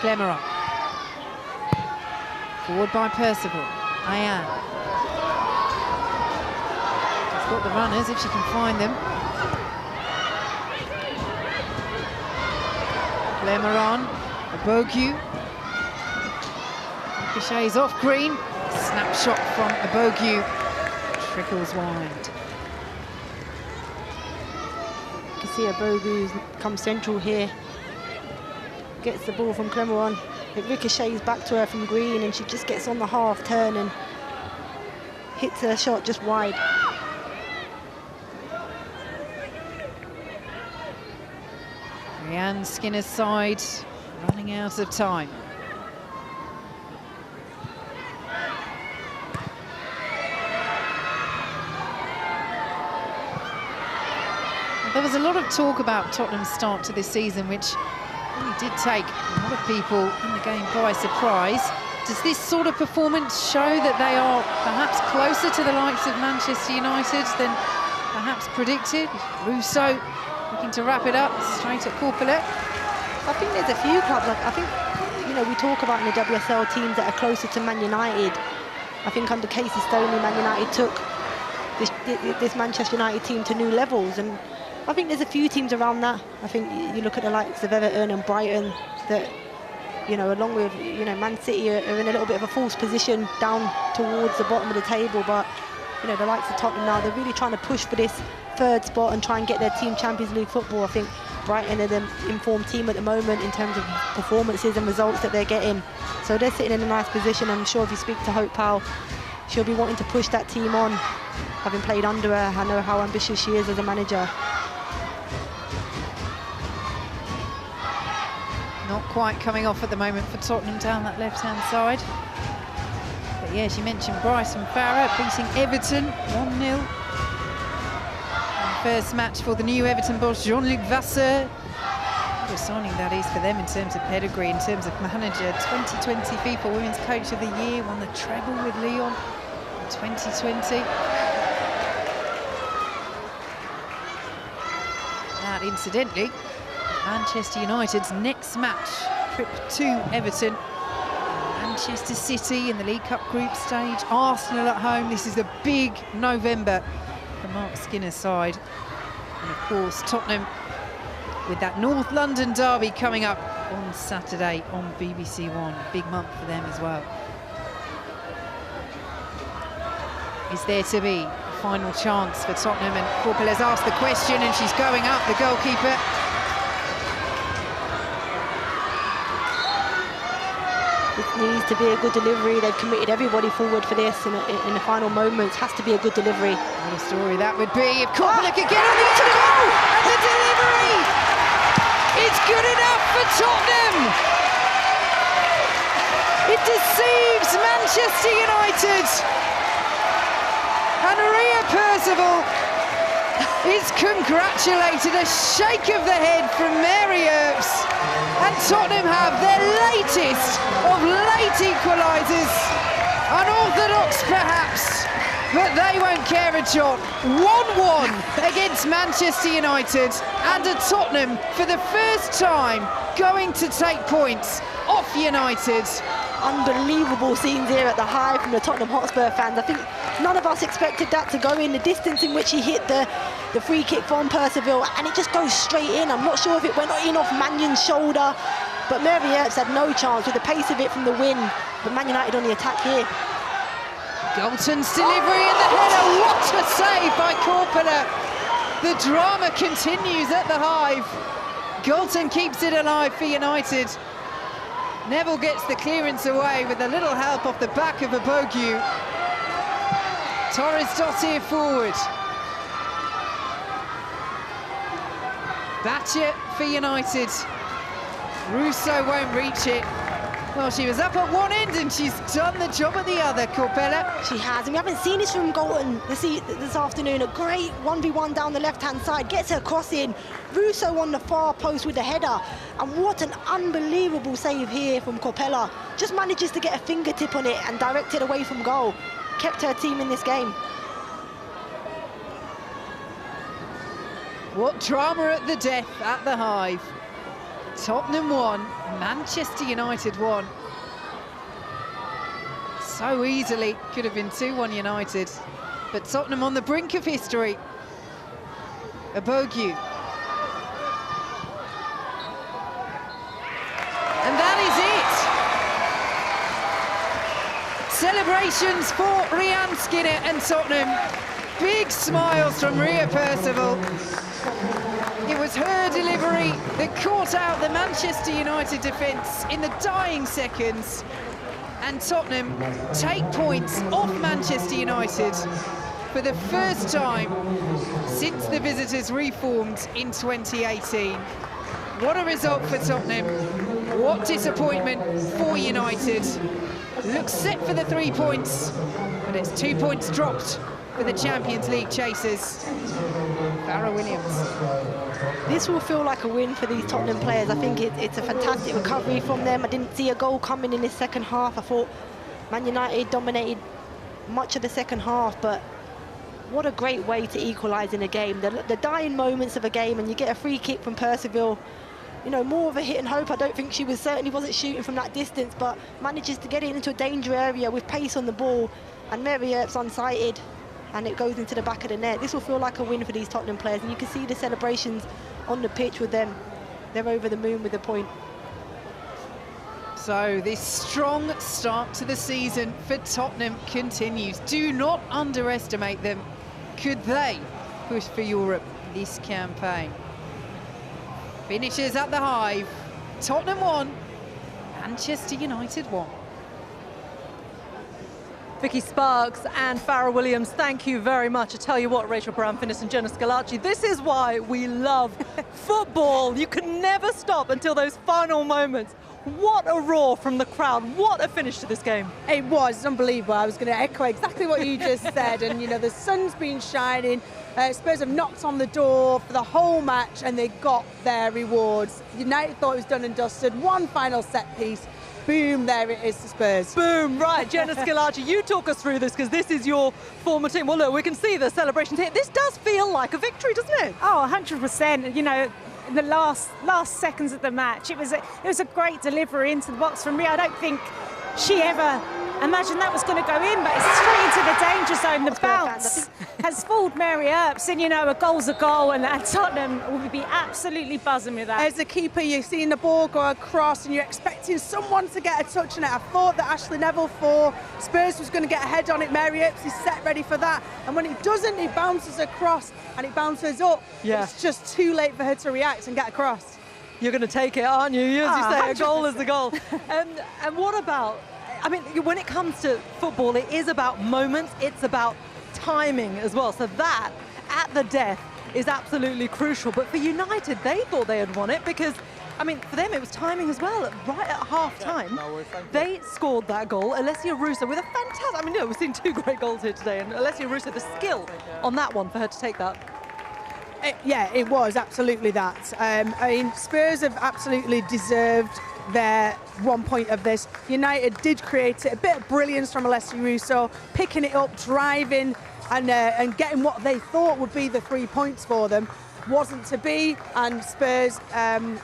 Clemeron. Forward by Percival. Ayan. She's got the runners if she can find them. Clemeron. Abogu. Ricochets off Green. Snapshot from Abogu. Trickles wide. You can see Abogu's come central here. Gets the ball from Clemeron. It ricochets back to her from Green, and she just gets on the half turn and hits her shot just wide. Rhian Skinner's side running out of time. There was a lot of talk about Tottenham's start to this season, which really did take a lot of people in the game by surprise. Does this sort of performance show that they are perhaps closer to the likes of Manchester United than perhaps predicted? Russo looking to wrap it up straight at Corpulette. I think there's a few clubs, like, I think, you know, we talk about in the WSL teams that are closer to Man United. I think under Casey Stoney, Man United took this Manchester United team to new levels, and I think there's a few teams around that. I think you look at the likes of Everton and Brighton that, you know, along with, you know, Man City are in a little bit of a false position down towards the bottom of the table, but, you know, the likes of Tottenham now, they're really trying to push for this 3rd spot and try and get their team Champions League football. I think Brighton are the informed team at the moment in terms of performances and results that they're getting. So they're sitting in a nice position. I'm sure if you speak to Hope Powell, she'll be wanting to push that team on. Having played under her, I know how ambitious she is as a manager. Not quite coming off at the moment for Tottenham down that left-hand side. But yeah, she mentioned Bryson Farah beating Everton 1-0. First match for the new Everton boss, Jean-Luc Vasseur. What a signing that is for them in terms of pedigree, in terms of manager. 2020 FIFA Women's Coach of the Year, won the treble with Lyon in 2020. That, incidentally, Manchester United's next match, trip to Everton. Manchester City in the League Cup group stage, Arsenal at home. This is a big November for Mark Skinner's side. And of course, Tottenham with that North London derby coming up on Saturday on BBC One. Big month for them as well. Is there to be a final chance for Tottenham? And Corpele's asked the question and she's going up, the goalkeeper. It needs to be a good delivery. They've committed everybody forward for this in the final moments. Has to be a good delivery. What a story that would be if Corpele could get on the goal! And the delivery! It's good enough for Tottenham! It deceives Manchester United! And Ria Percival is congratulated. A shake of the head from Mary Earps. And Tottenham have their latest of late equalisers. Unorthodox perhaps, but they won't care a jot. 1-1 against Manchester United, and a Tottenham for the first time going to take points off United. Unbelievable scenes here at the Hive from the Tottenham Hotspur fans. I think none of us expected that to go in. The distance in which he hit the free kick from Percival, and it just goes straight in. I'm not sure if it went in off Mannion's shoulder, but Mary Earps had no chance with the pace of it from the win. But Man United on the attack here. Galton's delivery and the header. What a save by Corpele. The drama continues at the Hive. Galton keeps it alive for United. Neville gets the clearance away with a little help off the back of a Bogu. Torres Dottir forward. Batcher for United. Russo won't reach it. Well, she was up at one end and she's done the job at the other, Corpele. She has, and we haven't seen this from Galton this afternoon. A great 1v1 down the left-hand side, gets her cross in. Russo on the far post with the header. And what an unbelievable save here from Corpele. Just manages to get a fingertip on it and direct it away from goal. Kept her team in this game. What drama at the death at the Hive. Tottenham won, Manchester United won. So easily, could have been 2-1 United. But Tottenham on the brink of history. A Bogu. And that is it. Celebrations for Rhian Skinner and Tottenham. Big smiles from Ria Percival. It was her delivery that caught out the Manchester United defence in the dying seconds. And Tottenham take points off Manchester United for the first time since the visitors reformed in 2018. What a result for Tottenham. What disappointment for United. Looks set for the 3 points, but it's 2 points dropped for the Champions League chasers. Farah Williams. This will feel like a win for these Tottenham players. I think it's a fantastic recovery from them. I didn't see a goal coming in this second half. I thought Man United dominated much of the second half, but what a great way to equalise in a game. The dying moments of a game, and you get a free kick from Percival. You know, more of a hit and hope. I don't think she certainly wasn't shooting from that distance, but manages to get it into a danger area with pace on the ball, and Mary Earps unsighted, and it goes into the back of the net. This will feel like a win for these Tottenham players, and you can see the celebrations on the pitch with them. They're over the moon with the point. So this strong start to the season for Tottenham continues. Do not underestimate them. Could they push for Europe this campaign? Finishes at the Hive. Tottenham won, Manchester United won. Vicky Sparks and Farrah Williams, thank you very much. I tell you what, Rachel Brown-Finnis and Jenna Scalacci, this is why we love football. You can never stop until those final moments. What a roar from the crowd. What a finish to this game. It was unbelievable. I was going to echo exactly what you just said. And, you know, the sun's been shining. Spurs have knocked on the door for the whole match and they got their rewards. United thought it was done and dusted. One final set piece. Boom, there it is to Spurs. Boom, right. Jenna Scalacci, you talk us through this because this is your former team. Well, look, we can see the celebrations here. This does feel like a victory, doesn't it? Oh, 100%. You know, in the last seconds of the match, it was a great delivery into the box from Ria. I don't think she ever imagined that was going to go in, but it's straight into the danger zone. The bounce has fooled Mary Earps, and you know, a goal's a goal, and Tottenham will be absolutely buzzing with that. As a keeper, you're seeing the ball go across and you're expecting someone to get a touch on it. I thought that Ashley Neville for Spurs was going to get a head on it. Mary Earps is set ready for that, and when it doesn't, it bounces across and it bounces up. Yeah. It's just too late for her to react and get across. You're going to take it, aren't you? As you say, 100%. A goal is a goal. And what about, I mean, when it comes to football, it is about moments, it's about timing as well. So that, at the death, is absolutely crucial. But for United, they thought they had won it because, I mean, for them, it was timing as well. Right at half-time, they scored that goal. Alessia Russo with a fantastic, I mean, no, we've seen two great goals here today, and Alessia Russo, the skill on that one for her to take that. Yeah, it was absolutely that. I mean, Spurs have absolutely deserved their 1 point of this. United did create it, a bit of brilliance from Alessia Russo, picking it up, driving, and getting what they thought would be the 3 points for them. Wasn't to be, and Spurs come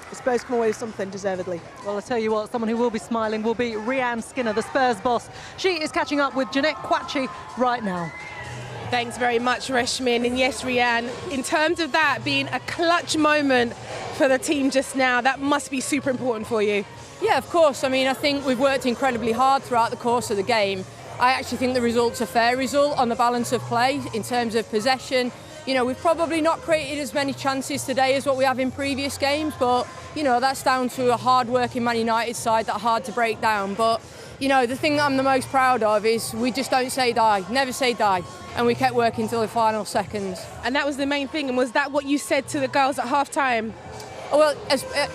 away with something deservedly. Well, I'll tell you what, someone who will be smiling will be Rhiann Skinner, the Spurs boss. She is catching up with Jeanette Quachi right now. Thanks very much, Reshmin. And yes, Rhiann, in terms of that being a clutch moment for the team just now, that must be super important for you. Yeah, of course. I mean, I think we've worked incredibly hard throughout the course of the game. I actually think the result's a fair result on the balance of play in terms of possession. You know, we've probably not created as many chances today as what we have in previous games, but, you know, that's down to a hard-working Man United side that are hard to break down. But, you know, the thing that I'm the most proud of is we just don't say die, never say die. And we kept working till the final seconds. And that was the main thing. And was that what you said to the girls at half-time? Well,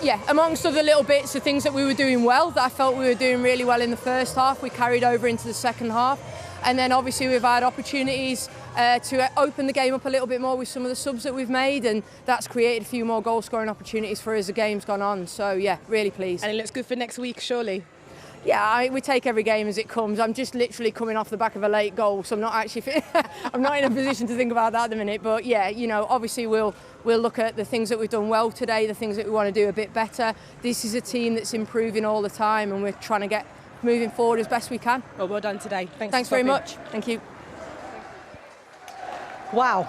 yeah, amongst other little bits of things that we were doing well, that I felt we were doing really well in the first half, we carried over into the second half. And then obviously we've had opportunities to open the game up a little bit more with some of the subs that we've made, and that's created a few more goal-scoring opportunities for us as the game's gone on. So, yeah, really pleased. And it looks good for next week, surely? Yeah, we take every game as it comes. I'm just literally coming off the back of a late goal, so I'm not actually I'm not in a position to think about that at the minute. But yeah, you know, obviously we'll look at the things that we've done well today, the things that we want to do a bit better. This is a team that's improving all the time, and we're trying to get moving forward as best we can. Well done today. Thanks very much. Thank you. Wow.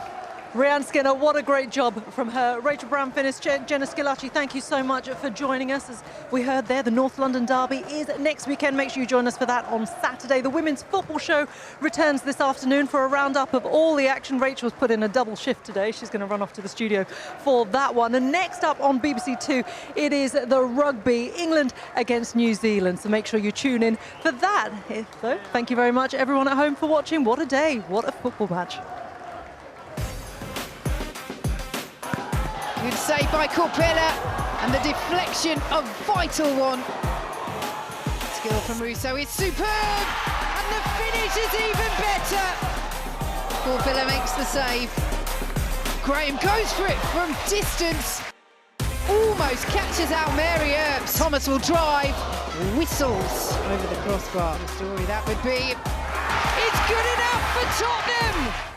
Rhiann Skinner, what a great job from her. Rachel Brown-Finnis, Jenna Scalacci, thank you so much for joining us. As we heard there, the North London Derby is next weekend. Make sure you join us for that on Saturday. The Women's Football Show returns this afternoon for a roundup of all the action. Rachel's put in a double shift today. She's going to run off to the studio for that one. And next up on BBC Two, it is the rugby, England against New Zealand. So make sure you tune in for that. So thank you very much, everyone at home, for watching. What a day. What a football match. Good save by Corpella, and the deflection, a vital one. Skill from Russo is superb, and the finish is even better. Corpella makes the save. Graham goes for it from distance. Almost catches out Mary Earps. Thomas will drive, whistles over the crossbar. The story that would be, it's good enough for Tottenham.